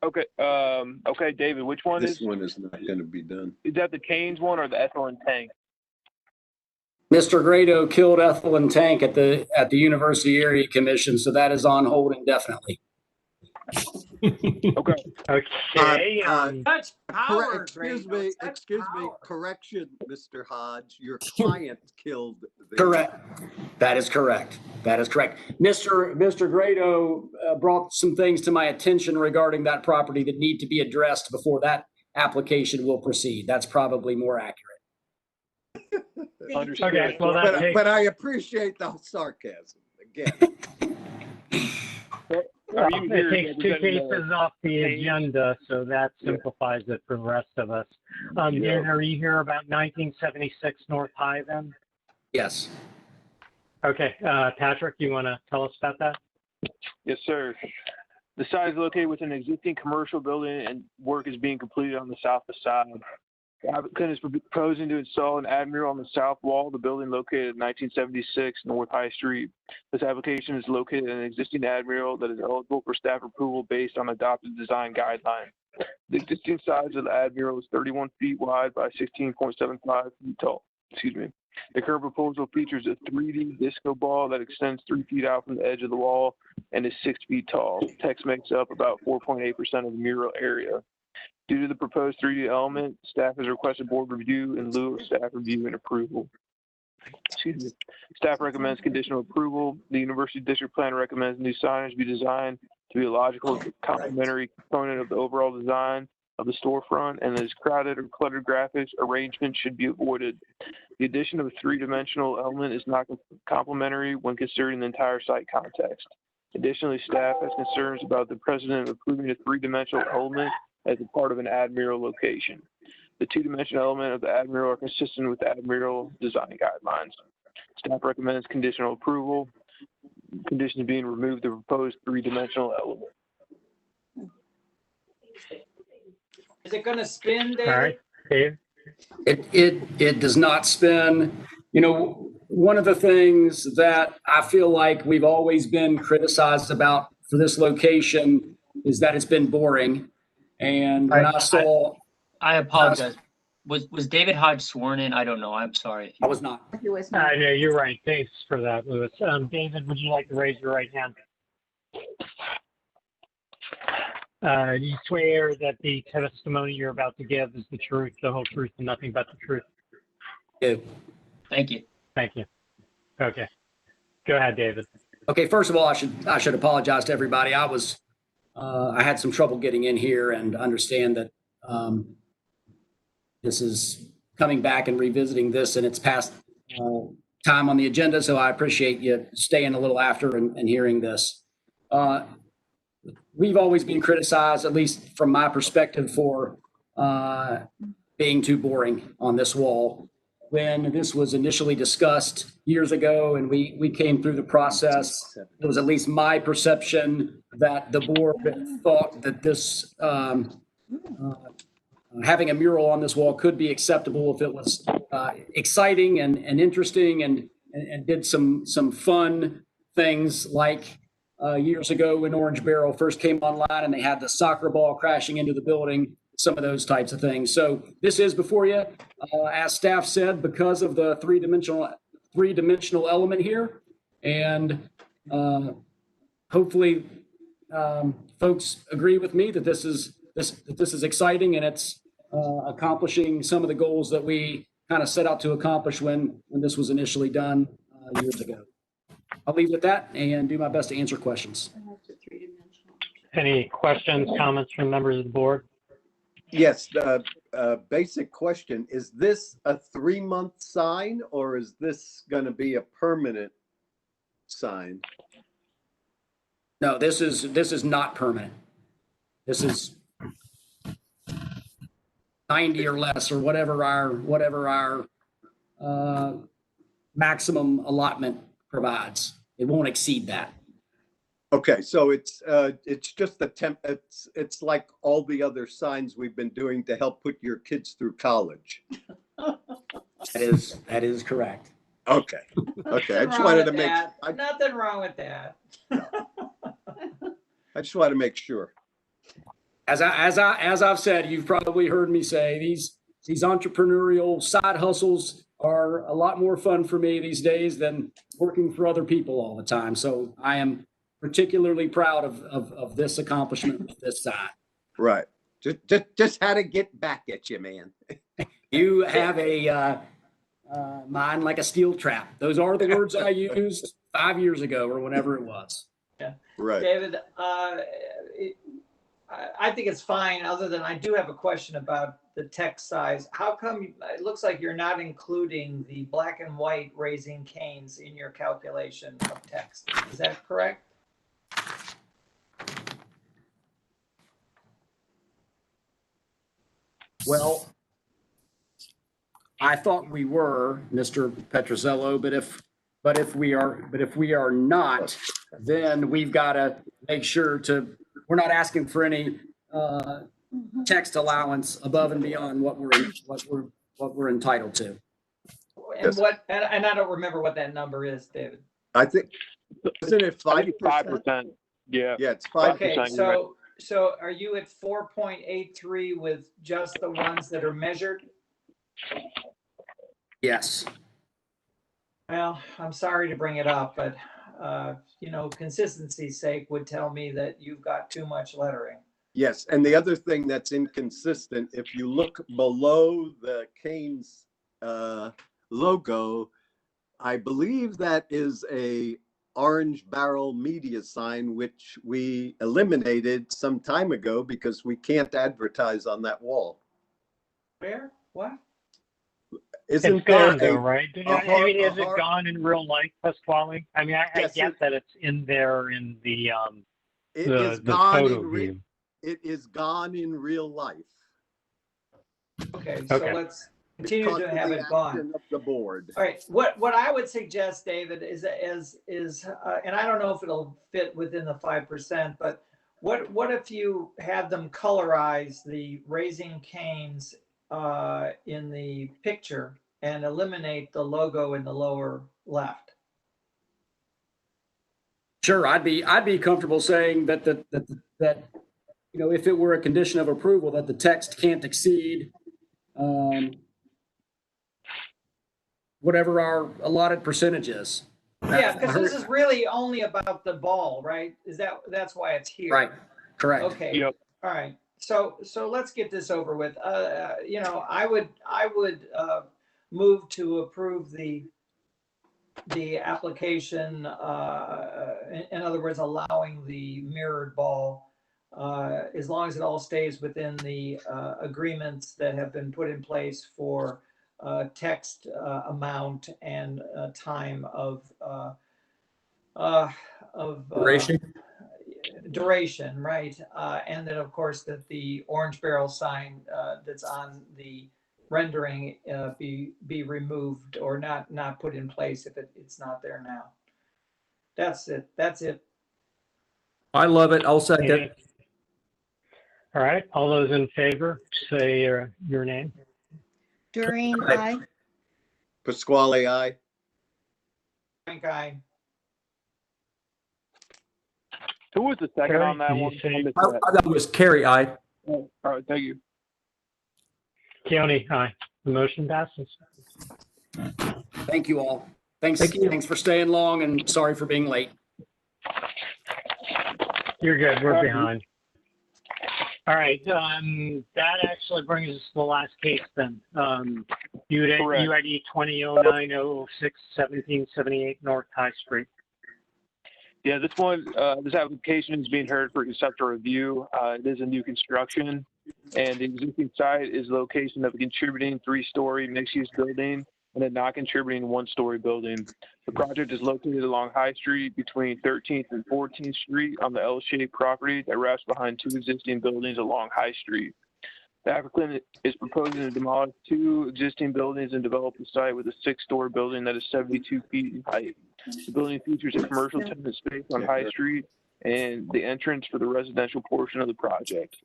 E: Okay, okay, David, which one
B: This
E: is?
B: one is not going to be done.
E: Is that the Canes one or the ethylene tank?
T: Mr. Grado killed ethylene tank at the University Area Commission, so that is on hold indefinitely.
E: Okay.
C: Okay.
A: That's power.
B: Excuse me. Correction, Mr. Hodge. Your client killed the.
T: Correct. That is correct. That is correct. Mr. Grado brought some things to my attention regarding that property that need to be addressed before that application will proceed. That's probably more accurate.
E: Understood.
C: Okay, well,
B: But I appreciate the sarcasm again.
C: It takes two cases off the agenda, so that simplifies it for the rest of us. Dan, are you here about 1976 North High then?
T: Yes.
C: Okay, Patrick, you want to tell us about that?
E: Yes, sir. The site is located within an existing commercial building and work is being completed on the south facade. The applicant is proposing to install an admiral on the south wall of the building located at 1976 North High Street. This application is located in an existing admiral that is eligible for staff approval based on adopted design guidelines. The existing size of the admiral is 31 feet wide by 16.75 feet tall. Excuse me. The current proposal features a 3D disco ball that extends 3 feet out from the edge of the wall and is 6 feet tall. Text makes up about 4.8% of the mural area. Due to the proposed 3D element, staff has requested board review in lieu of staff review and approval. Excuse me. Staff recommends conditional approval. The University District Plan recommends new signage be designed to be a logical complementary component of the overall design of the storefront, and as crowded or cluttered graphics arrangement should be avoided. The addition of a three-dimensional element is not complementary when considering the entire site context. Additionally, staff has concerns about the precedent of approving a three-dimensional element as a part of an admiral location. The two-dimensional element of the admiral are consistent with the admiral design guidelines. Staff recommends conditional approval. Conditions being removed the proposed three-dimensional element.
L: Is it going to spin, David?
C: All right, Dave?
T: It does not spin. You know, one of the things that I feel like we've always been criticized about for this location is that it's been boring. And when I saw,
A: I apologize. Was David Hodge sworn in? I don't know. I'm sorry.
T: I was not.
K: He was not.
C: No, you're right. Thanks for that, Louis. David, would you like to raise your right hand? Do you swear that the testimony you're about to give is the truth, the whole truth, and nothing but the truth?
T: Yeah.
A: Thank you.
C: Thank you. Okay. Go ahead, David.
T: Okay, first of all, I should apologize to everybody. I had some trouble getting in here and understand that this is coming back and revisiting this in its past time on the agenda. So I appreciate you staying a little after and hearing this. We've always been criticized, at least from my perspective, for being too boring on this wall. When this was initially discussed years ago and we came through the process, it was at least my perception that the board thought that this having a mural on this wall could be acceptable if it was exciting and interesting and did some fun things like years ago when Orange Barrel first came online and they had the soccer ball crashing into the building, some of those types of things. So this is before you, as staff said, because of the three-dimensional element here. And hopefully folks agree with me that this is exciting and it's accomplishing some of the goals that we kind of set out to accomplish when this was initially done years ago. I'll leave it at that and do my best to answer questions.
C: Any questions, comments from members of the board?
B: Yes, basic question. Is this a 3-month sign or is this going to be a permanent sign?
T: No, this is not permanent. This is 90 or less or whatever our maximum allotment provides. It won't exceed that.
B: Okay, so it's just the it's like all the other signs we've been doing to help put your kids through college.
T: That is correct.
B: Okay. Okay. I
L: Nothing
B: just
L: wrong
B: wanted to
L: with
B: make
L: that. Nothing wrong with that.
B: I just wanted to make sure.
T: As I've said, you've probably heard me say these entrepreneurial side hustles are a lot more fun for me these days than working for other people all the time. So I am particularly proud of this accomplishment with this side.
B: Right. Just had to get back at you, man.
T: You have a mind like a steel trap. Those are the words I used 5 years ago or whenever it was.
L: Yeah.
B: Right.
L: David, I think it's fine, other than I do have a question about the text size. How come it looks like you're not including the black and white raising canes in your calculation of text? Is that correct?
T: Well, I thought we were, Mr. Petrozello, but if we are not, then we've got to make sure we're not asking for any text allowance above and beyond what we're entitled to.
L: And and I don't remember what that number is, David.
B: I think, isn't it 5%?
E: 5%. Yeah.
B: Yeah, it's 5%.
L: Okay, so are you at 4.83 with just the ones that are measured?
T: Yes.
L: Well, I'm sorry to bring it up, but consistency's sake would tell me that you've got too much lettering.
B: Yes, and the other thing that's inconsistent, if you look below the Canes logo, I believe that is a orange barrel media sign, which we eliminated some time ago because we can't advertise on that wall.
L: Where? What?
C: It's gone though, right? I mean, is it gone in real life, Pasquale? I mean, I get that it's in there in the photo view.
B: It is gone in real life.
L: Okay, so let's continue to have it gone.
B: Of the board.
L: All right. What I would suggest, David, is and I don't know if it'll fit within the 5%, but what if you had them colorize the raising canes in the picture and eliminate the logo in the lower left?
T: Sure, I'd be comfortable saying that if it were a condition of approval that the text can't exceed whatever our allotted percentage is.
L: Yeah, because this is really only about the ball, right? That's why it's here?
T: Right. Correct.
L: Okay. Yep. All right. So let's get this over with. I would move to approve the application. In other words, allowing the mirrored ball, as long as it all stays within the agreements that have been put in place for text amount and time of duration, right? And then, of course, that the orange barrel sign that's on the rendering be removed or not put in place if it's not there now. That's it.
M: I love it. I'll second.
C: Yeah. All right. All those in favor, say your name.
K: Doreen, aye.
B: Pasquale, aye.
L: Frank, aye.
E: Who was the second on that one?
M: That was Carrie, aye.
E: Oh, all right, thank you.
C: Keone, aye. The motion passes.
T: Thank you all. Thanks for staying long and sorry for being late.
C: You're good. We're behind. All right. That actually brings us to the last case then. UID 2009-006-1778 North High Street.
E: Yeah, this application is being heard for conceptual review. It is a new construction, and the existing site is location of a contributing 3-story mixed-use building and a non-contributing 1-story building. The project is located along High Street between 13th and 14th Street on the L-shaped property that wraps behind 2 existing buildings along High Street. The applicant is proposing to demolish 2 existing buildings and develop the site with a 6-story building that is 72 feet in height. The building features a commercial tenant space on High Street and the entrance for the residential portion of the project.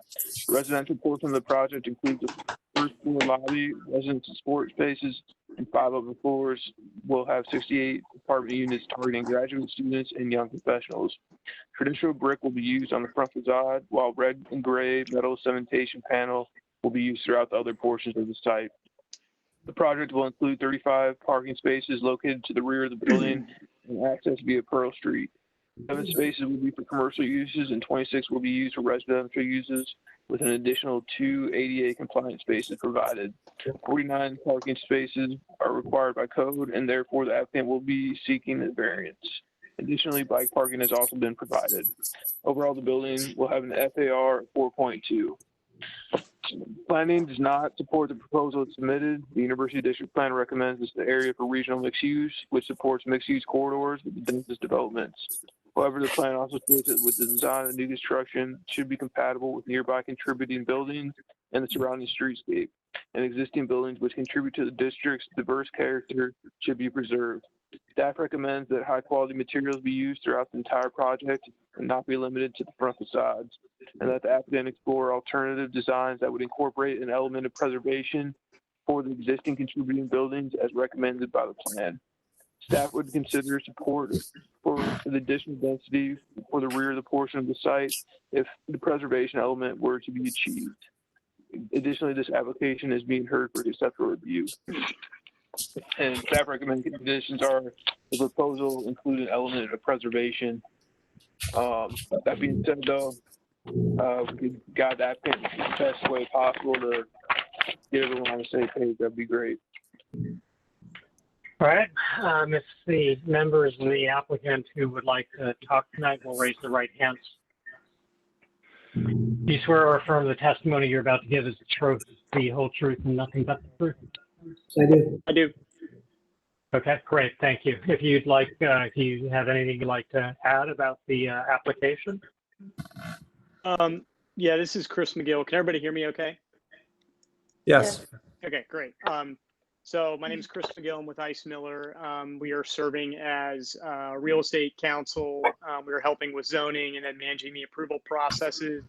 E: The residential portion of the project includes a first floor lobby, residence and sport spaces, and 5 upper floors. Will have 68 apartment units targeting graduate students and young professionals. Traditional brick will be used on the front facade, while red and gray metal cementation panel will be used throughout the other portions of the site. The project will include 35 parking spaces located to the rear of the building and access via Pearl Street. 7 spaces will be for commercial uses and 26 will be used for residential uses, with an additional 2 ADA compliant spaces provided. 49 parking spaces are required by code, and therefore the applicant will be seeking a variance. Additionally, bike parking has also been provided. Overall, the building will have an FAR of 4.2. Planning does not support the proposal submitted. The University District Plan recommends this the area for regional mixed use, which supports mixed use corridors with the densest developments. However, the plan also states that with the design of new construction should be compatible with nearby contributing buildings and the surrounding streetscape, and existing buildings which contribute to the district's diverse character should be preserved. Staff recommends that high quality materials be used throughout the entire project and not be limited to the front facades, and that the applicant explore alternative designs that would incorporate an element of preservation for the existing contributing buildings as recommended by the plan. Staff would consider support for the additional density for the rear of the portion of the site if the preservation element were to be achieved. Additionally, this application is being heard for conceptual review. And staff recommended conditions are the proposal include an element of preservation. That being said, though, we could guide the applicant the best way possible to get everyone on the same page. That'd be great.
C: All right. If the members of the applicant who would like to talk tonight will raise their right hands. Do you swear or affirm the testimony you're about to give is the truth, the whole truth, and nothing but the truth?
U: I do.
C: I do. Okay, great. Thank you. If you'd like, if you have anything you'd like to add about the application?
V: Yeah, this is Chris McGill. Can everybody hear me okay?
M: Yes.
V: Okay, great. So my name is Chris McGill. I'm with Ice Miller. We are serving as real estate counsel. We are helping with zoning and then managing the approval processes.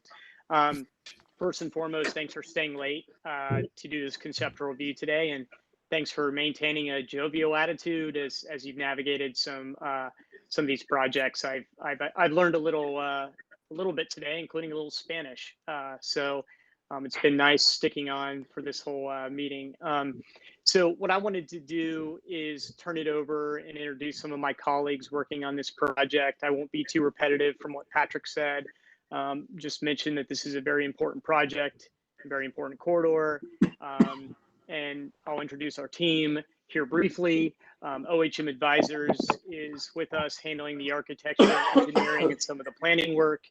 V: First and foremost, thanks for staying late to do this conceptual review today, and thanks for maintaining a jovial attitude as you've navigated some of these projects. I've learned a little bit today, including a little Spanish. So it's been nice sticking on for this whole meeting. So what I wanted to do is turn it over and introduce some of my colleagues working on this project. I won't be too repetitive from what Patrick said. Just mention that this is a very important project, a very important corridor. And I'll introduce our team here briefly. OHM Advisors is with us handling the architecture, engineering, and some of the planning work.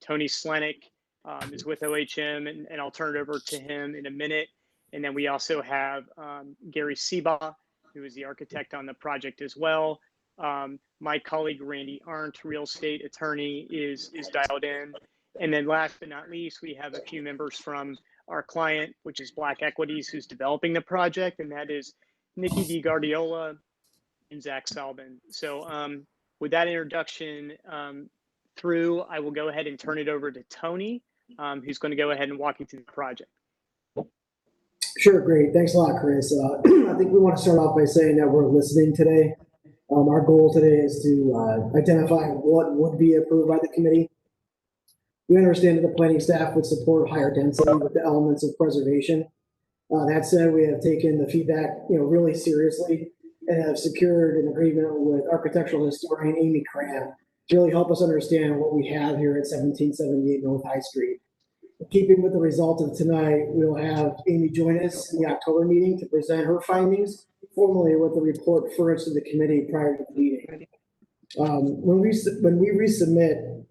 V: Tony Slenick is with OHM, and I'll turn it over to him in a minute. And then we also have Gary Seba, who is the architect on the project as well. My colleague, Randy Arndt, real estate attorney, is dialed in. And then last but not least, we have a few members from our client, which is Black Equities, who's developing the project, and that is Nikki DiGuardiola and Zach Salbin. So with that introduction through, I will go ahead and turn it over to Tony, who's going to go ahead and walk you through the project.
U: Sure, great. Thanks a lot, Chris. I think we want to start off by saying that we're listening today. Our goal today is to identify what would be approved by the committee. We understand that the planning staff would support higher density with the elements of preservation. That said, we have taken the feedback, really seriously and have secured an agreement with architectural historian Amy Cram to really help us understand what we have here at 1778 North High Street. Keeping with the result of tonight, we'll have Amy join us in the October meeting to present her findings formally with the report furnished to the committee prior to the meeting. When we resubmit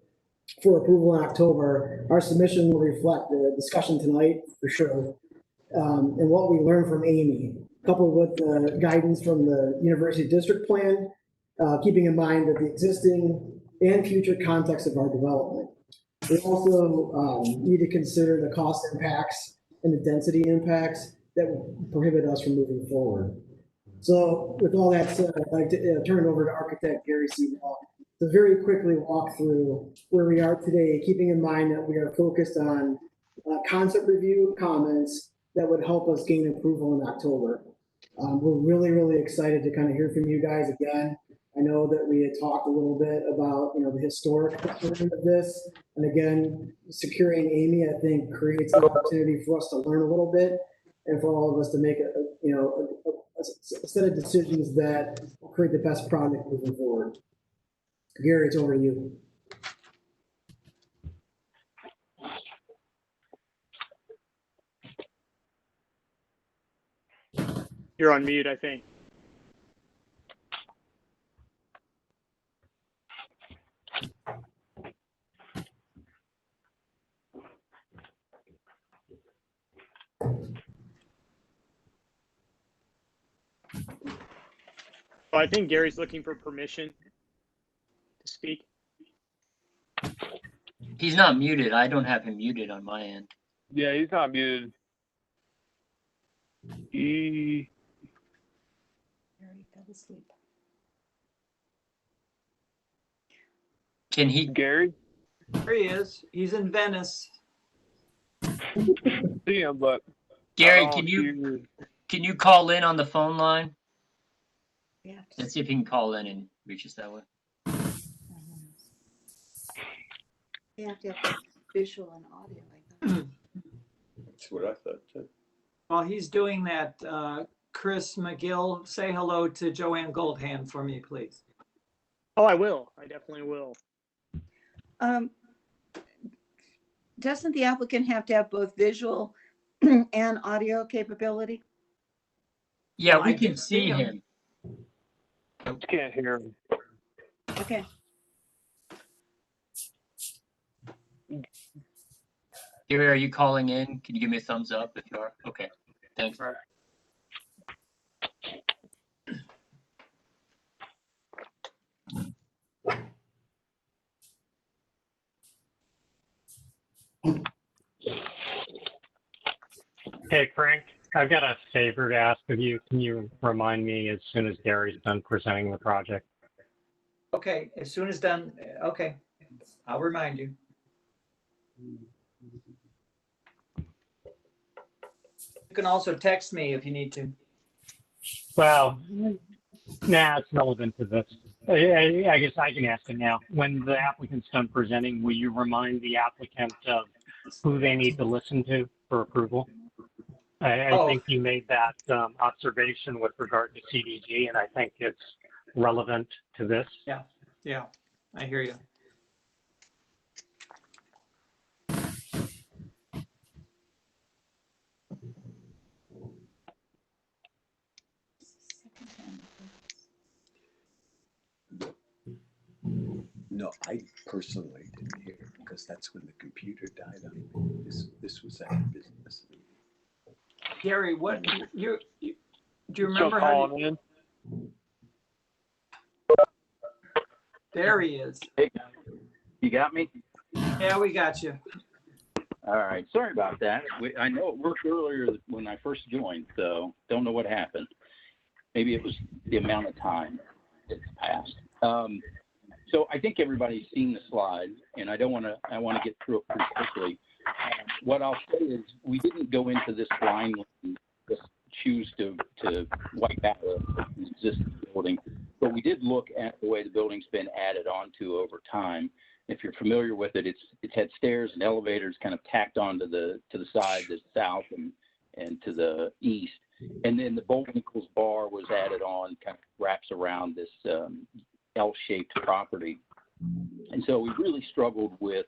U: for approval in October, our submission will reflect the discussion tonight for sure, and what we learned from Amy, coupled with the guidance from the University District Plan, keeping in mind that the existing and future context of our development. We also need to consider the cost impacts and the density impacts that would prohibit us from moving forward. So with all that said, I'd like to turn it over to architect Gary Seymour to very quickly walk through where we are today, keeping in mind that we are focused on concept review comments that would help us gain approval in October. We're really, really excited to kind of hear from you guys again. I know that we had talked a little bit about, the historic component of this. And again, securing Amy, I think, creates an opportunity for us to learn a little bit and for all of us to make a set of decisions that will create the best product moving forward. Gary, it's over to you.
V: You're on mute, I think. I think Gary's looking for permission to speak.
A: He's not muted. I don't have him muted on my end.
E: Yeah, he's not muted.
H: Gary fell asleep.
A: Can he?
E: Gary?
L: There he is. He's in Venice.
E: See him, but
A: Gary, can you call in on the phone line?
H: Yeah.
A: Let's see if he can call in and reach us that way.
K: You have to have visual and audio, I think.
B: That's what I thought too.
L: While he's doing that, Chris McGill, say hello to Joanne Goldhand for me, please.
V: Oh, I will. I definitely will.
K: Doesn't the applicant have to have both visual and audio capability?
A: Yeah,
L: Well,
A: we
L: I
A: can see him.
E: Can't hear him.
K: Okay.
A: Gary, are you calling in? Can you give me a thumbs up if you are? Okay, thanks.
E: All right.
C: Hey, Frank, I've got a favor to ask of you. Can you remind me as soon as Gary's done presenting the project?
L: Okay, as soon as done, okay, I'll remind you. You can also text me if you need to.
C: Well, nah, it's relevant to this. I guess I can ask it now. When the applicant's done presenting, will you remind the applicant of who they need to listen to for approval? I think you made that observation with regard to CDG, and I think it's relevant to this.
L: Yeah, I hear you.
B: No, I personally didn't hear it because that's when the computer died on me. This was at a business meeting.
L: Gary, what do you remember
E: Still
L: how
E: calling in?
L: There he is.
G: Hey, you got me?
L: Yeah, we got you.
G: All right. Sorry about that. I know it worked earlier when I first joined, so don't know what happened. Maybe it was the amount of time that's passed. So I think everybody's seen the slide, and I want to get through it pretty quickly. What I'll say is we didn't go into this blindly and just choose to wipe out an existing building, but we did look at the way the building's been added onto over time. If you're familiar with it, it's had stairs and elevators kind of tacked onto the side, the south and to the east, and then the Bullwinkle's bar was added on, kind of wraps around this L-shaped property. And so we really struggled with,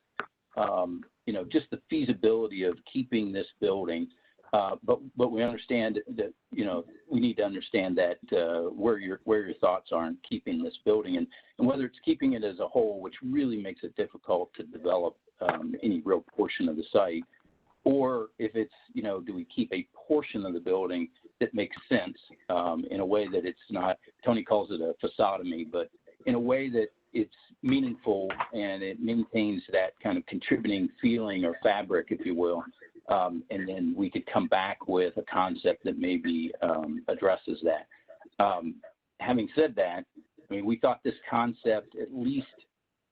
G: just the feasibility of keeping this building. But we understand that, we need to understand that where your thoughts are in keeping this building and whether it's keeping it as a whole, which really makes it difficult to develop any real portion of the site, or if it's, do we keep a portion of the building that makes sense in a way that it's not, Tony calls it a façadomy, but in a way that it's meaningful and it maintains that kind of contributing feeling or fabric, if you will, and then we could come back with a concept that maybe addresses that. Having said that, I mean, we thought this concept at least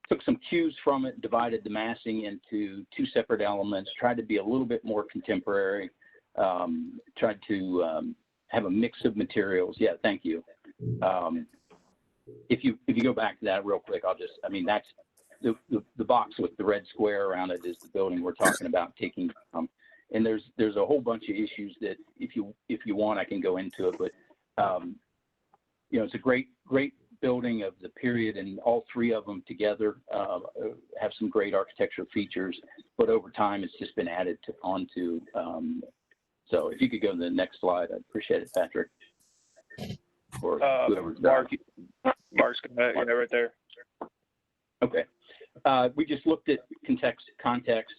G: took some cues from it, divided the massing into two separate elements, tried to be a little bit more contemporary, tried to have a mix of materials. Yeah, thank you. If you go back to that real quick, I mean, that's the box with the red square around it is the building we're talking about taking. And there's a whole bunch of issues that if you want, I can go into it, but you know, it's a great building of the period, and all three of them together have some great architectural features, but over time it's just been added onto. So if you could go to the next slide, I'd appreciate it, Patrick. Or whoever's
E: Mark's got it right there.
G: Okay. We just looked at context,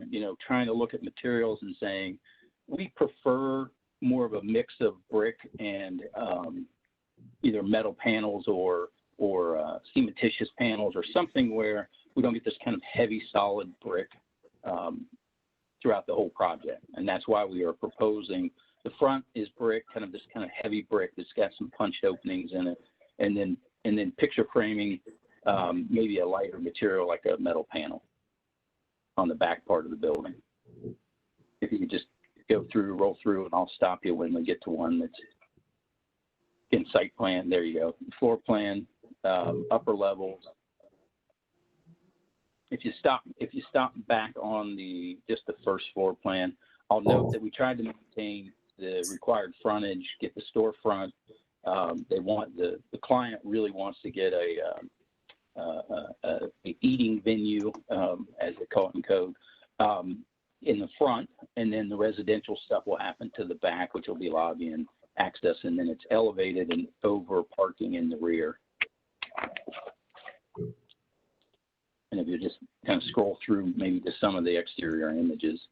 G: you know, trying to look at materials and saying we prefer more of a mix of brick and either metal panels or cementitious panels or something where we don't get this kind of heavy solid brick throughout the whole project. And that's why we are proposing the front is brick, kind of this kind of heavy brick that's got some punched openings in it, and then picture framing maybe a lighter material like a metal panel on the back part of the building. If you could just roll through, and I'll stop you when we get to one that's in site plan. There you go. Floor plan, upper levels. If you stop back on just the first floor plan, I'll note that we tried to maintain the required frontage, get the storefront. The client really wants to get a eating venue, as they call it in code, in the front, and then the residential stuff will happen to the back, which will be lobby and access, and then it's elevated and over parking in the rear. And if you just kind of scroll through maybe to some of the exterior images.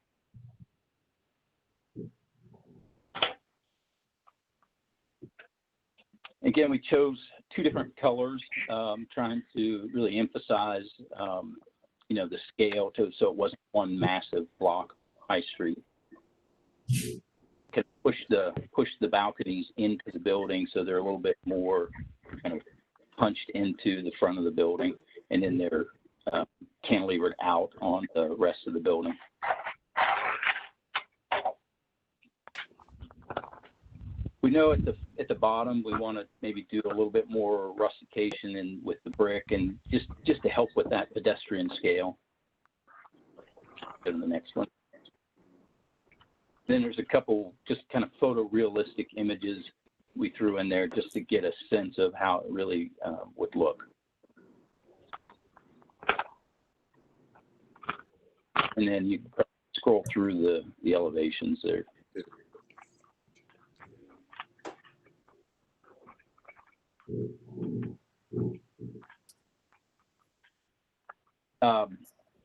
G: Again, we chose two different colors, trying to really emphasize, you know, the scale so it wasn't one massive block high street. Could push the balconies into the building so they're a little bit more kind of punched into the front of the building, and then they're cantilevered out on the rest of the building. We know at the bottom we want to maybe do a little bit more rustication and with the brick, and just to help with that pedestrian scale. Go to the next one. Then there's a couple just kind of photorealistic images we threw in there just to get a sense of how it really would look. And then you scroll through the elevations there.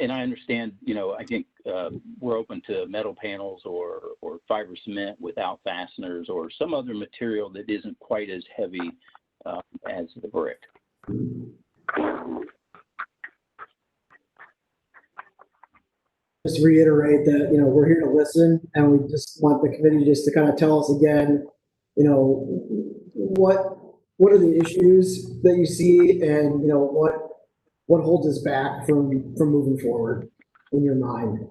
G: And I understand, you know, I think we're open to metal panels or fiber cement without fasteners or some other material that isn't quite as heavy as the brick.
U: Just reiterate that, you know, we're here to listen, and we just want the committee just to kind of tell us again, you know, what are the issues that you see, and, you know, what holds us back from moving forward in your mind?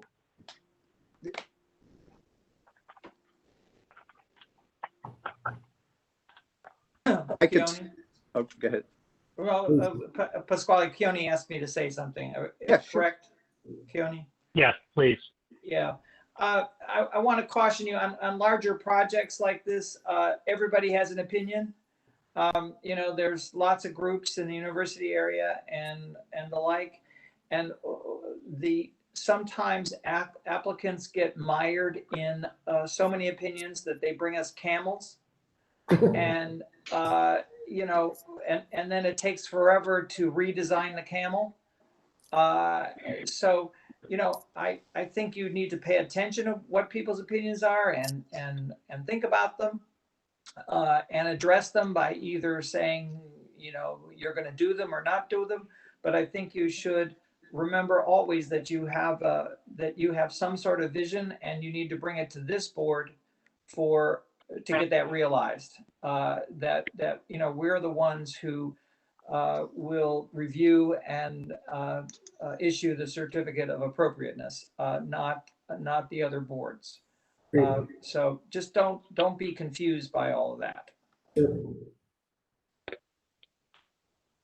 B: I could. Oh, go ahead.
L: Well, Pasquale, Keone asked me to say something.
B: Yeah,
L: correct, Keone?
C: Yes, please.
L: Yeah. I want to caution you on larger projects like this. Everybody has an opinion. You know, there's lots of groups in the university area and the like, and sometimes applicants get mired in so many opinions that they bring us camels, and you know, and then it takes forever to redesign the camel. So, you know, I think you need to pay attention to what people's opinions are and think about them. And address them by either saying, you know, you're going to do them or not do them. But I think you should remember always that you have some sort of vision, and you need to bring it to this board to get that realized. That we're the ones who will review and issue the certificate of appropriateness, not the other boards. So just don't be confused by all of that.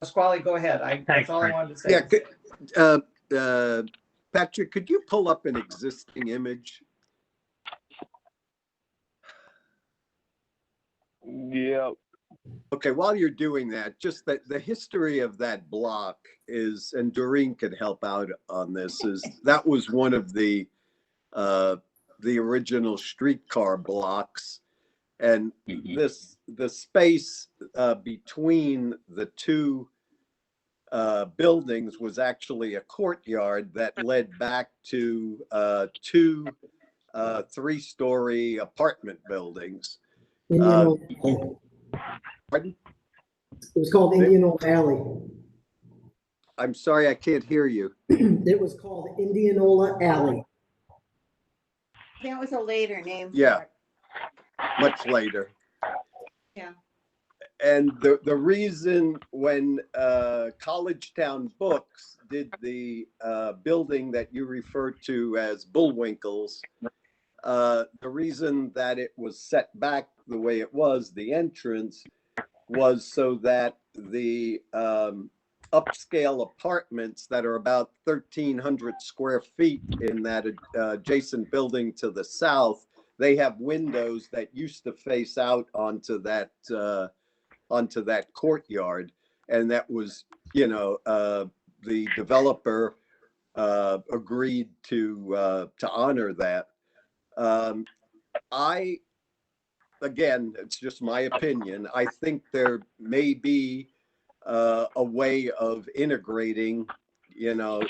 L: Pasquale, go ahead. That's all I wanted to say.
B: Yeah, Patrick, could you pull up an existing image?
E: Yeah.
B: Okay, while you're doing that, just that the history of that block is, and Doreen could help out on this, is that was one of the original streetcar blocks, and the space between the two buildings was actually a courtyard that led back to two 3-story apartment buildings. Pardon?
U: It was called Indianola Alley.
B: I'm sorry, I can't hear you.
U: It was called Indianola Alley.
K: That was a later name.
B: Yeah, much later.
K: Yeah.
B: And the reason when Collegetown Books did the building that you refer to as Bullwinkles, the reason that it was set back the way it was, the entrance, was so that the upscale apartments that are about 1,300 square feet in that adjacent building to the south, they have windows that used to face out onto that courtyard, and that was, the developer agreed to honor that. Again, it's just my opinion. I think there may be a way of integrating, the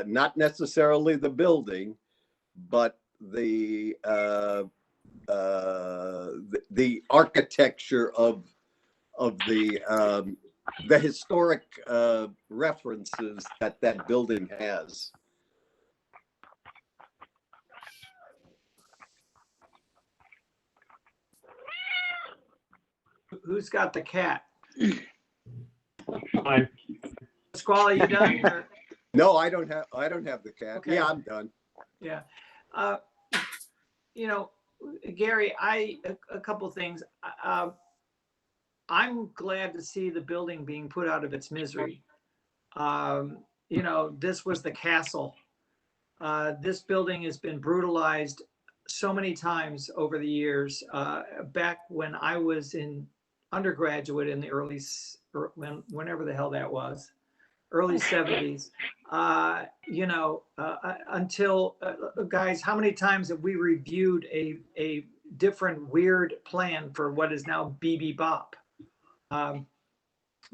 B: not necessarily the building, but the architecture of the historic references that building has.
L: Who's got the cat?
C: Fine.
L: Pasquale, you done? Or?
B: No, I don't have the cat.
L: Okay.
B: Yeah, I'm done.
L: Yeah. Gary, a couple of things. I'm glad to see the building being put out of its misery. This was the castle. This building has been brutalized so many times over the years. Back when I was in undergraduate in the whenever the hell that was, early 70s, until guys, how many times have we reviewed a different weird plan for what is now BB Bop,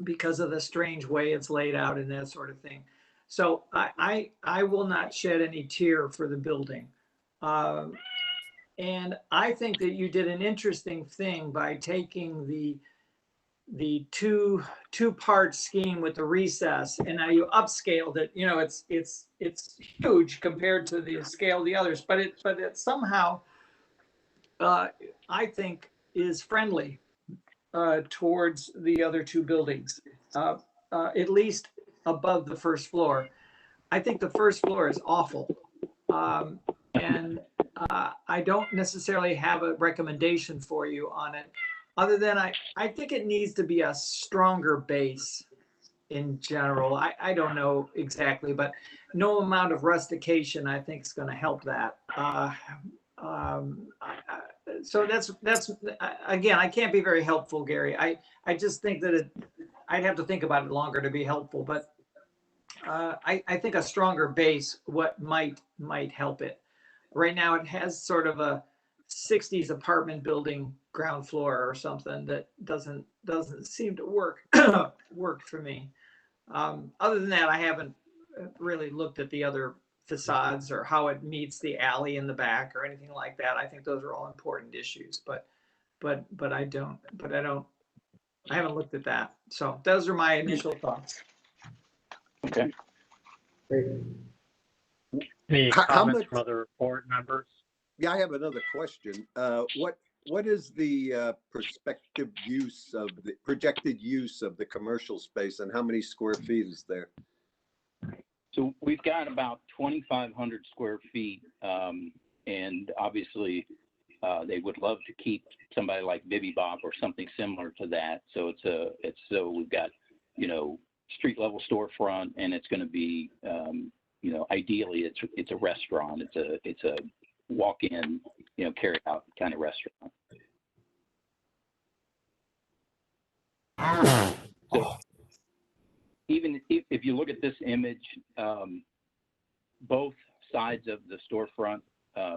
L: because of the strange way it's laid out and that sort of thing. So I will not shed any tear for the building. And I think that you did an interesting thing by taking the two-part scheme with the recess, and now you upscaled it. It's huge compared to the scale of the others, but it somehow I think is friendly towards the other two buildings, at least above the first floor. I think the first floor is awful, and I don't necessarily have a recommendation for you on it, other than I think it needs to be a stronger base in general. I don't know exactly, but no amount of rustication I think is going to help that. So that's again, I can't be very helpful, Gary. I just think that I'd have to think about it longer to be helpful, but I think a stronger base might help it. Right now it has sort of a 60s apartment building ground floor or something that doesn't seem to work for me. Other than that, I haven't really looked at the other facades or how it meets the alley in the back or anything like that. I think those are all important issues, but I haven't looked at that. So those are my initial thoughts.
G: Okay.
U: Great.
C: Any
B: How
C: comments
B: much?
C: from other board members?
B: Yeah, I have another question. What is the prospective use of the projected use of the commercial space, and how many square feet is there?
G: So we've got about 2,500 square feet, and obviously they would love to keep somebody like Bibby Bob or something similar to that. So so we've got, street level storefront, and it's going to be, ideally it's a restaurant. It's a walk-in, carry out kind of restaurant. So even if you look at this image, both sides of the storefront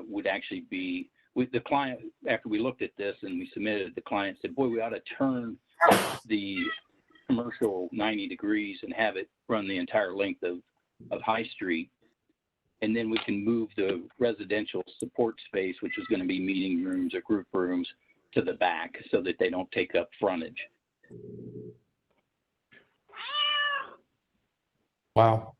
G: would actually be, with the client, after we looked at this and we submitted it, the client said, boy, we ought to turn the commercial 90 degrees and have it run the entire length of High Street. And then we can move the residential support space, which is going to be meeting rooms or group rooms, to the back so that they don't take up frontage.
M: Wow.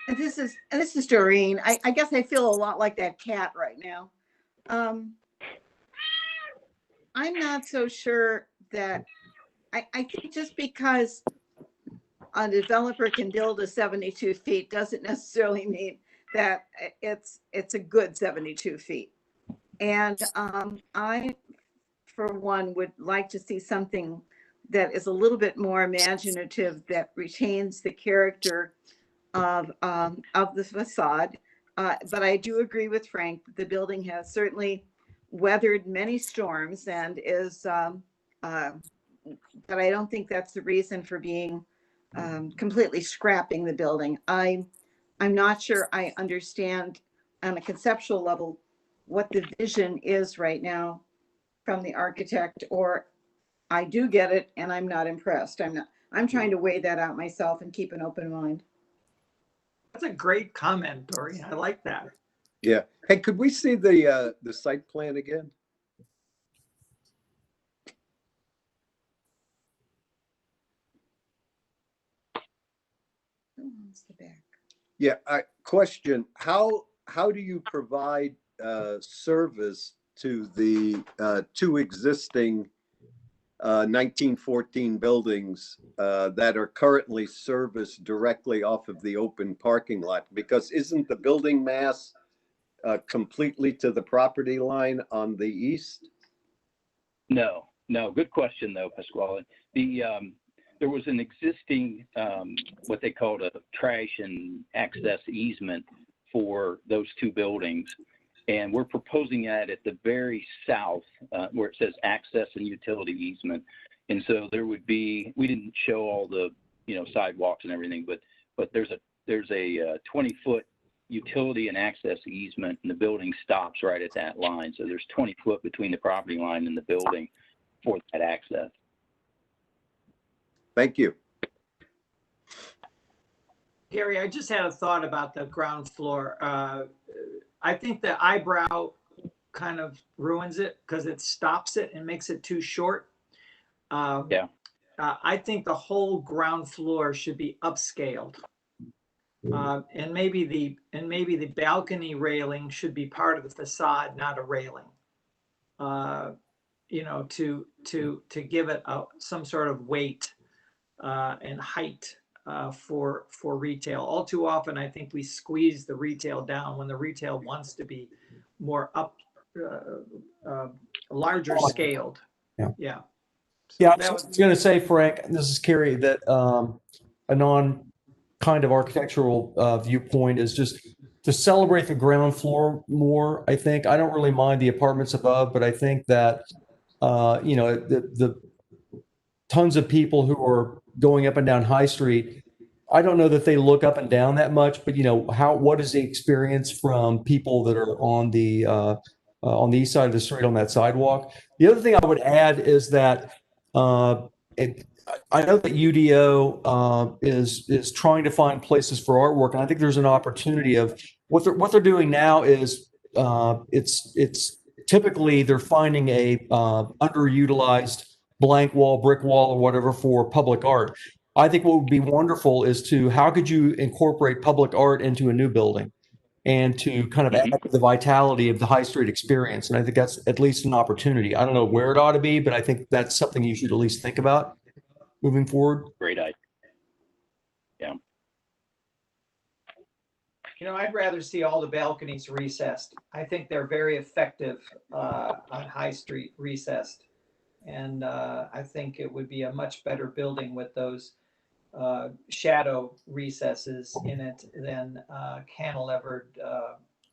K: This is Doreen. I guess I feel a lot like that cat right now. I'm not so sure that I think just because a developer can build a 72 feet doesn't necessarily mean that it's a good 72 feet. And I, for one, would like to see something that is a little bit more imaginative, that retains the character of the facade. But I do agree with Frank that the building has certainly weathered many storms and is, but I don't think that's the reason for being completely scrapping the building. I'm not sure I understand on a conceptual level what the vision is right now from the architect, or I do get it and I'm not impressed. I'm trying to weigh that out myself and keep an open mind.
L: That's a great comment, Doreen. I like that.
B: Yeah. Hey, could we see the site plan again?
K: Who wants the back?
B: Yeah. Question: How do you provide service to the two existing 1914 buildings that are currently serviced directly off of the open parking lot? Because isn't the building mass completely to the property line on the east?
G: No. Good question though, Pasquale. There was an existing, what they called a trash and access easement for those two buildings. And we're proposing that at the very south, where it says access and utility easement. And so there would be, we didn't show all the, sidewalks and everything, but there's a 20-foot utility and access easement, and the building stops right at that line. So there's 20 foot between the property line and the building for that access.
B: Thank you.
L: Gary, I just had a thought about the ground floor. I think the eyebrow kind of ruins it because it stops it and makes it too short. I think the whole ground floor should be upscaled. And maybe the balcony railing should be part of the facade, not a railing. To give it some sort of weight and height for retail. All too often, I think we squeeze the retail down when the retail wants to be more larger scaled. Yeah.
M: Yeah, I was going to say, Frank, this is Kerry, that a non kind of architectural viewpoint is just to celebrate the ground floor more. I think I don't really mind the apartments above, but I think that the tons of people who are going up and down High Street, I don't know that they look up and down that much, but what is the experience from people that are on the east side of the street on that sidewalk? The other thing I would add is that I know that UDO is trying to find places for artwork, and I think there's an opportunity of what they're doing now is it's typically they're finding a underutilized blank wall, brick wall, or whatever for public art. I think what would be wonderful is to, how could you incorporate public art into a new building and to kind of add to the vitality of the high street experience? And I think that's at least an opportunity. I don't know where it ought to be, but I think that's something you should at least think about moving forward.
G: Great idea. Yeah.
L: You know, I'd rather see all the balconies recessed. I think they're very effective on High Street recessed. And I think it would be a much better building with those shadow recesses in it than cantilevered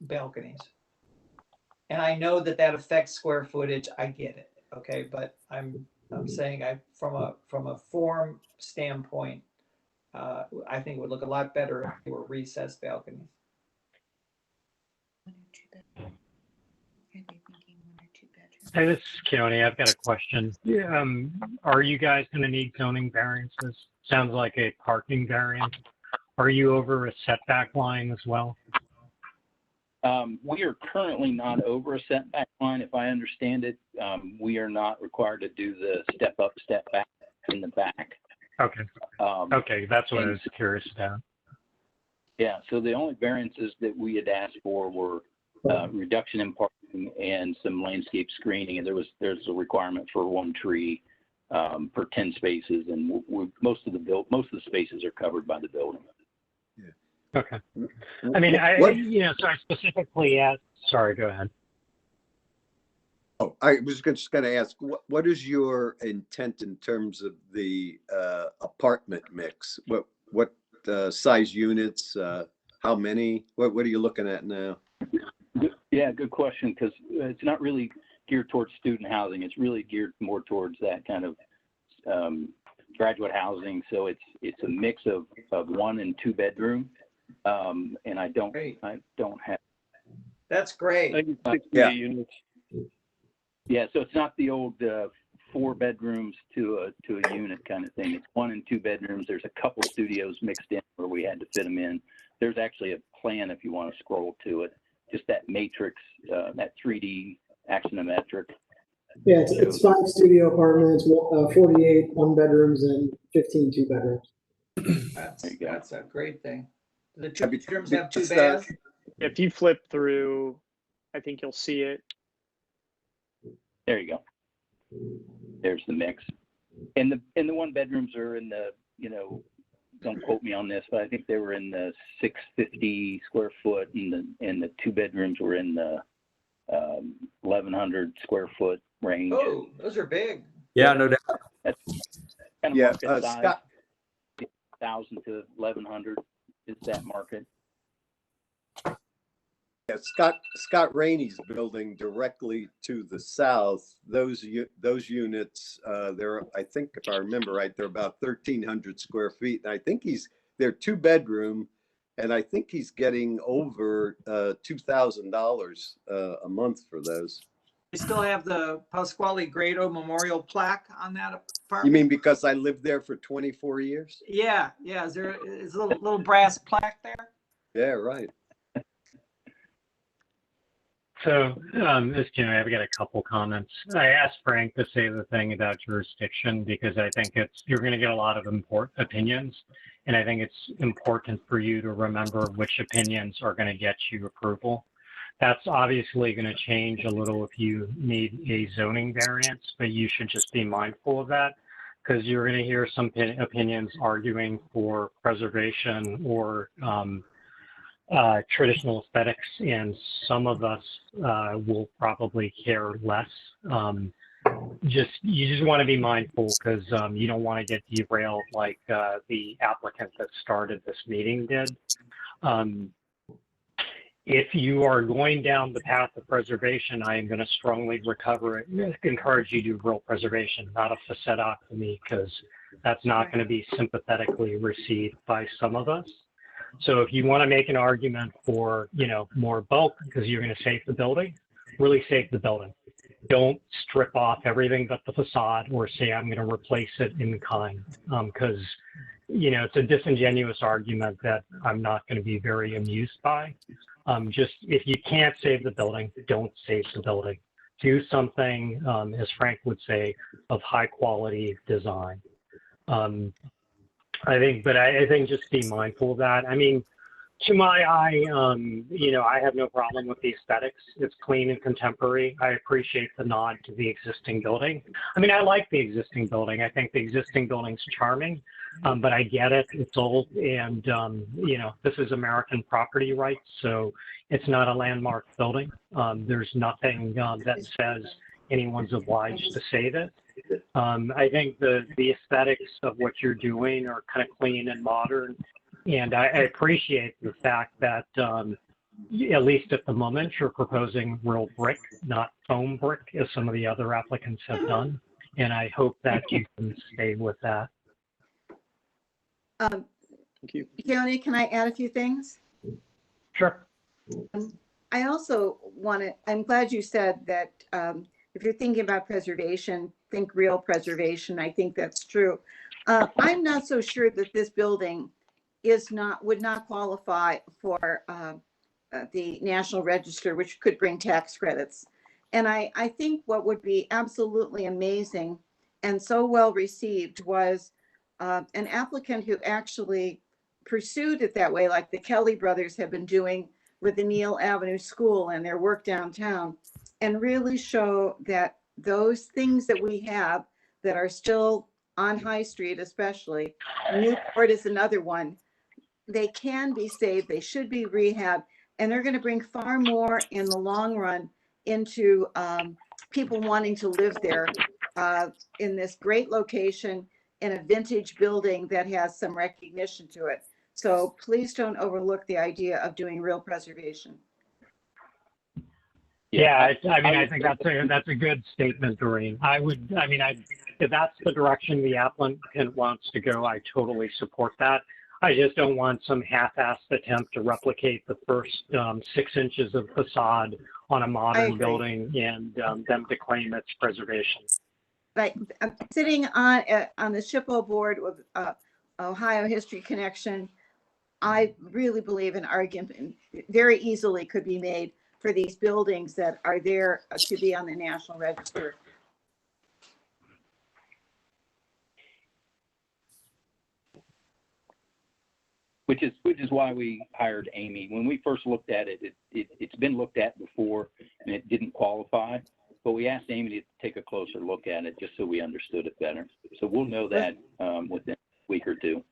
L: balconies. And I know that that affects square footage. I get it. Okay, but I'm saying from a form standpoint, I think it would look a lot better if they were recessed balconies.
C: Hey, this is Keone. I've got a question. Are you guys going to need zoning variances? Sounds like a parking variance. Are you over a setback line as well?
G: We are currently not over a setback line, if I understand it. We are not required to do the step up, step back in the back.
C: Okay. Okay, that's what I was curious about.
G: Yeah, so the only variances that we had asked for were reduction in parking and some landscape screening, and there's a requirement for 1 tree per 10 spaces, and most of the spaces are covered by the building.
C: Yeah. Okay. I mean, so I specifically asked. Sorry, go ahead.
B: Oh, I was just going to ask, what is your intent in terms of the apartment mix? What size units? How many? What are you looking at now?
G: Yeah, good question, because it's not really geared towards student housing. It's really geared more towards that kind of graduate housing. So it's a mix of 1 and 2 bedroom, and I don't have.
L: That's great.
E: I think it's 68 units.
G: Yeah, so it's not the old 4 bedrooms to a unit kind of thing. It's 1 and 2 bedrooms. There's a couple studios mixed in where we had to fit them in. There's actually a plan if you want to scroll to it. Just that matrix, that 3D axonometric.
U: Yeah, it's 5 studio apartments, 48 1 bedrooms, and 15 2 bedrooms.
L: That's a great thing. The 2 bedrooms have 2 baths.
V: If you flip through, I think you'll see it.
G: There you go. There's the mix. And the 1 bedrooms are in the, don't quote me on this, but I think they were in the 650 square foot, and the 2 bedrooms were in the 1,100 square foot range.
L: Oh, those are big.
M: Yeah, no doubt.
G: That's kind of market size.
B: Scott,
G: 1,000 to 1,100 is that market.
B: Yeah, Scott Rainey's building directly to the south. Those units, I think if I remember right, they're about 1,300 square feet. And I think they're 2 bedroom, and I think he's getting over $2,000 a month for those.
L: You still have the Pasquale Grado Memorial plaque on that apartment?
B: You mean because I lived there for 24 years?
L: Yeah. Is a little brass plaque there?
B: Yeah, right.
C: So, this I've got a couple comments. I asked Frank to say the thing about jurisdiction because I think you're going to get a lot of important opinions, and I think it's important for you to remember which opinions are going to get you approval. That's obviously going to change a little if you need a zoning variance, but you should just be mindful of that because you're going to hear some opinions arguing for preservation or traditional aesthetics, and some of us will probably care less. You just want to be mindful because you don't want to get derailed like the applicant that started this meeting did. If you are going down the path of preservation, I am going to strongly encourage you to do real preservation, not a facetectomy, because that's not going to be sympathetically received by some of us. So if you want to make an argument for, more bulk because you're going to save the building, really save the building. Don't strip off everything but the facade or say I'm going to replace it in kind because, it's a disingenuous argument that I'm not going to be very amused by. Just if you can't save the building, don't save the building. do something, as Frank would say, of high quality design. I think just be mindful of that. I mean, to my eye, I have no problem with the aesthetics. It's clean and contemporary. I appreciate the nod to the existing building. I mean, I like the existing building. I think the existing building's charming, but I get it. It's old, and this is American property rights, so it's not a landmark building. There's nothing that says anyone's obliged to save it. I think the aesthetics of what you're doing are kind of clean and modern. And I appreciate the fact that, at least at the moment, you're proposing real brick, not foam brick, as some of the other applicants have done. And I hope that you can stay with that.
E: Thank you.
K: Keone, can I add a few things?
C: Sure.
K: I also I'm glad you said that if you're thinking about preservation, think real preservation. I think that's true. I'm not so sure that this building would not qualify for the National Register, which could bring tax credits. And I think what would be absolutely amazing and so well received was an applicant who actually pursued it that way, like the Kelly brothers have been doing with the Neal Avenue School and their work downtown, and really show that those things that we have that are still on High Street, especially, Newport is another one, they can be saved, they should be rehabbed, and they're going to bring far more in the long run into people wanting to live there in this great location in a vintage building that has some recognition to it. So please don't overlook the idea of doing real preservation.
C: Yeah, I think that's a good statement, Doreen. If that's the direction the applicant wants to go, I totally support that. I just don't want some half-assed attempt to replicate the first 6 inches of facade on a modern building and them to claim its preservation.
K: Like I'm sitting on the SHPO board with Ohio History Connection. I really believe an argument very easily could be made for these buildings that are there to be on the National Register.
G: Which is why we hired Amy. When we first looked at it, it's been looked at before and it didn't qualify, but we asked Amy to take a closer look at it just so we understood it better. So we'll know that within a week or two.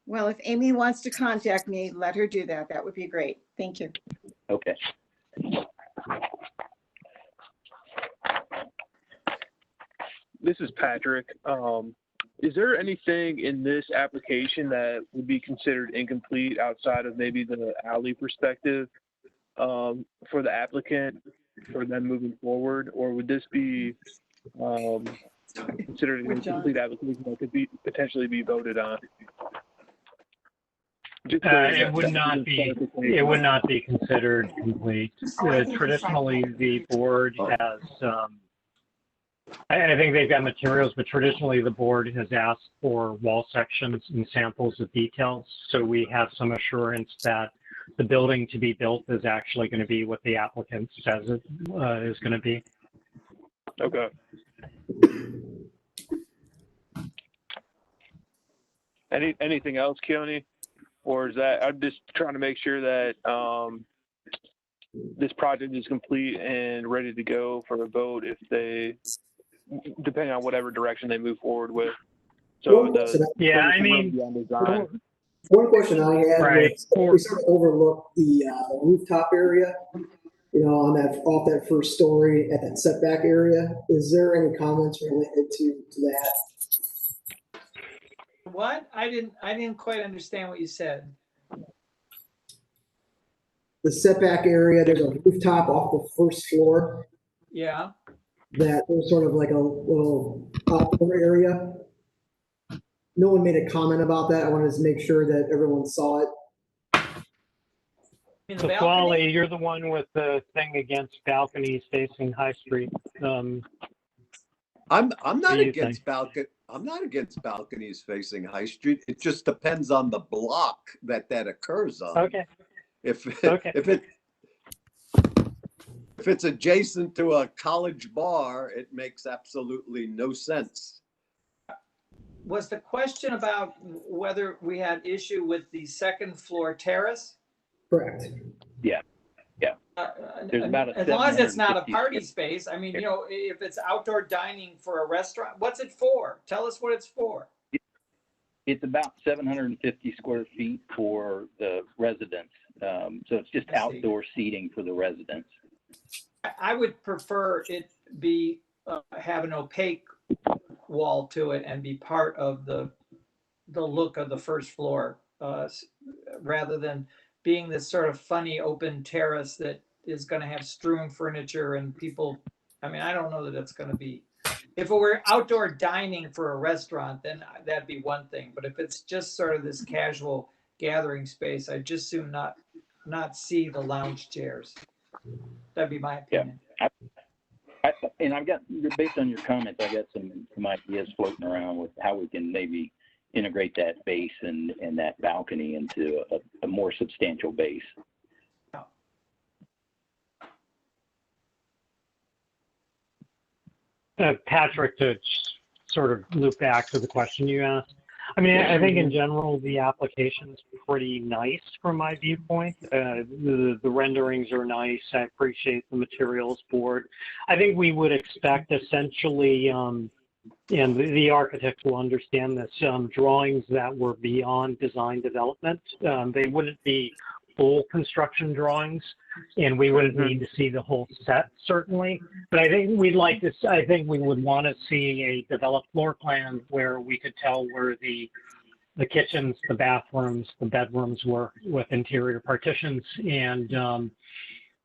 K: Well, if Amy wants to contact me, let her do that. That would be great. Thank you.
G: Okay.
E: This is Patrick. Is there anything in this application that would be considered incomplete outside of maybe the alley perspective for the applicant for them moving forward? Or would this be considered an incomplete application that could potentially be voted on?
C: It would not be considered complete. Traditionally, the board has, I think they've got materials, but traditionally the board has asked for wall sections and samples of details. So we have some assurance that the building to be built is actually going to be what the applicant says it is going to be.
E: Okay. Anything else, Keone? Or is that, I'm just trying to make sure that this project is complete and ready to go for a vote if they, depending on whatever direction they move forward with. So
U: one question I had was we sort of overlooked the rooftop area, on off that first story at that setback area. Is there any comments related to that?
L: What? I didn't quite understand what you said.
U: The setback area, there's a rooftop off the first floor.
L: Yeah.
U: That there's sort of like a little outdoor area. No one made a comment about that. I wanted to make sure that everyone saw it.
C: So Wally, you're the one with the thing against balconies facing High Street.
B: I'm not against balconies facing High Street. It just depends on the block that occurs on.
C: Okay.
B: If if it's adjacent to a college bar, it makes absolutely no sense.
L: Was the question about whether we had issue with the second floor terrace?
U: Correct.
G: Yeah. There's about a
L: as long as it's not a
G: 750
L: party space. I mean, you know, if it's outdoor dining for a restaurant, what's it for? Tell us what it's for.
G: It's about 750 square feet for the residents. So it's just outdoor seating for the residents.
L: I would prefer it be have an opaque wall to it and be part of the look of the first floor, rather than being this sort of funny open terrace that is going to have strewn furniture and people. I mean, I don't know that it's going to be. If it were outdoor dining for a restaurant, then that'd be one thing. But if it's just sort of this casual gathering space, I'd just soon not see the lounge chairs. That'd be my opinion.
G: And I've got, based on your comments, I got some ideas floating around with how we can maybe integrate that base and that balcony into a more substantial base.
C: Patrick, to sort of loop back to the question you asked. I mean, I think in general, the application's pretty nice from my viewpoint. The renderings are nice. I appreciate the materials board. I think we would expect essentially, and the architects will understand this, drawings that were beyond design development. They wouldn't be full construction drawings, and we wouldn't need to see the whole set, certainly. But I think we would want to see a developed floor plan where we could tell where the kitchens, the bathrooms, the bedrooms were with interior partitions, and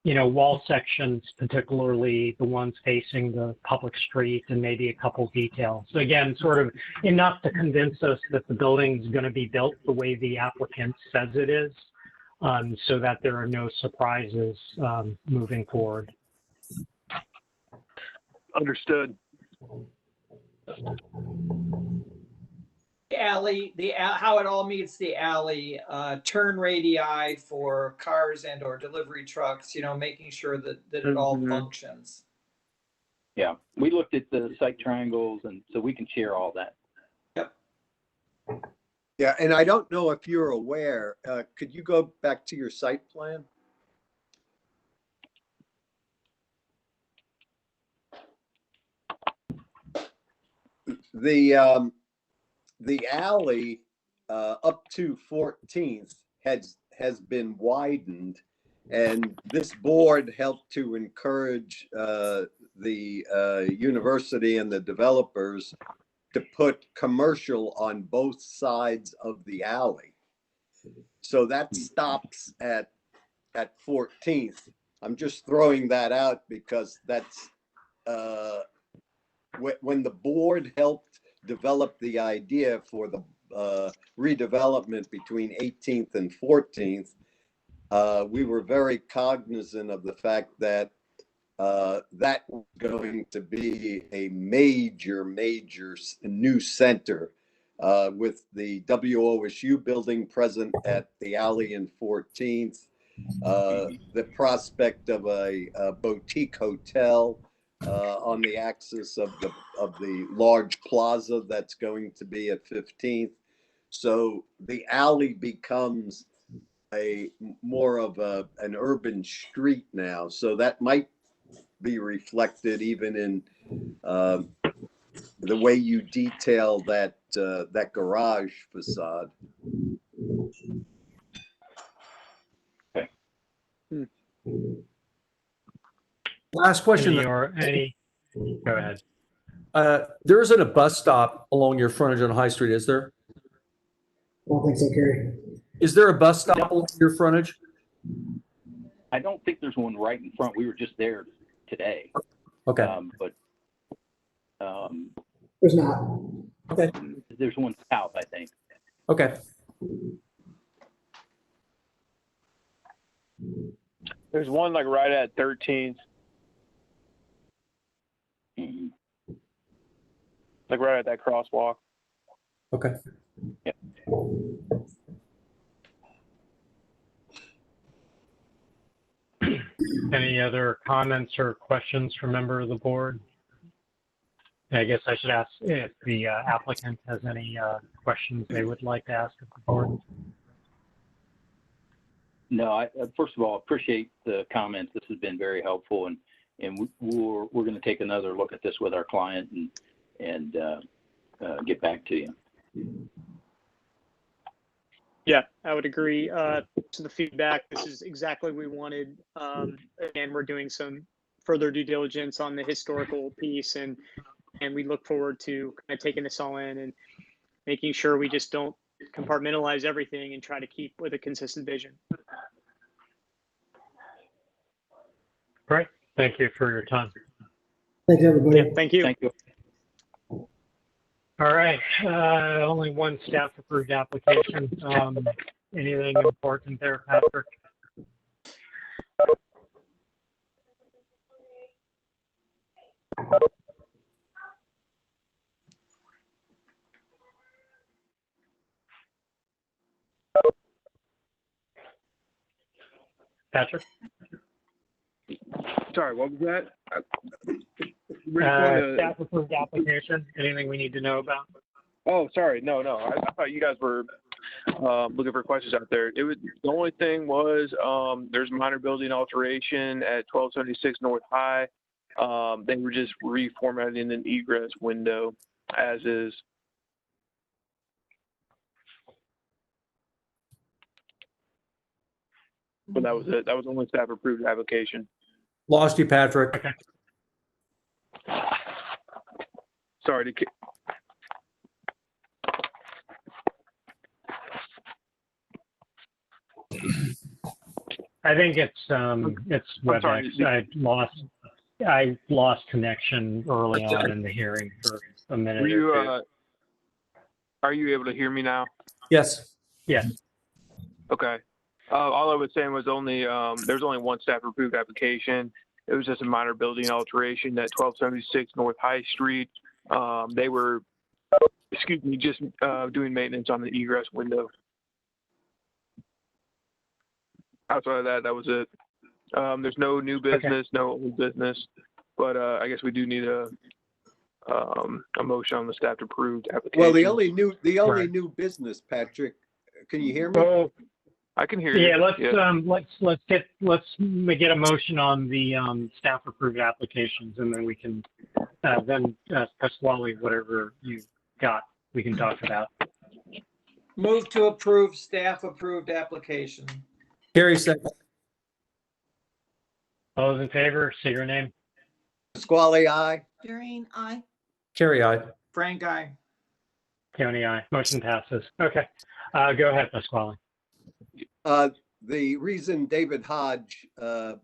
C: you know, wall sections, particularly the ones facing the public street, and maybe a couple details. So again, sort of enough to convince us that the building's going to be built the way the applicant says it is. So that there are no surprises moving forward.
E: Understood.
L: The alley, how it all meets the alley, turn radii for cars and or delivery trucks, you know, making sure that it all functions.
G: Yeah, we looked at the site triangles, and so we can share all that.
L: Yep.
B: Yeah, and I don't know if you're aware, could you go back to your site plan? The alley up to 14th has been widened, and this board helped to encourage the university and the developers to put commercial on both sides of the alley. So that stops at 14th. I'm just throwing that out because that's when the board helped develop the idea for the redevelopment between 18th and 14th. We were very cognizant of the fact that that was going to be a major new center with the WOSU building present at the alley in 14th, the prospect of a boutique hotel on the axis of the large plaza that's going to be at 15th. So the alley becomes a more of an urban street now. So that might be reflected even in the way you detail that garage facade.
G: Okay.
M: Last question.
C: Go ahead.
M: There isn't a bus stop along your frontage on High Street, is there?
U: I don't think so, Kerry.
M: Is there a bus stop along your frontage?
G: I don't think there's one right in front. We were just there today.
M: Okay.
G: But
U: there's not.
M: Okay.
G: There's one south, I think.
M: Okay.
E: There's one like right at 13th. Like right at that crosswalk.
M: Okay.
G: Yeah.
C: Any other comments or questions from member of the board? I guess I should ask if the applicant has any questions they would like to ask of the board.
G: No, I first of all appreciate the comments. This has been very helpful, and we're going to take another look at this with our client and get back to you.
V: Yeah, I would agree. To the feedback, this is exactly what we wanted. Again, we're doing some further due diligence on the historical piece, and we look forward to kind of taking this all in and making sure we just don't compartmentalize everything and try to keep with a consistent vision.
C: Great. Thank you for your time.
U: Thanks, everybody.
V: Yeah, thank you.
G: Thank you.
C: All right. Only one staff approved application. Anything important there, Patrick? Patrick?
E: Sorry, what was that?
C: Staff approved application. Anything we need to know about?
E: Oh, sorry. No. I thought you guys were looking for questions out there. The only thing was there's a minor building alteration at 1276 North High. They were just reformatting an egress window as is. But that was it. That was the only staff approved application.
M: Lost you, Patrick.
C: Okay.
E: Sorry to.
C: I think it's WebEx. I lost connection early on in the hearing for a minute.
E: Were you, are you able to hear me now?
M: Yes.
C: Yes.
E: Okay. All I was saying was there's only one staff approved application. It was just a minor building alteration at 1276 North High Street. They were, just doing maintenance on the egress window. Outside of that, that was it. There's no new business, no old business, but I guess we do need a motion on the staff approved application.
B: Well, the only new business, Patrick. Can you hear me?
C: Oh,
E: I can hear you.
C: yeah, let's get a motion on the staff approved applications, and then we can Pasquale, whatever you got, we can talk about.
L: Move to approve staff approved application.
M: Carrie, second.
C: All those in favor, say your name.
B: Pasquale, aye.
K: Doreen, aye.
M: Carrie, aye.
L: Frank, aye.
C: County, aye. Motion passes. Okay. Go ahead, Pasquale.
B: The reason David Hodge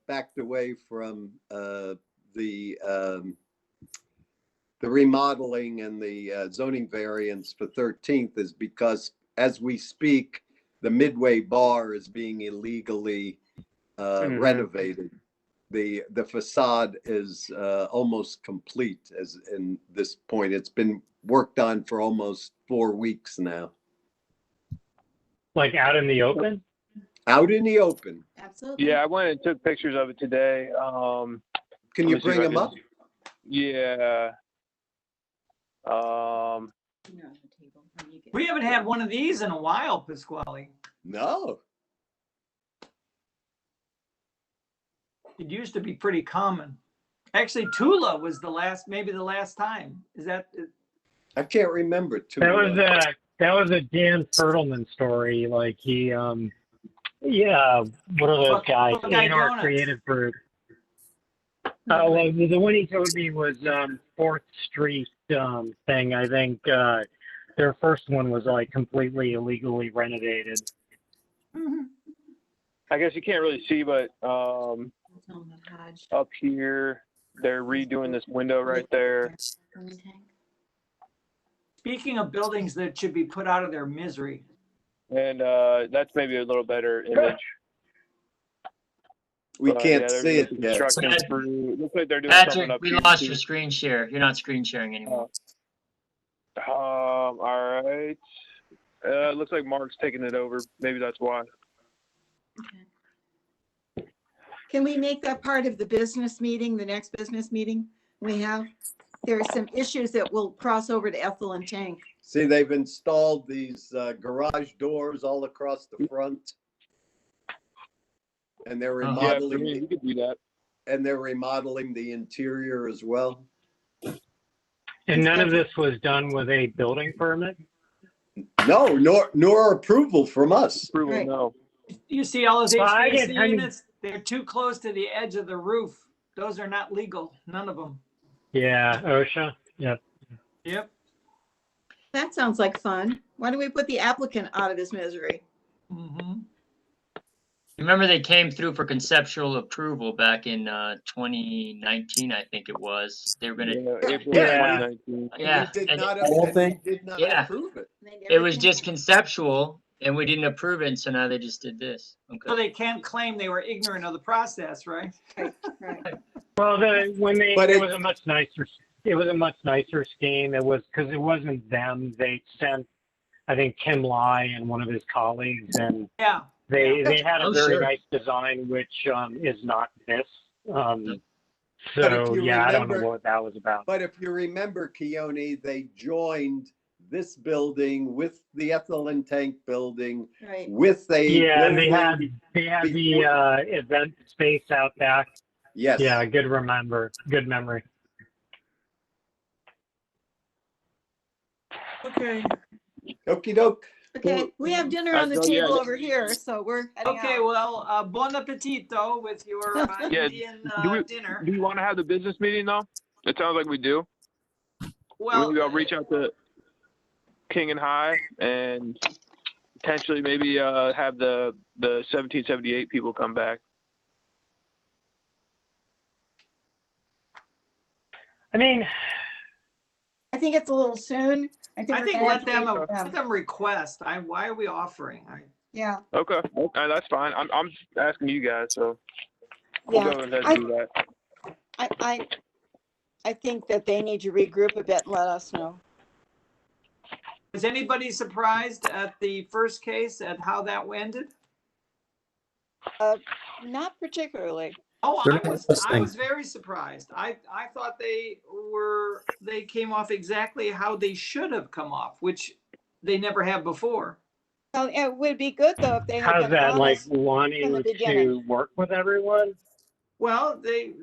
B: backed away from the remodeling and the zoning variance for 13th is because as we speak, the Midway Bar is being illegally renovated. The facade is almost complete as in this point. It's been worked on for almost 4 weeks now.
C: Like out in the open?
B: Out in the open.
K: Absolutely.
E: Yeah, I went and took pictures of it today.
B: Can you bring them up?
E: Yeah.
L: We haven't had one of these in a while, Pasquale.
B: No.
L: It used to be pretty common. Actually, Tula was maybe the last time. Is that?
B: I can't remember Tula.
C: That was a Dan Fertelman story. Like he, yeah, what are those guys? A&R Creative Group. Well, the one he told me was 4th Street thing. I think their first one was like completely illegally renovated.
E: I guess you can't really see, but up here, they're redoing this window right there.
L: Speaking of buildings that should be put out of their misery.
E: And that's maybe a little better image.
B: We can't see it yet.
E: Looks like they're doing something
A: Patrick,
E: up
A: we
E: here
A: lost
E: too.
A: your screen share. You're not screen sharing anymore.
E: All right. Looks like Mark's taking it over. Maybe that's why.
K: Can we make that part of the business meeting, the next business meeting we have? There are some issues that will cross over to Ethel and Tank.
B: See, they've installed these garage doors all across the front. And they're remodeling.
E: Yeah, we could do that.
B: And they're remodeling the interior as well.
C: And none of this was done with a building permit?
B: No, nor approval from us.
E: Approval,
K: Right.
E: no.
L: You see all those
C: Well, I
L: HVAC
C: didn't-
L: units, they're too close to the edge of the roof. Those are not legal, none of them.
C: Yeah, OSHA, yep.
L: Yep.
K: That sounds like fun. Why don't we put the applicant out of his misery?
L: Mm-hmm.
A: Remember they came through for conceptual approval back in 2019, I think it was. They were gonna,
E: April
C: Yeah.
E: 2019.
A: yeah.
B: We did
A: and
B: not,
M: whole
B: and
M: thing?
B: we did not
A: Yeah.
B: approve it.
A: It was just conceptual and we didn't approve it, and so now they just did this.
L: So
A: Okay.
L: they can't claim they were ignorant of the process, right?
K: Right.
C: Well,
B: But
C: it
B: it-
C: was a much nicer scheme. It was, because it wasn't them. They sent, I think, Tim Lai and one of his colleagues, and
L: Yeah.
C: they had a
A: Oh,
C: very
A: sure.
C: nice design, which is not this.
B: But if
C: So
B: you
C: yeah, I don't know
B: remember-
C: what that was about.
B: But if you remember, Keone, they joined this building with the Ethel and Tank building
K: Right.
B: with a
C: Yeah, and
B: building.
C: they had the
B: before-
C: event space out back.
B: Yes.
C: Yeah, good memory.
L: Okay.
B: Okey doke.
K: Okay, we have dinner on the
E: So, yeah,
K: table over here, so we're heading
L: Okay,
K: out.
L: well, bon appetito with your
E: Yeah,
L: Indian dinner.
E: Do you want to have the business meeting though? It sounds like we do.
L: Well,
E: Maybe I'll reach out to King and High and potentially maybe have the 1778 people come back.
C: I mean,
K: I think it's a little soon. I think
L: I
K: we're
L: think
K: gonna
L: let
K: have to wait for
L: let them request. Why are we offering?
K: Yeah,
E: Okay, that's fine. I'm asking you guys, so we'll
K: yeah.
E: go ahead and do that.
K: I think that they need to regroup a bit and let us know.
L: Was anybody surprised at the first case at how that ended?
K: Not particularly.
L: Oh,
M: They're
L: I
M: not
L: was
M: listening.
L: very surprised. I thought they came off exactly how they should have come off, which they never have before.
K: Well, it would be good though if they had
C: how's
K: been
C: that, like
K: honest from the
C: wanting
K: beginning.
C: to work with everyone?
L: Well, they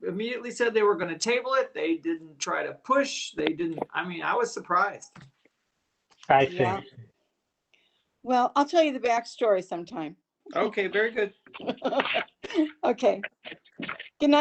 L: immediately said they were going to table it. They didn't try to push. They didn't. I mean, I was surprised.
C: I see.
K: Yeah. Well, I'll tell you the backstory sometime.
L: Okay, very good.
K: Okay,